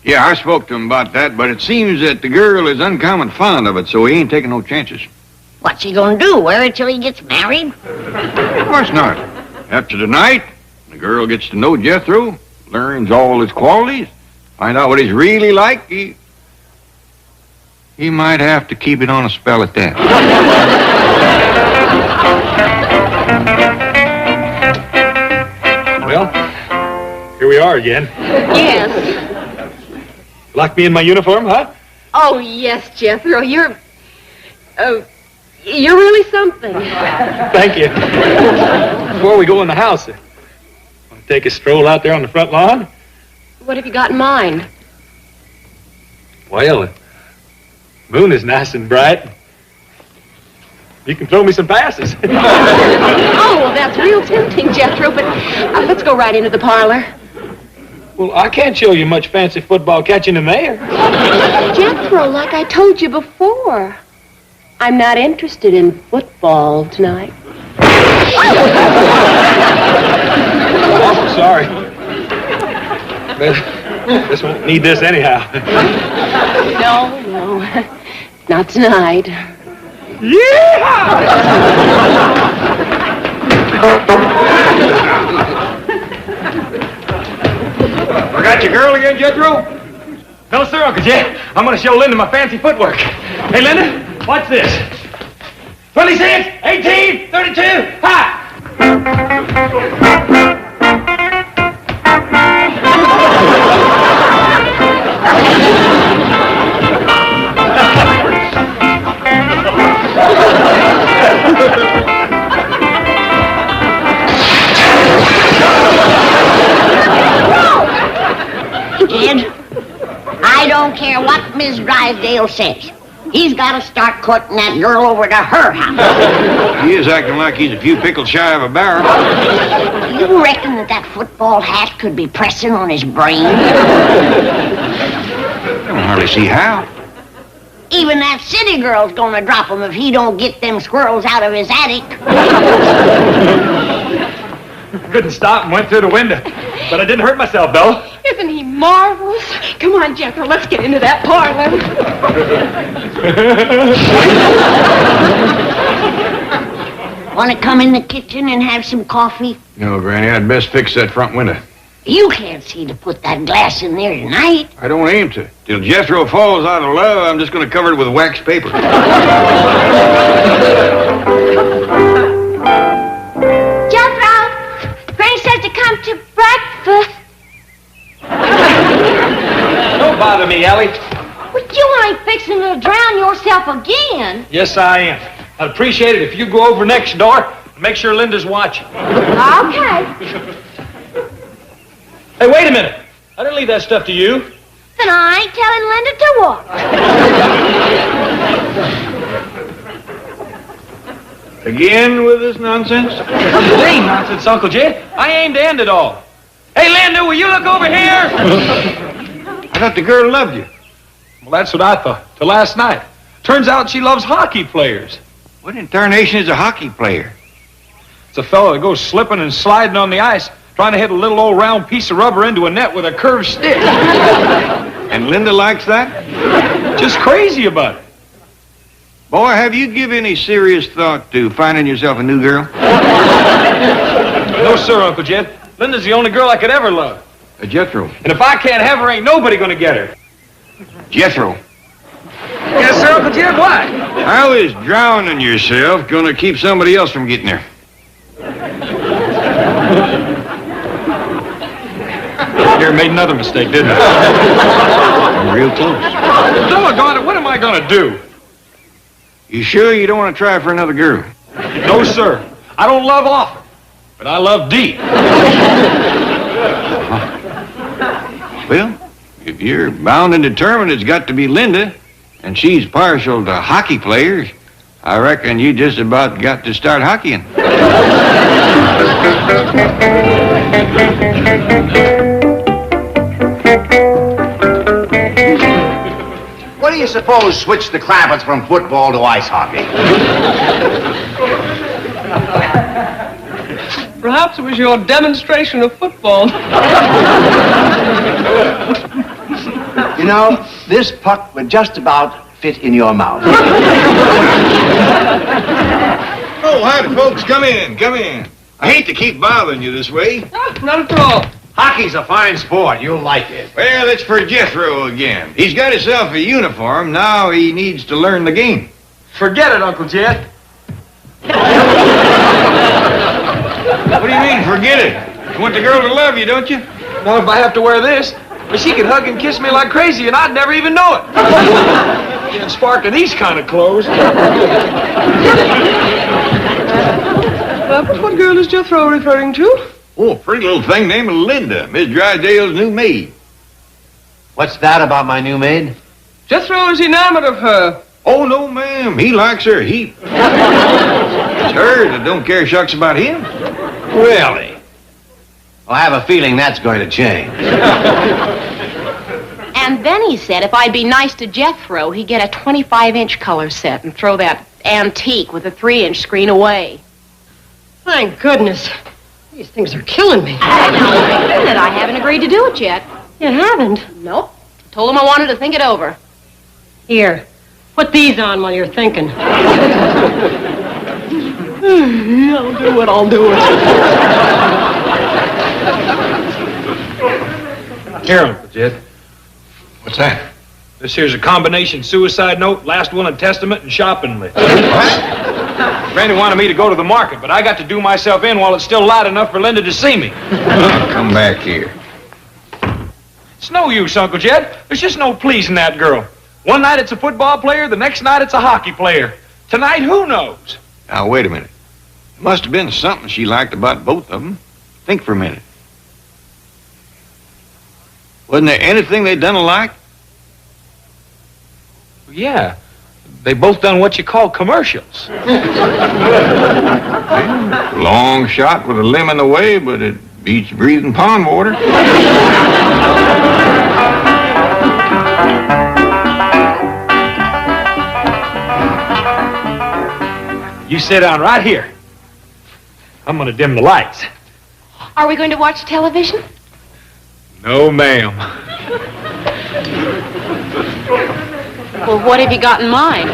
Yeah, I spoke to him about that, but it seems that the girl is uncommon fond of it, so he ain't taking no chances. What's he gonna do, wear it till he gets married? Of course not. After tonight, the girl gets to know Jethro, learns all his qualities, find out what he's really like. He might have to keep it on a spell at that. Well, here we are again. Yes. Like me in my uniform, huh? Oh, yes, Jethro. You're really something. Thank you. Before we go in the house, want to take a stroll out there on the front lawn? What have you got in mind? Well, the moon is nice and bright. You can throw me some passes. Oh, well, that's real tempting, Jethro, but let's go right into the parlor. Well, I can't show you much fancy football catching in there. Jethro, like I told you before, I'm not interested in football tonight. Awful sorry. But this won't need this anyhow. No, not tonight. Forgot your girl again, Jethro? No, sir, Uncle Jed. I'm going to show Linda my fancy footwork. Hey, Linda, watch this. 26, 18, 32, ha! care what Miss Drysdale says. He's got to start courting that girl over to her house. He is acting like he's a few pickles shy of a barrel. You reckon that football hat could be pressing on his brain? I don't hardly see how. Even that city girl's gonna drop him if he don't get them squirrels out of his attic. Couldn't stop and went through the window. But I didn't hurt myself, though. Isn't he marvelous? Come on, Jethro, let's get into that parlor. Want to come in the kitchen and have some coffee? No, Granny, I'd best fix that front window. You can't see to put that glass in there tonight. I don't aim to. Till Jethro falls out of love, I'm just going to cover it with wax paper. Jethro, Granny says to come to breakfast. Don't bother me, Ellie. But you ain't fixing to drown yourself again. Yes, I am. I'd appreciate it if you go over next door and make sure Linda's watching. Okay. Hey, wait a minute. I didn't leave that stuff to you. Then I ain't telling Linda to what. Again with this nonsense? It ain't nonsense, Uncle Jed. I aim to end it all. Hey, Linda, will you look over here? I thought the girl loved you. Well, that's what I thought, till last night. Turns out she loves hockey players. What in tarnation is a hockey player? It's a fellow that goes slipping and sliding on the ice, trying to hit a little old round piece of rubber into a net with a curved stick. And Linda likes that? Just crazy about it. Boy, have you given any serious thought to finding yourself a new girl? No, sir, Uncle Jed. Linda's the only girl I could ever love. Jethro. And if I can't have her, ain't nobody gonna get her. Jethro. Yes, sir, Uncle Jed, what? How is drowning yourself going to keep somebody else from getting there? Here made another mistake, didn't I? I'm real close. Doggone it, what am I gonna do? You sure you don't want to try for another girl? No, sir. I don't love often, but I love deep. Well, if you're bound and determined it's got to be Linda, and she's partial to hockey players, I reckon you just about got to start hockeying. What do you suppose switched the Clampetts from football to ice hockey? Perhaps it was your demonstration of football. You know, this puck would just about fit in your mouth. Oh, howdy, folks. Come in, come in. I hate to keep bothering you this way. Not at all. Hockey's a fine sport. You'll like it. Well, it's for Jethro again. He's got himself a uniform. Now he needs to learn the game. Forget it, Uncle Jed. What do you mean, forget it? You want the girl to love you, don't you? Not if I have to wear this. But she could hug and kiss me like crazy, and I'd never even know it. Getting sparked in these kind of clothes. But what girl is Jethro referring to? Oh, a pretty little thing named Linda, Miss Drysdale's new maid. What's that about my new maid? Jethro is enamored of her. Oh, no, ma'am. He likes her a heap. It's her that don't care shucks about him. Really? Well, I have a feeling that's going to change. And then he said if I'd be nice to Jethro, he'd get a 25-inch color set and throw that antique with a 3-inch screen away. Thank goodness. These things are killing me. That I haven't agreed to do it yet. You haven't? Nope. Told him I wanted to think it over. Here, put these on while you're thinking. I'll do it, I'll do it. Here, Uncle Jed. What's that? This here's a combination suicide note, last will and testament, and shopping list. Granny wanted me to go to the market, but I got to do myself in while it's still light enough for Linda to see me. I'll come back here. It's no use, Uncle Jed. There's just no pleasing that girl. One night it's a football player, the next night it's a hockey player. Tonight, who knows? Now, wait a minute. Must have been something she liked about both of them. Think for a minute. Wasn't there anything they'd done alike? Yeah. They both done what you call commercials. Long shot with a limb in the way, but it beats breathing pond water. You sit down right here. I'm gonna dim the lights. Are we going to watch television? No, ma'am. Well, what have you got in mind?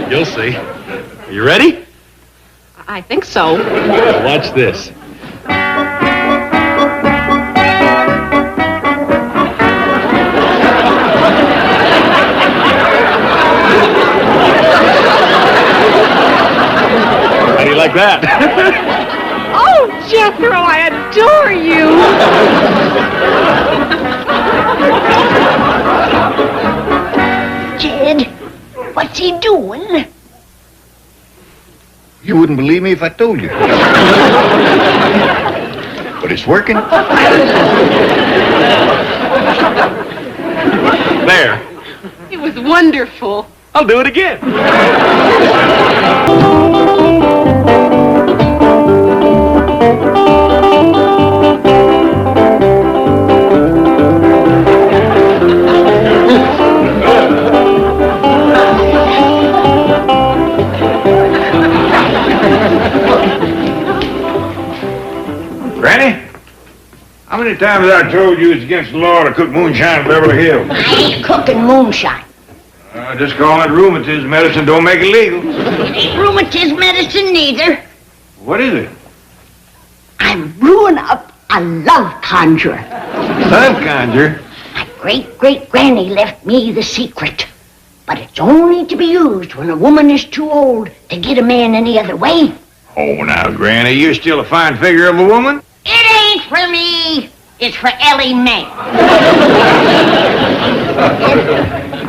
You'll see. Are you ready? I think so. Watch this. How do you like that? Oh, Jethro, I adore you. Jed, what's he doing? You wouldn't believe me if I told you. But it's working. There. It was wonderful. I'll do it again. Granny? How many times have I told you it's against the law to cook moonshine in Beverly Hills? I ain't cooking moonshine. Just calling it rheumatism medicine don't make it legal. It ain't rheumatism medicine neither. What is it? I'm brewing up a love conjurer. Love conjure? My great-great-granny left me the secret. But it's only to be used when a woman is too old to get a man any other way. Oh, now, Granny, you're still a fine figure of a woman. It ain't for me. It's for Ellie Mae.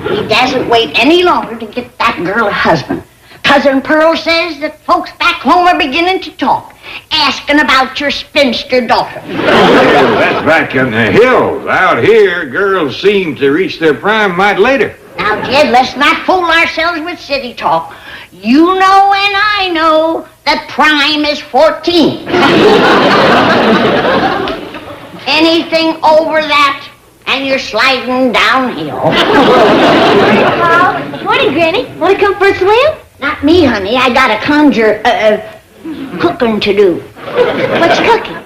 He doesn't wait any longer to get that girl a husband. Cousin Pearl says that folks back home are beginning to talk, asking about your spinster daughter. Well, that's back in the hills. Out here, girls seem to reach their prime might later. Now, Jed, let's not fool ourselves with city talk. You know and I know that prime is 14. Anything over that, and you're sliding downhill. Morning, Granny. Want to come for a swim? Not me, honey. I got a cooking to do. What's cooking?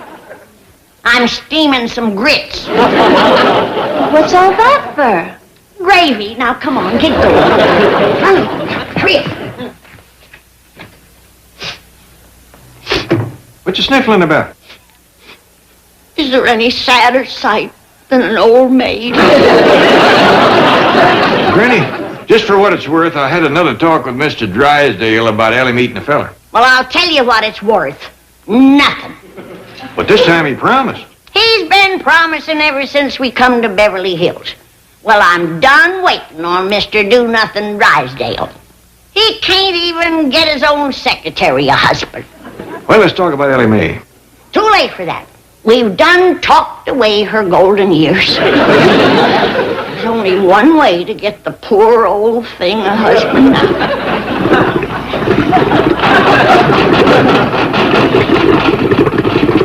I'm steaming some grits. What's all that for? Gravy. Now, come on, get going. Hurry up. What you sniffling about? Is there any sadder sight than an old maid? Granny, just for what it's worth, I had another talk with Mr. Drysdale about Ellie meeting a feller. Well, I'll tell you what it's worth. Nothing. But this time he promised. He's been promising ever since we come to Beverly Hills. Well, I'm done waiting on Mr. Do-Nothing Drysdale. He can't even get his own secretary a husband. Well, let's talk about Ellie Mae. Too late for that. We've done talked away her golden years. There's only one way to get the poor old thing a husband now.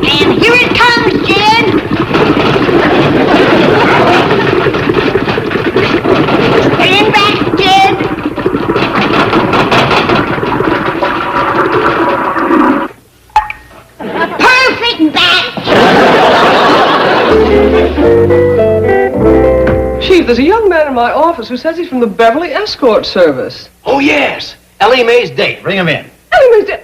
And here it comes, Jed. Stand back, Jed. Perfect batch. Chief, there's a young man in my office who says he's from the Beverly Escort Service. Oh, yes. Ellie Mae's date. Bring him in. Ellie Mae's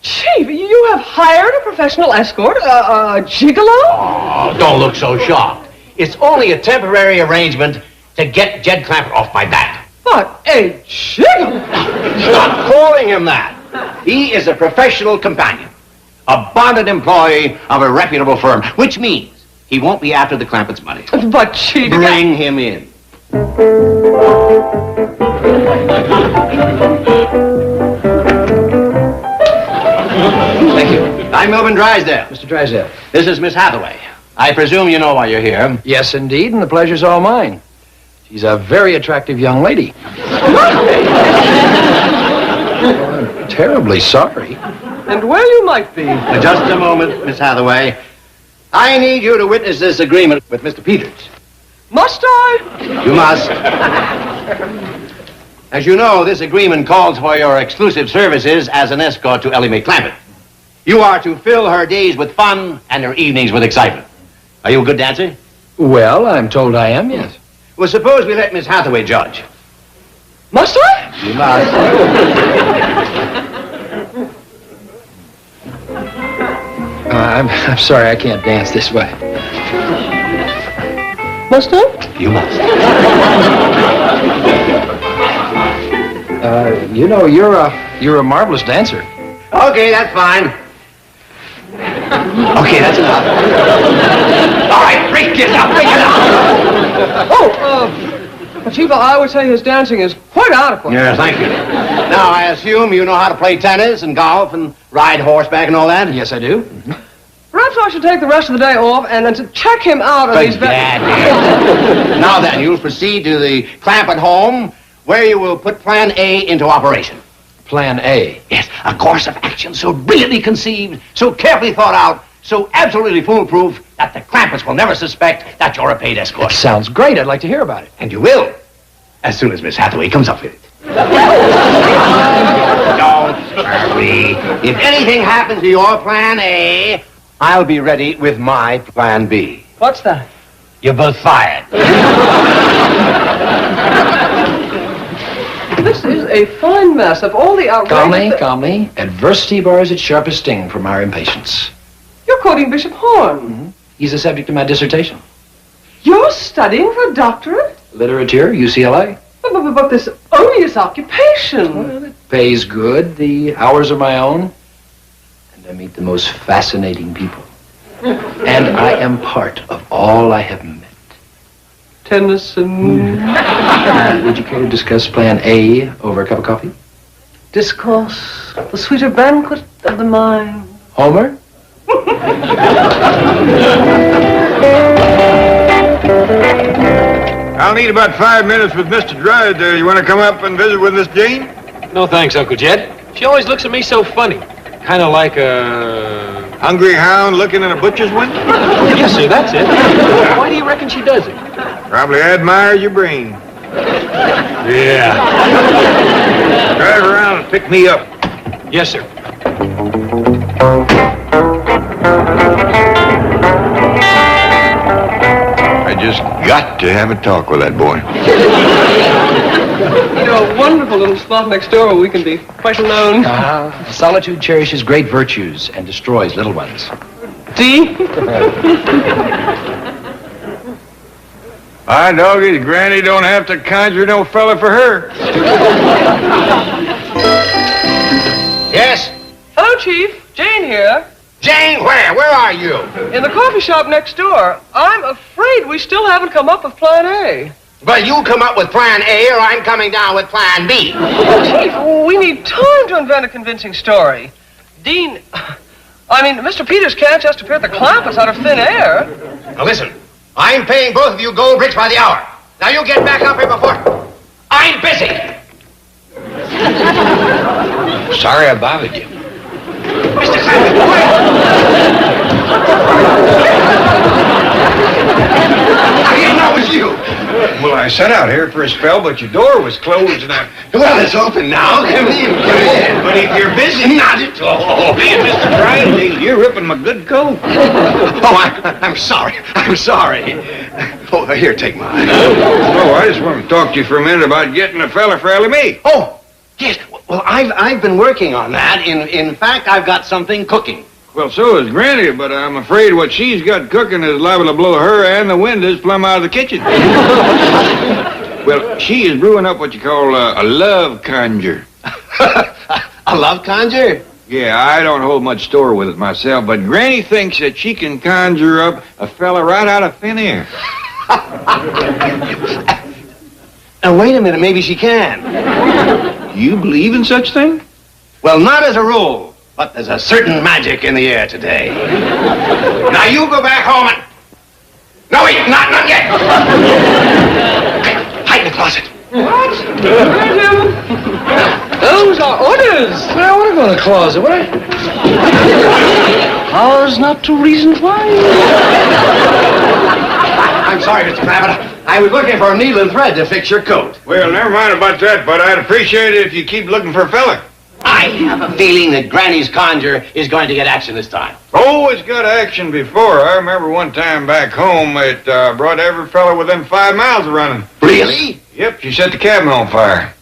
Chief, you have hired a professional escort? A gigolo? Oh, don't look so shocked. It's only a temporary arrangement to get Jed Clampett off my back. But a gigolo? Stop calling him that. He is a professional companion, a bonded employee of a reputable firm, which means he won't be after the Clampetts' money. But, Chief... Bring him in. Thank you. I'm Melvin Drysdale. Mr. Drysdale. This is Miss Hathaway. I presume you know why you're here. Yes, indeed, and the pleasure's all mine. She's a very attractive young lady. Well, I'm terribly sorry. And well you might be. Just a moment, Miss Hathaway. I need you to witness this agreement with Mr. Peters. Must I? You must. As you know, this agreement calls for your exclusive services as an escort to Ellie Mae Clampett. You are to fill her days with fun and her evenings with excitement. Are you a good dancer? Well, I'm told I am, yes. Well, suppose we let Miss Hathaway judge. Must I? You must. I'm sorry, I can't dance this way. Must I? You must. You know, you're a marvelous dancer. Okay, that's fine. Okay, that's enough. All right, break it up, break it up. Chief, I would say his dancing is quite adequate. Yes, thank you. Now, I assume you know how to play tennis and golf and ride horseback and all that? Yes, I do. Perhaps I should take the rest of the day off and then to check him out on these... Now then, you'll proceed to the Clampett home, where you will put Plan A into operation. Plan A? Yes, a course of action so brilliantly conceived, so carefully thought out, so absolutely foolproof that the Clampetts will never suspect that you're a paid escort. That sounds great. I'd like to hear about it. And you will, as soon as Miss Hathaway comes up with it. Don't worry. If anything happens to your Plan A, I'll be ready with my Plan B. What's that? You're both fired. This is a fine mess of all the outrageous... Calmly. Adversity bars its sharpest sting from our impatience. You're quoting Bishop Horn. Mm-hmm. He's the subject of my dissertation. You're studying for a doctorate? Literature, UCLA. But this odious occupation. Well, it pays good. The hours are my own. And I meet the most fascinating people. And I am part of all I have met. Tennyson. Would you care to discuss Plan A over a cup of coffee? Discourse, the sweeter banquet of the mind. Homer? I'll need about 5 minutes with Mr. Drysdale. You want to come up and visit with Miss Jane? No thanks, Uncle Jed. She always looks at me so funny. Kind of like a... Hungry hound looking in a butcher's window? Yes, sir, that's it. Why do you reckon she does it? Probably admires your brain. Yeah. Drive around and pick me up. Yes, sir. I just got to have a talk with that boy. You know, a wonderful little spot next door where we can be quite alone. Solitude cherishes great virtues and destroys little ones. See? My doggy's granny don't have to conjure no fella for her. Yes? Hello, Chief. Jane here. Jane, where? Where are you? In the coffee shop next door. I'm afraid we still haven't come up with Plan A. Well, you come up with Plan A or I'm coming down with Plan B. Chief, we need time to invent a convincing story. Mr. Peters can't just appear at the Clampetts out of thin air. Now listen, I'm paying both of you gold bricks by the hour. Now you get back up here before... I'm busy. Sorry I bothered you. Mr. Clampett, I didn't know it was you. Well, I sat out here for a spell, but your door was closed and I... Well, it's open now. Come in. But if you're busy, not at all. Hey, Mr. Drysdale, you're ripping my good coat. I'm sorry. I'm sorry. Oh, here, take mine. Oh, I just want to talk to you for a minute about getting a fella for Ellie Mae. Oh, yes. Well, I've been working on that. In fact, I've got something cooking. Well, so is Granny, but I'm afraid what she's got cooking is liable to blow her and the windows plumb out of the kitchen. Well, she is brewing up what you call a love conjure. A love conjure? Yeah, I don't hold much store with it myself, but Granny thinks that she can conjure up a fella right out of thin air. Now, wait a minute, maybe she can. You believe in such thing? Well, not as a rule, but there's a certain magic in the air today. Now, you go back home and... No, wait, not yet. closet. What? Those are orders. I don't want to go in the closet. What? Cause not to reason why. I'm sorry, Mr. Clampett. I was looking for a needle and thread to fix your coat. Well, never mind about that, but I'd appreciate it if you keep looking for a fella. I have a feeling that Granny's conjure is going to get action this time. Oh, it's got action before. I remember one time back home, it brought every fella within 5 miles of running. Really? Yep, she set the cabin on fire.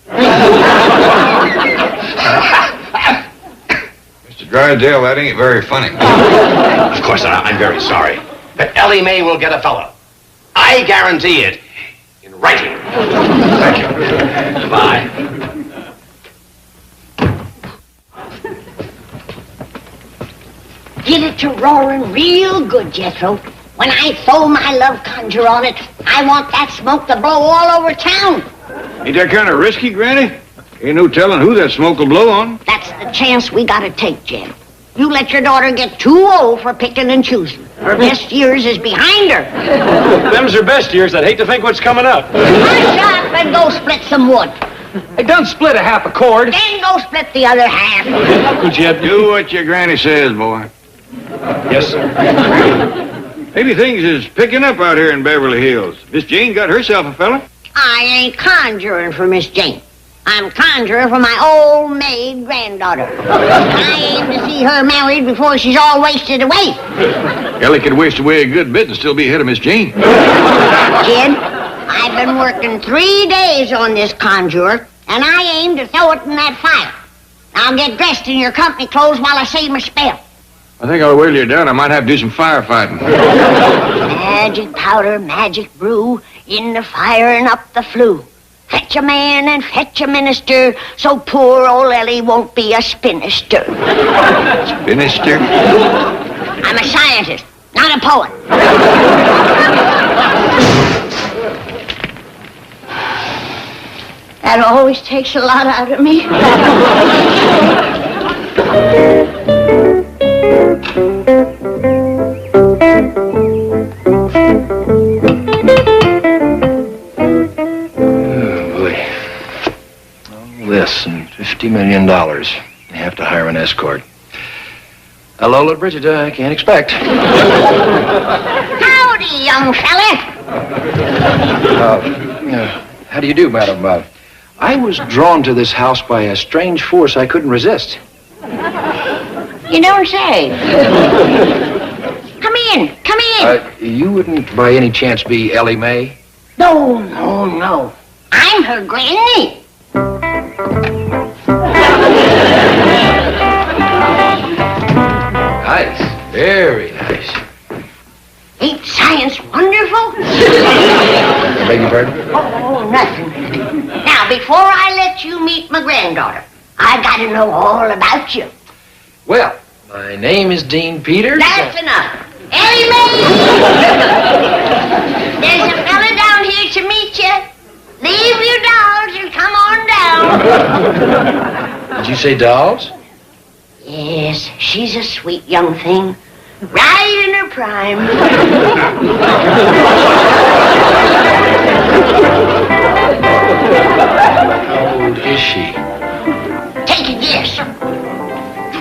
Mr. Drysdale, that ain't very funny. Of course not. I'm very sorry. But Ellie Mae will get a fellow. I guarantee it. In writing. Thank you. Goodbye. Get it to roaring real good, Jethro. When I throw my love conjure on it, I want that smoke to blow all over town. Ain't that kind of risky, Granny? Ain't no telling who that smoke will blow on. That's the chance we gotta take, Jed. You let your daughter get too old for picking and choosing. Her best years is behind her. Them's her best years. I'd hate to think what's coming up. Hush up and go split some wood. I done split a half a cord. Then go split the other half. Uncle Jed, do what your granny says, boy. Yes, sir. Maybe things is picking up out here in Beverly Hills. Miss Jane got herself a fella. I ain't conjuring for Miss Jane. I'm conjuring for my old maid granddaughter. I aim to see her married before she's all wasted away. Ellie could waste away a good bit and still be ahead of Miss Jane. Kid, I've been working 3 days on this conjure, and I aim to throw it in that fire. I'll get dressed in your company clothes while I say my spell. I think I'll wheel you down. I might have to do some firefighting. Magic powder, magic brew, in the fire and up the flue. Fetch a man and fetch a minister, so poor old Ellie won't be a spinster. Spinster? I'm a scientist, not a poet. That always takes a lot out of me. This and $50 million. You have to hire an escort. Lola, Bridget, I can't expect. Howdy, young fella. How do you do, madam? I was drawn to this house by a strange force I couldn't resist. You don't say. Come in, come in. You wouldn't by any chance be Ellie Mae? No, no, no. I'm her granny. Nice. Very nice. Ain't science wonderful? Beg your pardon? Oh, nothing. Now, before I let you meet my granddaughter, I gotta know all about you. Well, my name is Dean Peters. That's enough. Ellie Mae! There's a fella down here to meet you. Leave your dolls and come on down. Did you say dolls? Yes, she's a sweet young thing. Right in her prime. How old is she? Take a guess.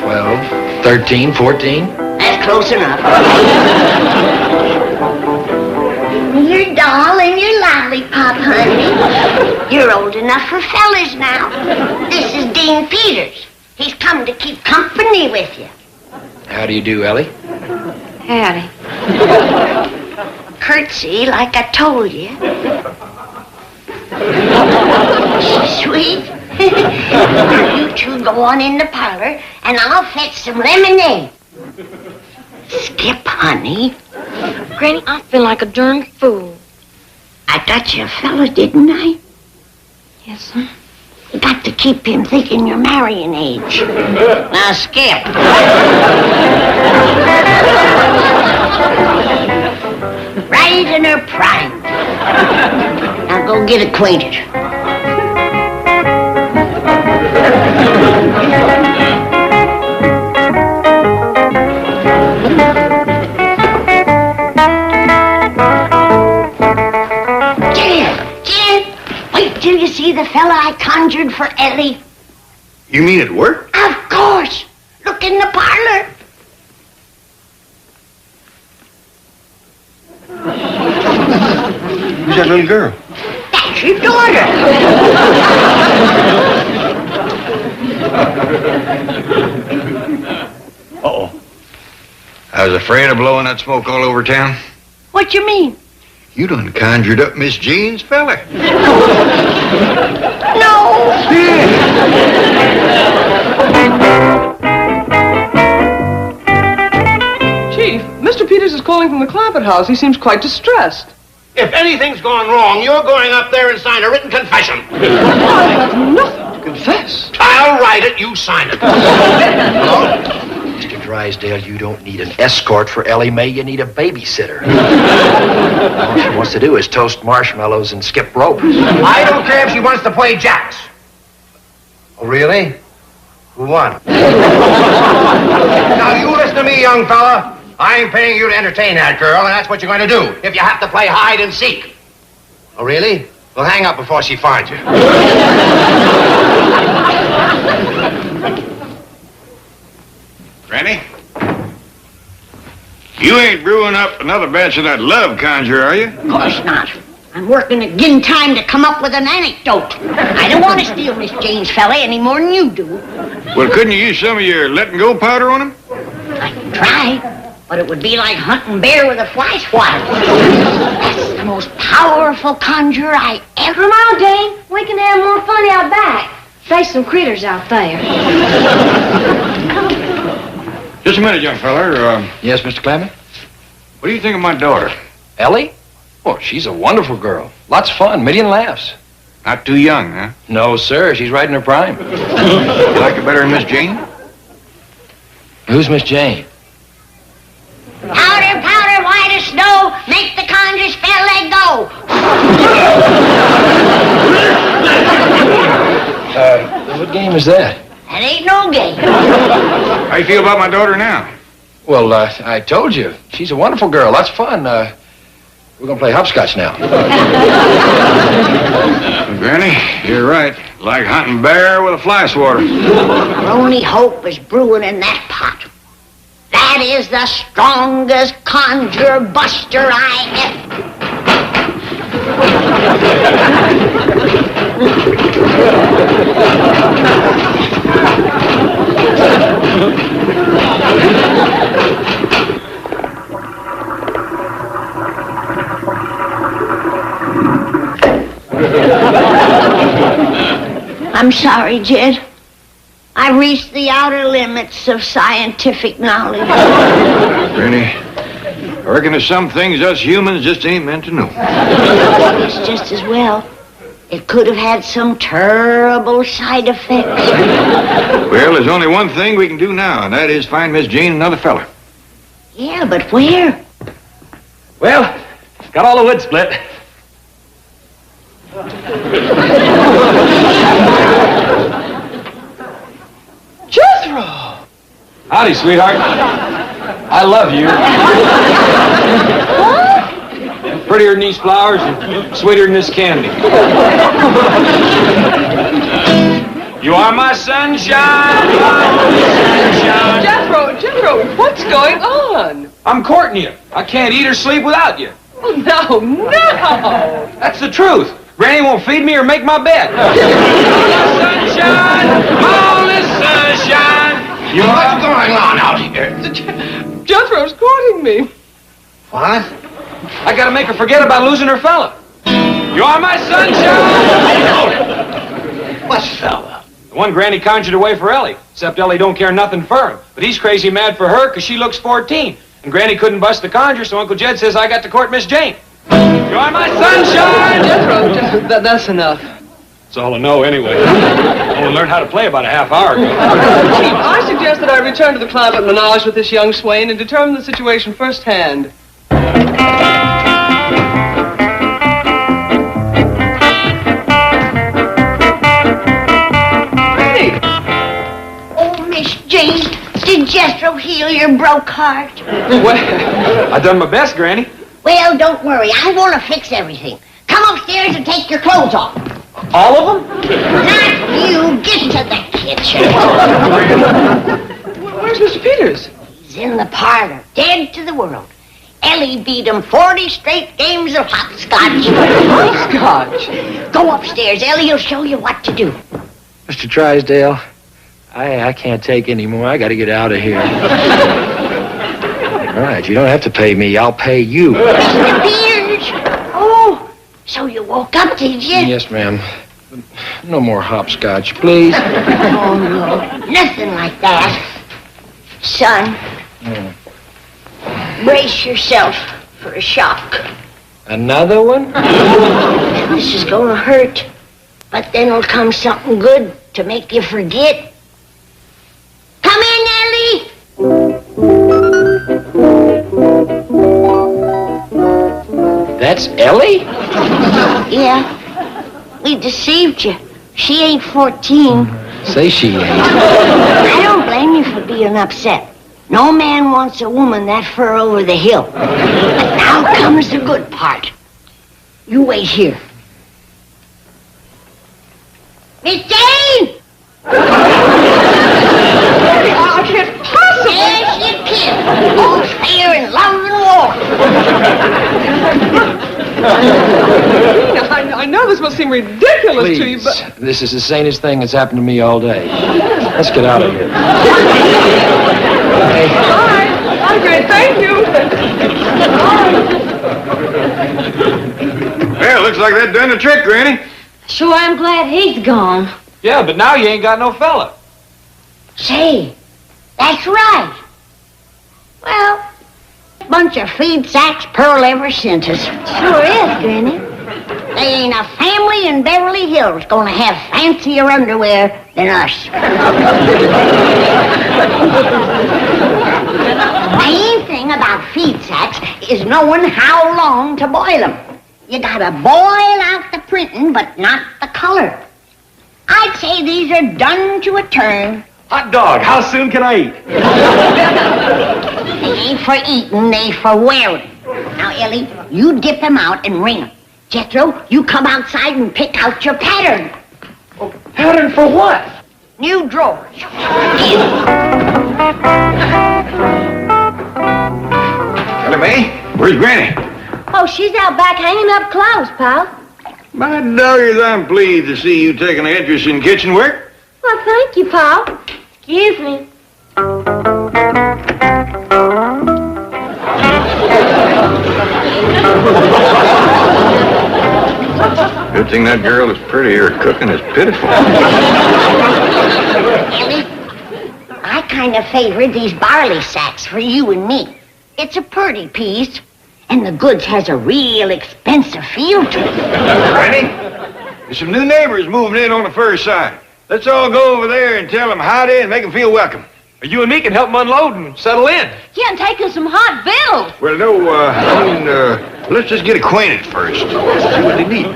12, 13, 14? That's close enough. Your doll and your lollipop, honey. You're old enough for fellas now. This is Dean Peters. He's come to keep company with you. How do you do, Ellie? Howdy. Curtsy like I told you. She's sweet. You two go on in the parlor, and I'll fetch some lemonade. Skip, honey. Granny, I feel like a darn fool. I got you a fella, didn't I? Yes, sir. You got to keep him thinking you're marrying age. Now, Skip. Right in her prime. Now, go get acquainted. Jan, wait the fella I conjured for Ellie? You mean it worked? Of course. Look in the parlor. Who's that little girl? That's your daughter. Uh-oh. I was afraid of blowing that smoke all over town. What you mean? You done conjured up Miss Jean's fella. No. Chief, Mr. Peters is calling from the Clampett house. He seems quite distressed. If anything's gone wrong, you're going up there and sign a written confession. I have nothing to confess. I'll write it, you sign it. Hello? Mr. Drysdale, you don't need an escort for Ellie Mae. You need a babysitter. All she wants to do is toast marshmallows and skip rope. I don't care if she wants to play jacks. Oh, really? Who won? Now, you listen to me, young fella. I ain't paying you to entertain that girl, and that's what you're going to do if you have to play hide and seek. Oh, really? Well, hang up before she finds you. Granny? You ain't brewing up another batch of that love conjure, are you? Of course not. I'm working again time to come up with an anecdote. I don't want to steal Miss Jane's fella any more than you do. Well, couldn't you use some of your letting go powder on him? I can try, but it would be like hunting bear with a fly swatter. That's the most powerful conjure I ever... Come on, Jane. We can have more fun out back. Face some critters out there. Just a minute, young feller. Yes, Mr. Clampett? What do you think of my daughter? Ellie? Oh, she's a wonderful girl. Lots of fun, million laughs. Not too young, huh? No, sir. She's right in her prime. You like her better than Miss Jane? Who's Miss Jane? Powder, powder, white as snow, make the conjure spell let go. What game is that? That ain't no game. How you feel about my daughter now? Well, I told you. She's a wonderful girl. Lots of fun. We're going to play hopscotch now. Granny, you're right. Like hunting bear with a fly swatter. Our only hope is brewing in that pot. That is the strongest conjure buster I ever... I'm sorry, Jed. I reached the outer limits of scientific knowledge. Granny, I reckon there's some things us humans just ain't meant to know. It's just as well. It could have had some terrible side effects. Well, there's only one thing we can do now, and that is find Miss Jane another fella. Yeah, but where? Well, got all the wood split. Jethro! Howdy, sweetheart. I love you. What? Prettier than these flowers and sweeter than this candy. You are my sunshine. You are my sunshine. Jethro, what's going on? I'm courting you. I can't eat or sleep without you. Oh, no. That's the truth. Granny won't feed me or make my bed. Sunshine, all this sunshine. What's going on out here? Jethro's courting me. What? I gotta make her forget about losing her fella. You are my sunshine. What fella? The one Granny conjured away for Ellie. Except Ellie don't care nothing for him. But he's crazy mad for her because she looks 14. And Granny couldn't bust the conjure, so Uncle Jed says I got to court Miss Jane. You are my sunshine! Jethro, that's enough. That's all I know anyway. I only learned how to play about a half hour ago. Chief, I suggest that I return to the Clampett menage with this young swain and determine the situation firsthand. Hey! Oh, Miss Jane, did Jethro heal your broke heart? Well, I done my best, Granny. Well, don't worry. I'm going to fix everything. Come upstairs and take your clothes off. All of them? Not you. Get to the kitchen. Where's Mr. Peters? He's in the parlor, dead to the world. Ellie beat him 40 straight games of hopscotch. Hopscotch? Go upstairs. Ellie will show you what to do. Mr. Drysdale, I can't take any more. I got to get out of here. All right, you don't have to pay me. I'll pay you. Mr. Peters! Oh, so you woke up, did you? Yes, ma'am. No more hopscotch, please. Oh, no. Nothing like that. Son, brace yourself for a shock. Another one? This is gonna hurt, but then will come something good to make you forget. Come in, Ellie! That's Ellie? Yeah, we deceived you. She ain't 14. Say she ain't. I don't blame you for being upset. No man wants a woman that far over the hill. But now comes the good part. You wait here. Miss Jane! I can't possibly. Yes, you can. All's fair in love and war. I know this must seem ridiculous to you, Please, but... this is the sanest thing that's happened to me all day. Let's get out of here. Bye, great, thank you. Well, looks like that done the trick, Granny. Sure, I'm glad he's gone. Yeah, but now you ain't got no fella. Say, that's right. Well, bunch of feed sacks Pearl ever sent us. Sure is, Granny. They ain't a family in Beverly Hills gonna have fancier underwear than us. The main thing about feed sacks is knowing how long to boil them. You gotta boil out the printing, but not the color. I'd say these are done to a turn. Hot dog, how soon can I eat? They ain't for eating, they for wearing. Now, Ellie, you dip them out and wring them. Jethro, you come outside and pick out your pattern. Pattern for what? New drawers. Ellie Mae, where's Granny? Oh, she's out back hanging up clothes, pal. My doggers, I'm pleased to see you taking an interest in kitchen work. Well, thank you, pal. Excuse me. Good thing that girl is pretty. Her cooking is pitiful. Ellie, I kind of favored these barley sacks for you and me. It's a pretty piece, and the goods has a real expensive feel to it. Granny, there's some new neighbors moving in on the first side. Let's all go over there and tell them howdy and make them feel welcome. You and me can help them unload and settle in. Yeah, and take us some hot bills. Well, no, let's just get acquainted first. See what they need.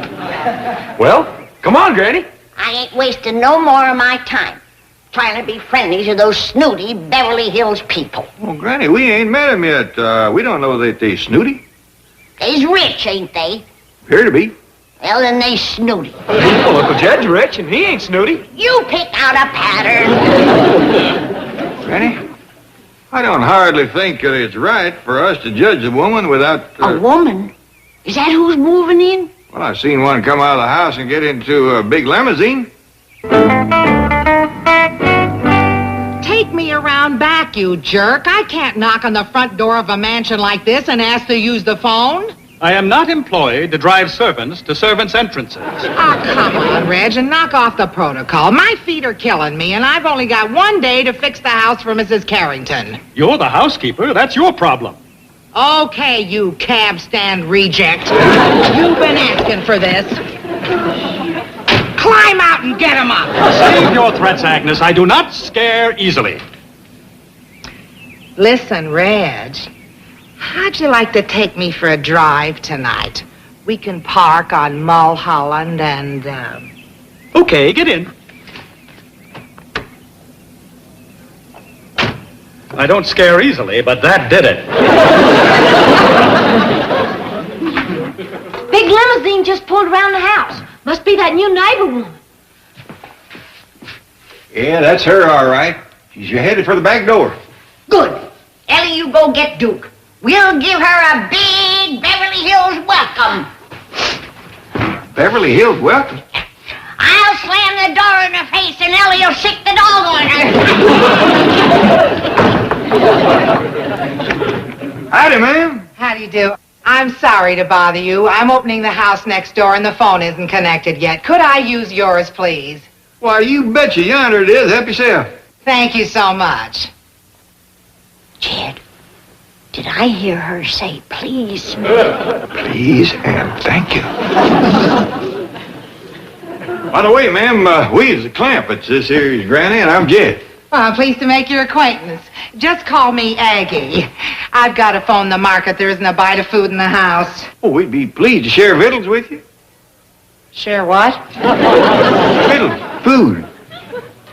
Well, come on, Granny. I ain't wasting no more of my time trying to be friendly to those snooty Beverly Hills people. Well, Granny, we ain't met them yet. We don't know that they snooty. They's rich, ain't they? Appear to be. Well, then they snooty. Well, Uncle Jed's rich, and he ain't snooty. You pick out a pattern. Granny, I don't hardly think that it's right for us to judge a woman without... A woman? Is that who's moving in? Well, I've seen one come out of the house and get into a big limousine. Take me around back, you jerk. I can't knock on the front door of a mansion like this and ask to use the phone. I am not employed to drive servants to servants' entrances. Oh, come on, Reg, and knock off the protocol. My feet are killing me, and I've only got one day to fix the house for Mrs. Carrington. You're the housekeeper. That's your problem. Okay, you cab stand reject. You've been asking for this. Climb out and get him up. Save your threats, Agnes. I do not scare easily. Listen, Reg. How'd you like to take me for a drive tonight? We can park on Mulholland and, Okay, get in. I don't scare easily, but that did it. Big limousine just pulled around the house. Must be that new neighbor woman. Yeah, that's her, all right. She's headed for the back door. Good. Ellie, you go get Duke. We'll give her a big Beverly Hills welcome. Beverly Hills, welcome. I'll slam the door in her face and Ellie will sick the dog on her. Howdy, ma'am. How do you do? I'm sorry to bother you. I'm opening the house next door and the phone isn't connected yet. Could I use yours, please? Why, you betcha. Yonder it is. Help yourself. Thank you so much. Jed, did I hear her say please? Please and thank you. By the way, ma'am, we is the Clampetts. This here is Granny, and I'm Jed. Well, I'm pleased to make your acquaintance. Just call me Aggie. I've got to phone the market. There isn't a bite of food in the house. Oh, we'd be pleased to share victuals with you. Share what? Victuals, food.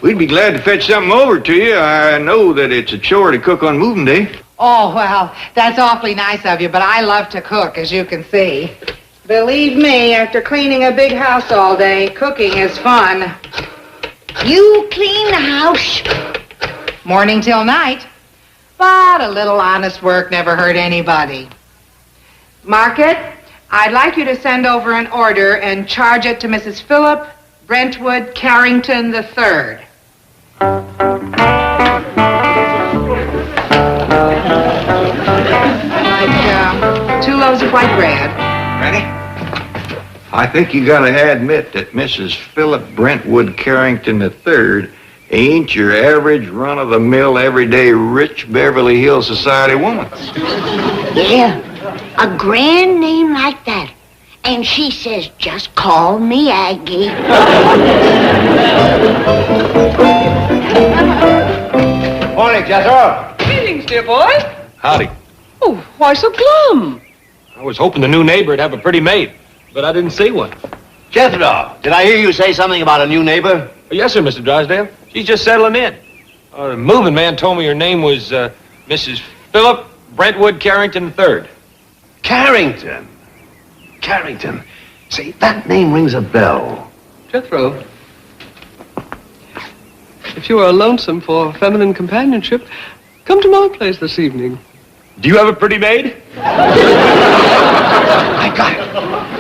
We'd be glad to fetch something over to you. I know that it's a chore to cook on moving day. Oh, well, that's awfully nice of you, but I love to cook, as you can see. Believe me, after cleaning a big house all day, cooking is fun. You clean the house? Morning till night. But a little honest work never hurt anybody. Market, I'd like you to send over an order and charge it to Mrs. Philip Brentwood Carrington III. Like 2 loaves of white bread. Ready? I think you gotta admit that Mrs. Philip Brentwood Carrington III ain't your average run-of-the-mill, everyday rich Beverly Hills society woman. Yeah, a grand name like that. And she says, just call me Aggie. Morning, Jethro. Greetings, dear boy. Howdy. Oh, why so glum? I was hoping the new neighbor'd have a pretty maid, but I didn't see one. Jethro, did I hear you say something about a new neighbor? Yes, sir, Mr. Drysdale. She's just settling in. The moving man told me her name was Mrs. Philip Brentwood Carrington III. Carrington. Carrington. See, that name rings a bell. Jethro, if you are lonesome for feminine companionship, come to my place this evening. Do you have a pretty maid? I got it.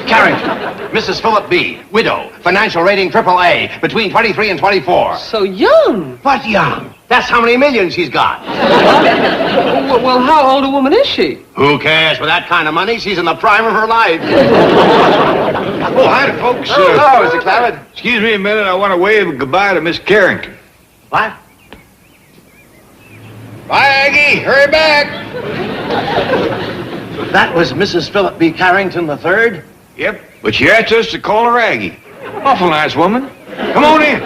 Carrington. Mrs. Philip B., widow, financial rating AAA, between 23 and 24. So young. What young? That's how many millions she's got. Well, how old a woman is she? Who cares? With that kind of money, she's in the prime of her life. Oh, hi, folks. Hello, Mr. Clampett. Excuse me a minute. I want to wave goodbye to Miss Carrington. What? Bye, Aggie. Hurry back. That was Mrs. Philip B. Carrington III? Yep, but she asked us to call her Aggie. Awful nice woman. Come on in.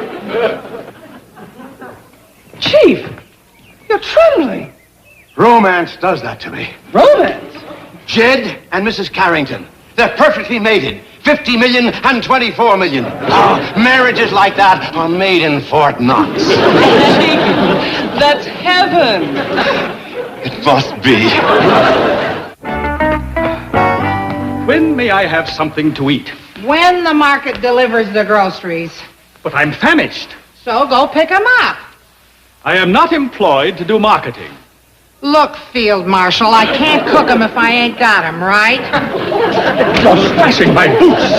Chief, you're trembling. Romance does that to me. Romance? Jed and Mrs. Carrington. They're perfectly mated. 50 million and 24 million. Oh, marriages like that are made in Fort Knox. Chief, that's heaven. It must be. When may I have something to eat? When the market delivers the groceries. But I'm famished. So go pick 'em up. I am not employed to do marketing. Look, Field Marshal, I can't cook 'em if I ain't got 'em, right? You're splashing my boots.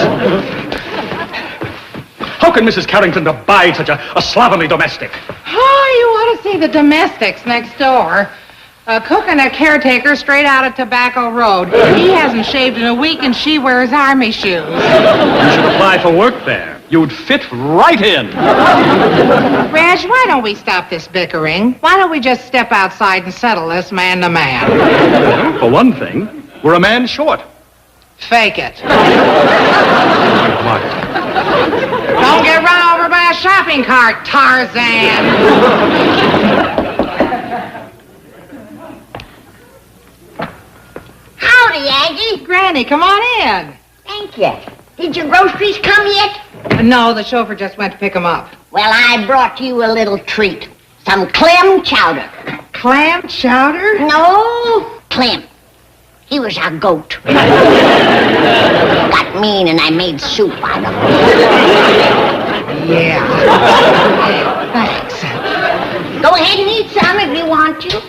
How can Mrs. Carrington abide such a slovenly domestic? Oh, you ought to see the domestics next door. A cook and a caretaker straight out of Tobacco Road. He hasn't shaved in a week and she wears army shoes. You should apply for work there. You'd fit right in. Reg, why don't we stop this bickering? Why don't we just step outside and settle this man to man? Well, for one thing, we're a man short. Fake it. Don't get run over by a shopping cart, Tarzan. Howdy, Aggie. Granny, come on in. Thank you. Did your groceries come yet? No, the chauffeur just went to pick them up. Well, I brought you a little treat. Some clam chowder. Clam chowder? No, clam. He was a goat. Got mean and I made soup out of him. Yeah. Thanks. Go ahead and eat some if you want to.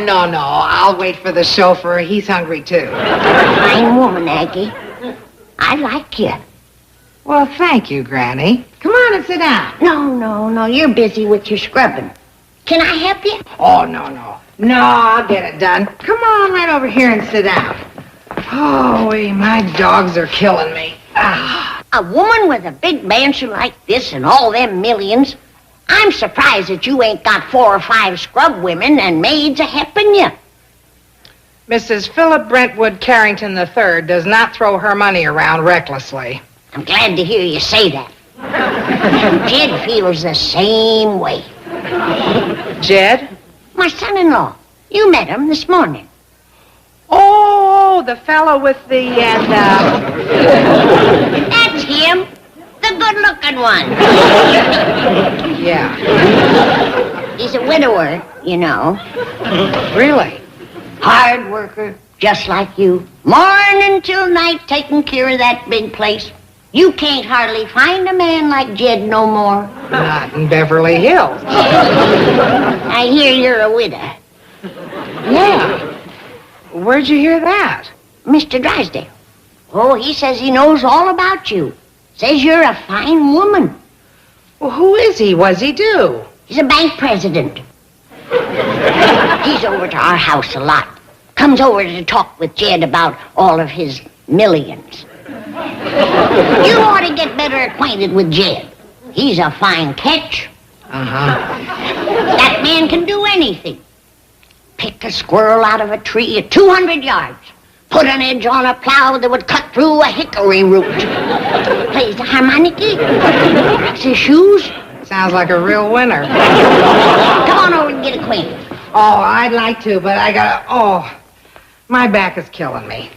No. I'll wait for the chauffeur. He's hungry, too. Fine woman, Aggie. I like you. Well, thank you, Granny. Come on and sit down. No. You're busy with your scrubbing. Can I help you? Oh, no. No, I'll get it done. Come on right over here and sit down. Oh, my dogs are killing me. A woman with a big mansion like this and all them millions, I'm surprised that you ain't got 4 or 5 scrub women and maids a-helping you. Mrs. Philip Brentwood Carrington III does not throw her money around recklessly. I'm glad to hear you say that. Jed feels the same way. Jed? My son-in-law. You met him this morning. Oh, the fellow with the, That's him. The good-looking one. Yeah. He's a widower, you know. Really? Hard worker, just like you. Morning till night taking care of that big place. You can't hardly find a man like Jed no more. Not in Beverly Hills. I hear you're a widow. Yeah. Where'd you hear that? Mr. Drysdale. Oh, he says he knows all about you. Says you're a fine woman. Well, who is he? What's he do? He's a bank president. He's over to our house a lot. Comes over to talk with Jed about all of his millions. You ought to get better acquainted with Jed. He's a fine catch. That man can do anything. Pick a squirrel out of a tree at 200 yards. Put an edge on a plow that would cut through a hickory root. Plays the harmonica. Rocks his shoes. Sounds like a real winner. Come on over and get acquainted. Oh, I'd like to, but I gotta... Oh, my back is killing me.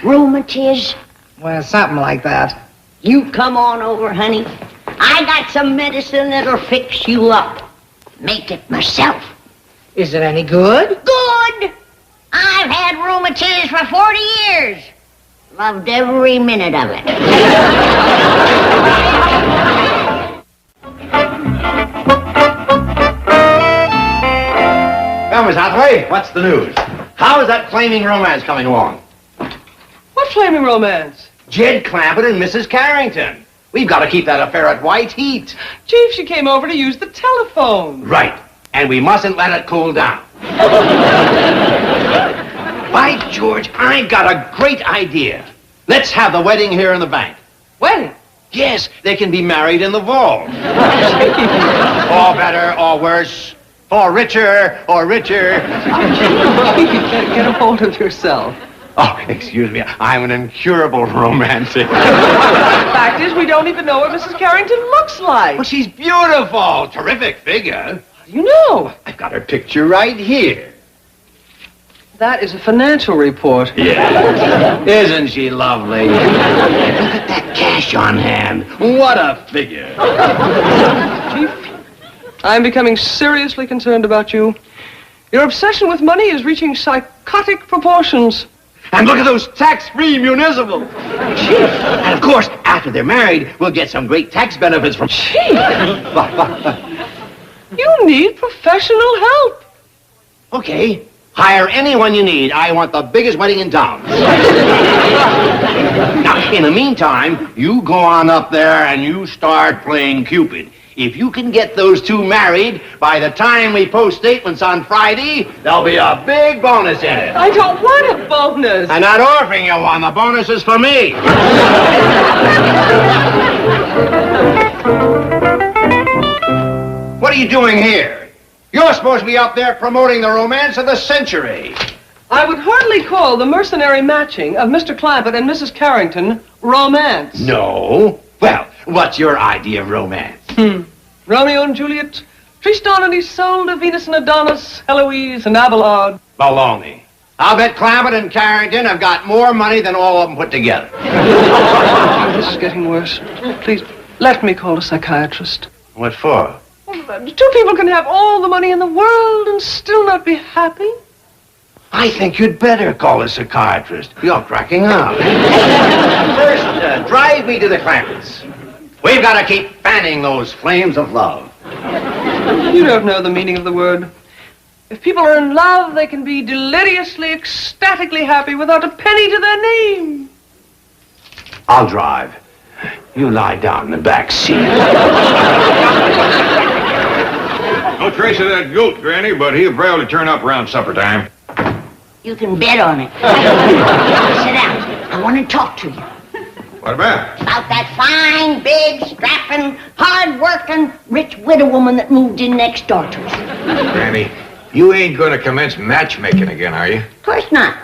Rheumatiz? Well, something like that. You come on over, honey. I got some medicine that'll fix you up. Make it myself. Is it any good? Good! I've had rheumatiz for 40 years. Loved every minute of it. Well, Miss Hathaway, what's the news? How is that flaming romance coming along? What flaming romance? Jed Clampett and Mrs. Carrington. We've got to keep that affair at white heat. Chief, she came over to use the telephone. Right. And we mustn't let it cool down. By George, I got a great idea. Let's have the wedding here in the bank. Wedding? Yes, they can be married in the vault. Or better, or worse. Or richer, or richer. Get a hold of yourself. Oh, excuse me. I'm an incurable romantic. The fact is, we don't even know what Mrs. Carrington looks like. Well, she's beautiful. Terrific figure. You know. I've got her picture right here. That is a financial report. Yeah. Isn't she lovely? Look at that cash on hand. What a figure. Chief, I'm becoming seriously concerned about you. Your obsession with money is reaching psychotic proportions. And look at those tax-free municipals. Chief. And of course, after they're married, we'll get some great tax benefits from... Chief! You need professional help. Okay. Hire anyone you need. I want the biggest wedding in town. Now, in the meantime, you go on up there and you start playing Cupid. If you can get those two married, by the time we post statements on Friday, there'll be a big bonus in it. I don't want a bonus. I'm not offering you one. The bonus is for me. What are you doing here? You're supposed to be up there promoting the romance of the century. I would hardly call the mercenary matching of Mr. Clampett and Mrs. Carrington romance. No. Well, what's your idea of romance? Romeo and Juliet, Tristan and Isolde, Venus and Adonis, Heloise and Abelard. Baloney. I'll bet Clampett and Carrington have got more money than all of them put together. This is getting worse. Please, let me call a psychiatrist. What for? Two people can have all the money in the world and still not be happy. I think you'd better call a psychiatrist. You're cracking up. First, drive me to the Clampetts. We've got to keep fanning those flames of love. You don't know the meaning of the word. If people are in love, they can be deliriously, ecstatically happy without a penny to their name. I'll drive. You lie down in the back seat. No trace of that goat, Granny, but he'll probably turn up around supper time. You can bet on it. Sit down. I want to talk to you. What about? About that fine, big, strapping, hard-working, rich widow woman that moved in next door to us. Granny, you ain't gonna commence matchmaking again, are you? Of course not.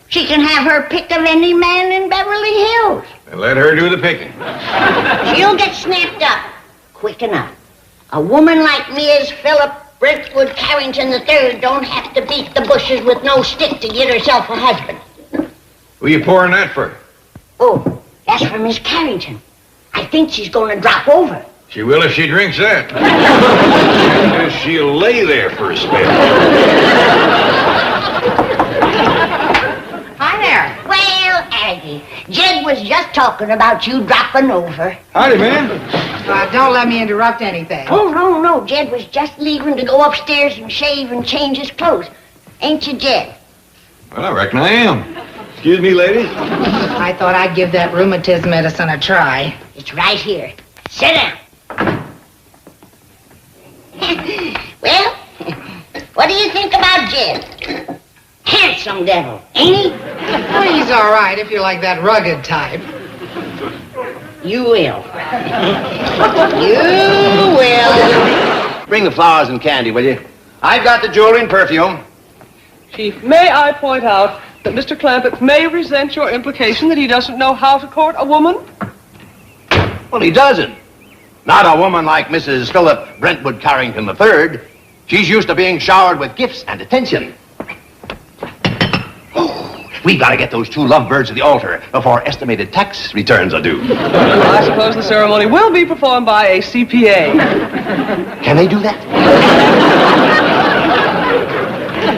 She can have her pick of any man in Beverly Hills. Then let her do the picking. She'll get snapped up quick enough. A woman like Ms. Philip Brentwood Carrington III don't have to beat the bushes with no stick to get herself a husband. Who you pouring that for? Oh, that's for Miss Carrington. I think she's going to drop over. She will if she drinks that. And she'll lay there for a spell. Hi there. Well, Aggie, Jed was just talking about you dropping over. Howdy, man. Don't let me interrupt anything. Oh, no. Jed was just leaving to go upstairs and shave and change his clothes. Ain't you, Jed? Well, I reckon I am. Excuse me, ladies. I thought I'd give that rheumatism medicine a try. It's right here. Sit down. Well, what do you think about Jed? Handsome devil, ain't he? Well, he's all right if you like that rugged type. You will. You will. Bring the flowers and candy, will you? I've got the jewelry and perfume. Chief, may I point out that Mr. Clampett may resent your implication that he doesn't know how to court a woman? Well, he doesn't. Not a woman like Mrs. Philip Brentwood Carrington III. She's used to being showered with gifts and attention. Oh, we've got to get those two lovebirds to the altar before estimated tax returns are due. I suppose the ceremony will be performed by a CPA. Can they do that?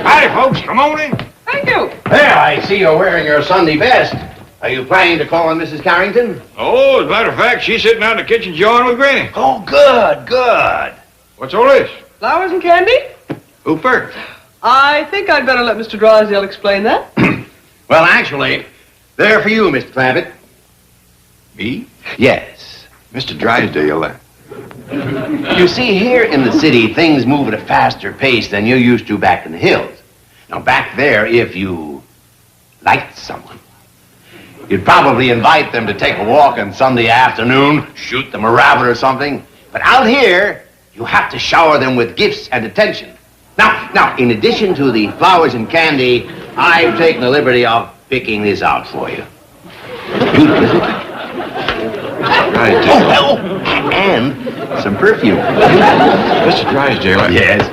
Howdy, folks. Come on in. Thank you. There, I see you're wearing your Sunday best. Are you planning to call on Mrs. Carrington? Oh, as a matter of fact, she's sitting out in the kitchen jawing with Granny. Oh, good. What's all this? Flowers and candy? Who first? I think I'd better let Mr. Drysdale explain that. Well, actually, they're for you, Mr. Clampett. Me? Yes. Mr. Drysdale. You see, here in the city, things move at a faster pace than you used to back in the hills. Now, back there, if you liked someone, you'd probably invite them to take a walk on Sunday afternoon, shoot them a rabbit or something. But out here, you have to shower them with gifts and attention. Now, in addition to the flowers and candy, I've taken the liberty of picking this out for you. Beautiful, isn't it? Oh, and some perfume. Mr. Drysdale. Yes.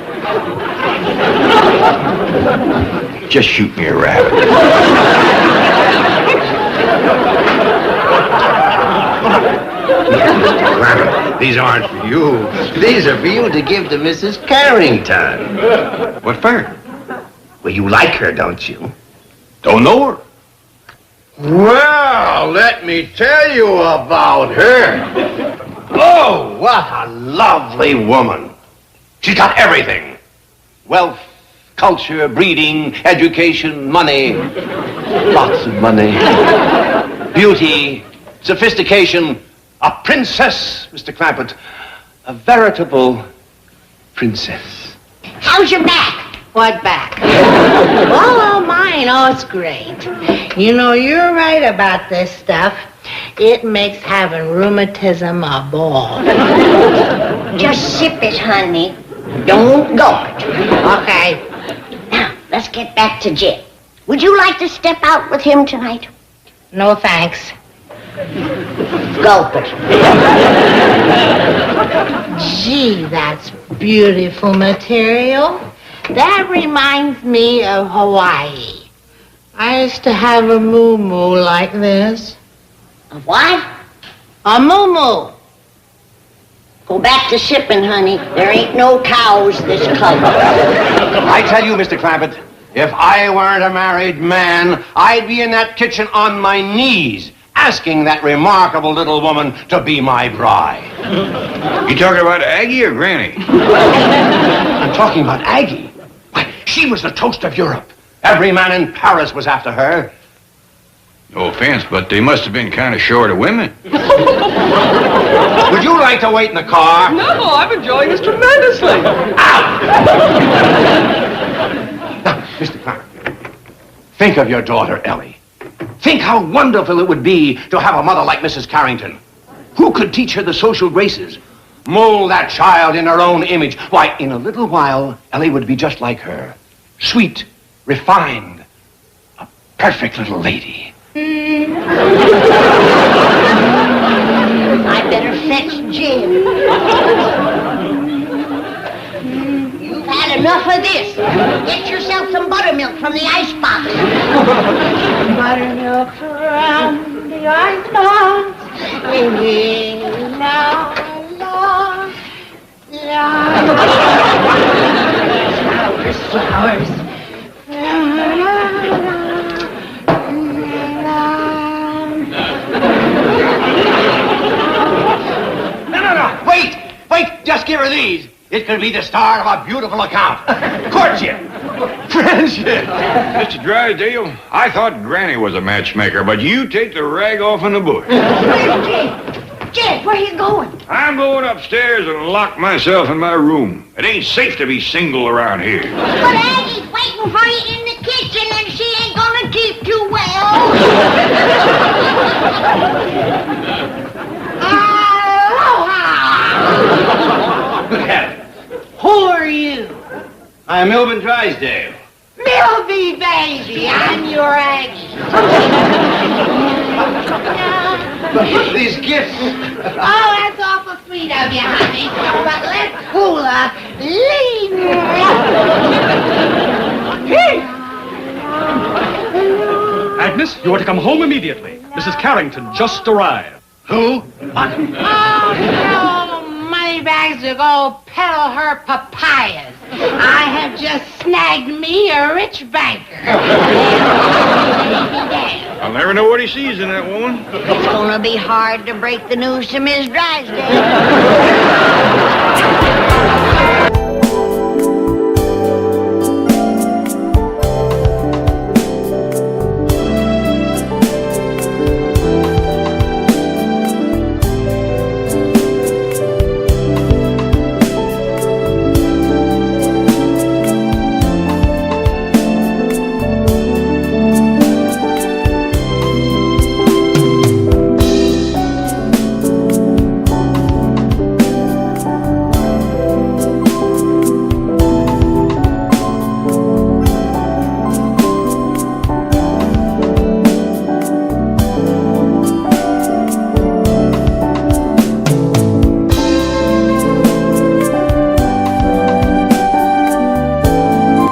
Just shoot me a rabbit. These aren't for you. These are for you to give to Mrs. Carrington. What for? Well, you like her, don't you? Don't know her. Well, let me tell you about her. Oh, what a lovely woman. She's got everything. Wealth, culture, breeding, education, money. Lots of money. Beauty, sophistication. A princess, Mr. Clampett. A veritable princess. How's your back? What back? Oh, mine. Oh, it's great. You know, you're right about this stuff. It makes having rheumatism a ball. Just sip it, honey. Don't gulp it. Okay. Now, let's get back to Jed. Would you like to step out with him tonight? No, thanks. Gulp it. Gee, that's beautiful material. That reminds me of Hawaii. I used to have a moo-moo like this. A what? A moo-moo. Go back to sipping, honey. There ain't no cows this color. I tell you, Mr. Clampett, If I weren't a married man, I'd be in that kitchen on my knees, asking that remarkable little woman to be my bride. You talking about Aggie or Granny? I'm talking about Aggie. Why, she was the toast of Europe. Every man in Paris was after her. No offense, but they must have been kind of short of women. Would you like to wait in the car? No, I'm enjoying this tremendously. Now, Mr. Clark, think of your daughter, Ellie. Think how wonderful it would be to have a mother like Mrs. Carrington. Who could teach her the social graces? Mold that child in her own image. Why, in a little while, Ellie would be just like her. Sweet, refined, a perfect little lady. I better fetch Jim. You've had enough of this. Get yourself some buttermilk from the icebox. Buttermilk from the icebox. La, la, la. Flowers. No. Wait. Just give her these. It could be the start of a beautiful account. Courtship. Friendship. Mr. Drysdale, I thought Granny was a matchmaker, but you take the rag off in the bush. Jed, where are you going? I'm going upstairs and lock myself in my room. It ain't safe to be single around here. But Aggie's waiting for you in the kitchen, and she ain't gonna keep too well. Good heavens. Who are you? I'm Milburn Drysdale. Milby, baby, I'm your Aggie. These gifts. Oh, that's awful sweet of you, honey. But let's hula leave. Agnes, you are to come home immediately. Mrs. Carrington just arrived. Who? Oh, moneybags to go peddle her papayas. I have just snagged me a rich banker. I'll never know what he sees in that woman. It's gonna be hard to break the news to Miss Drysdale.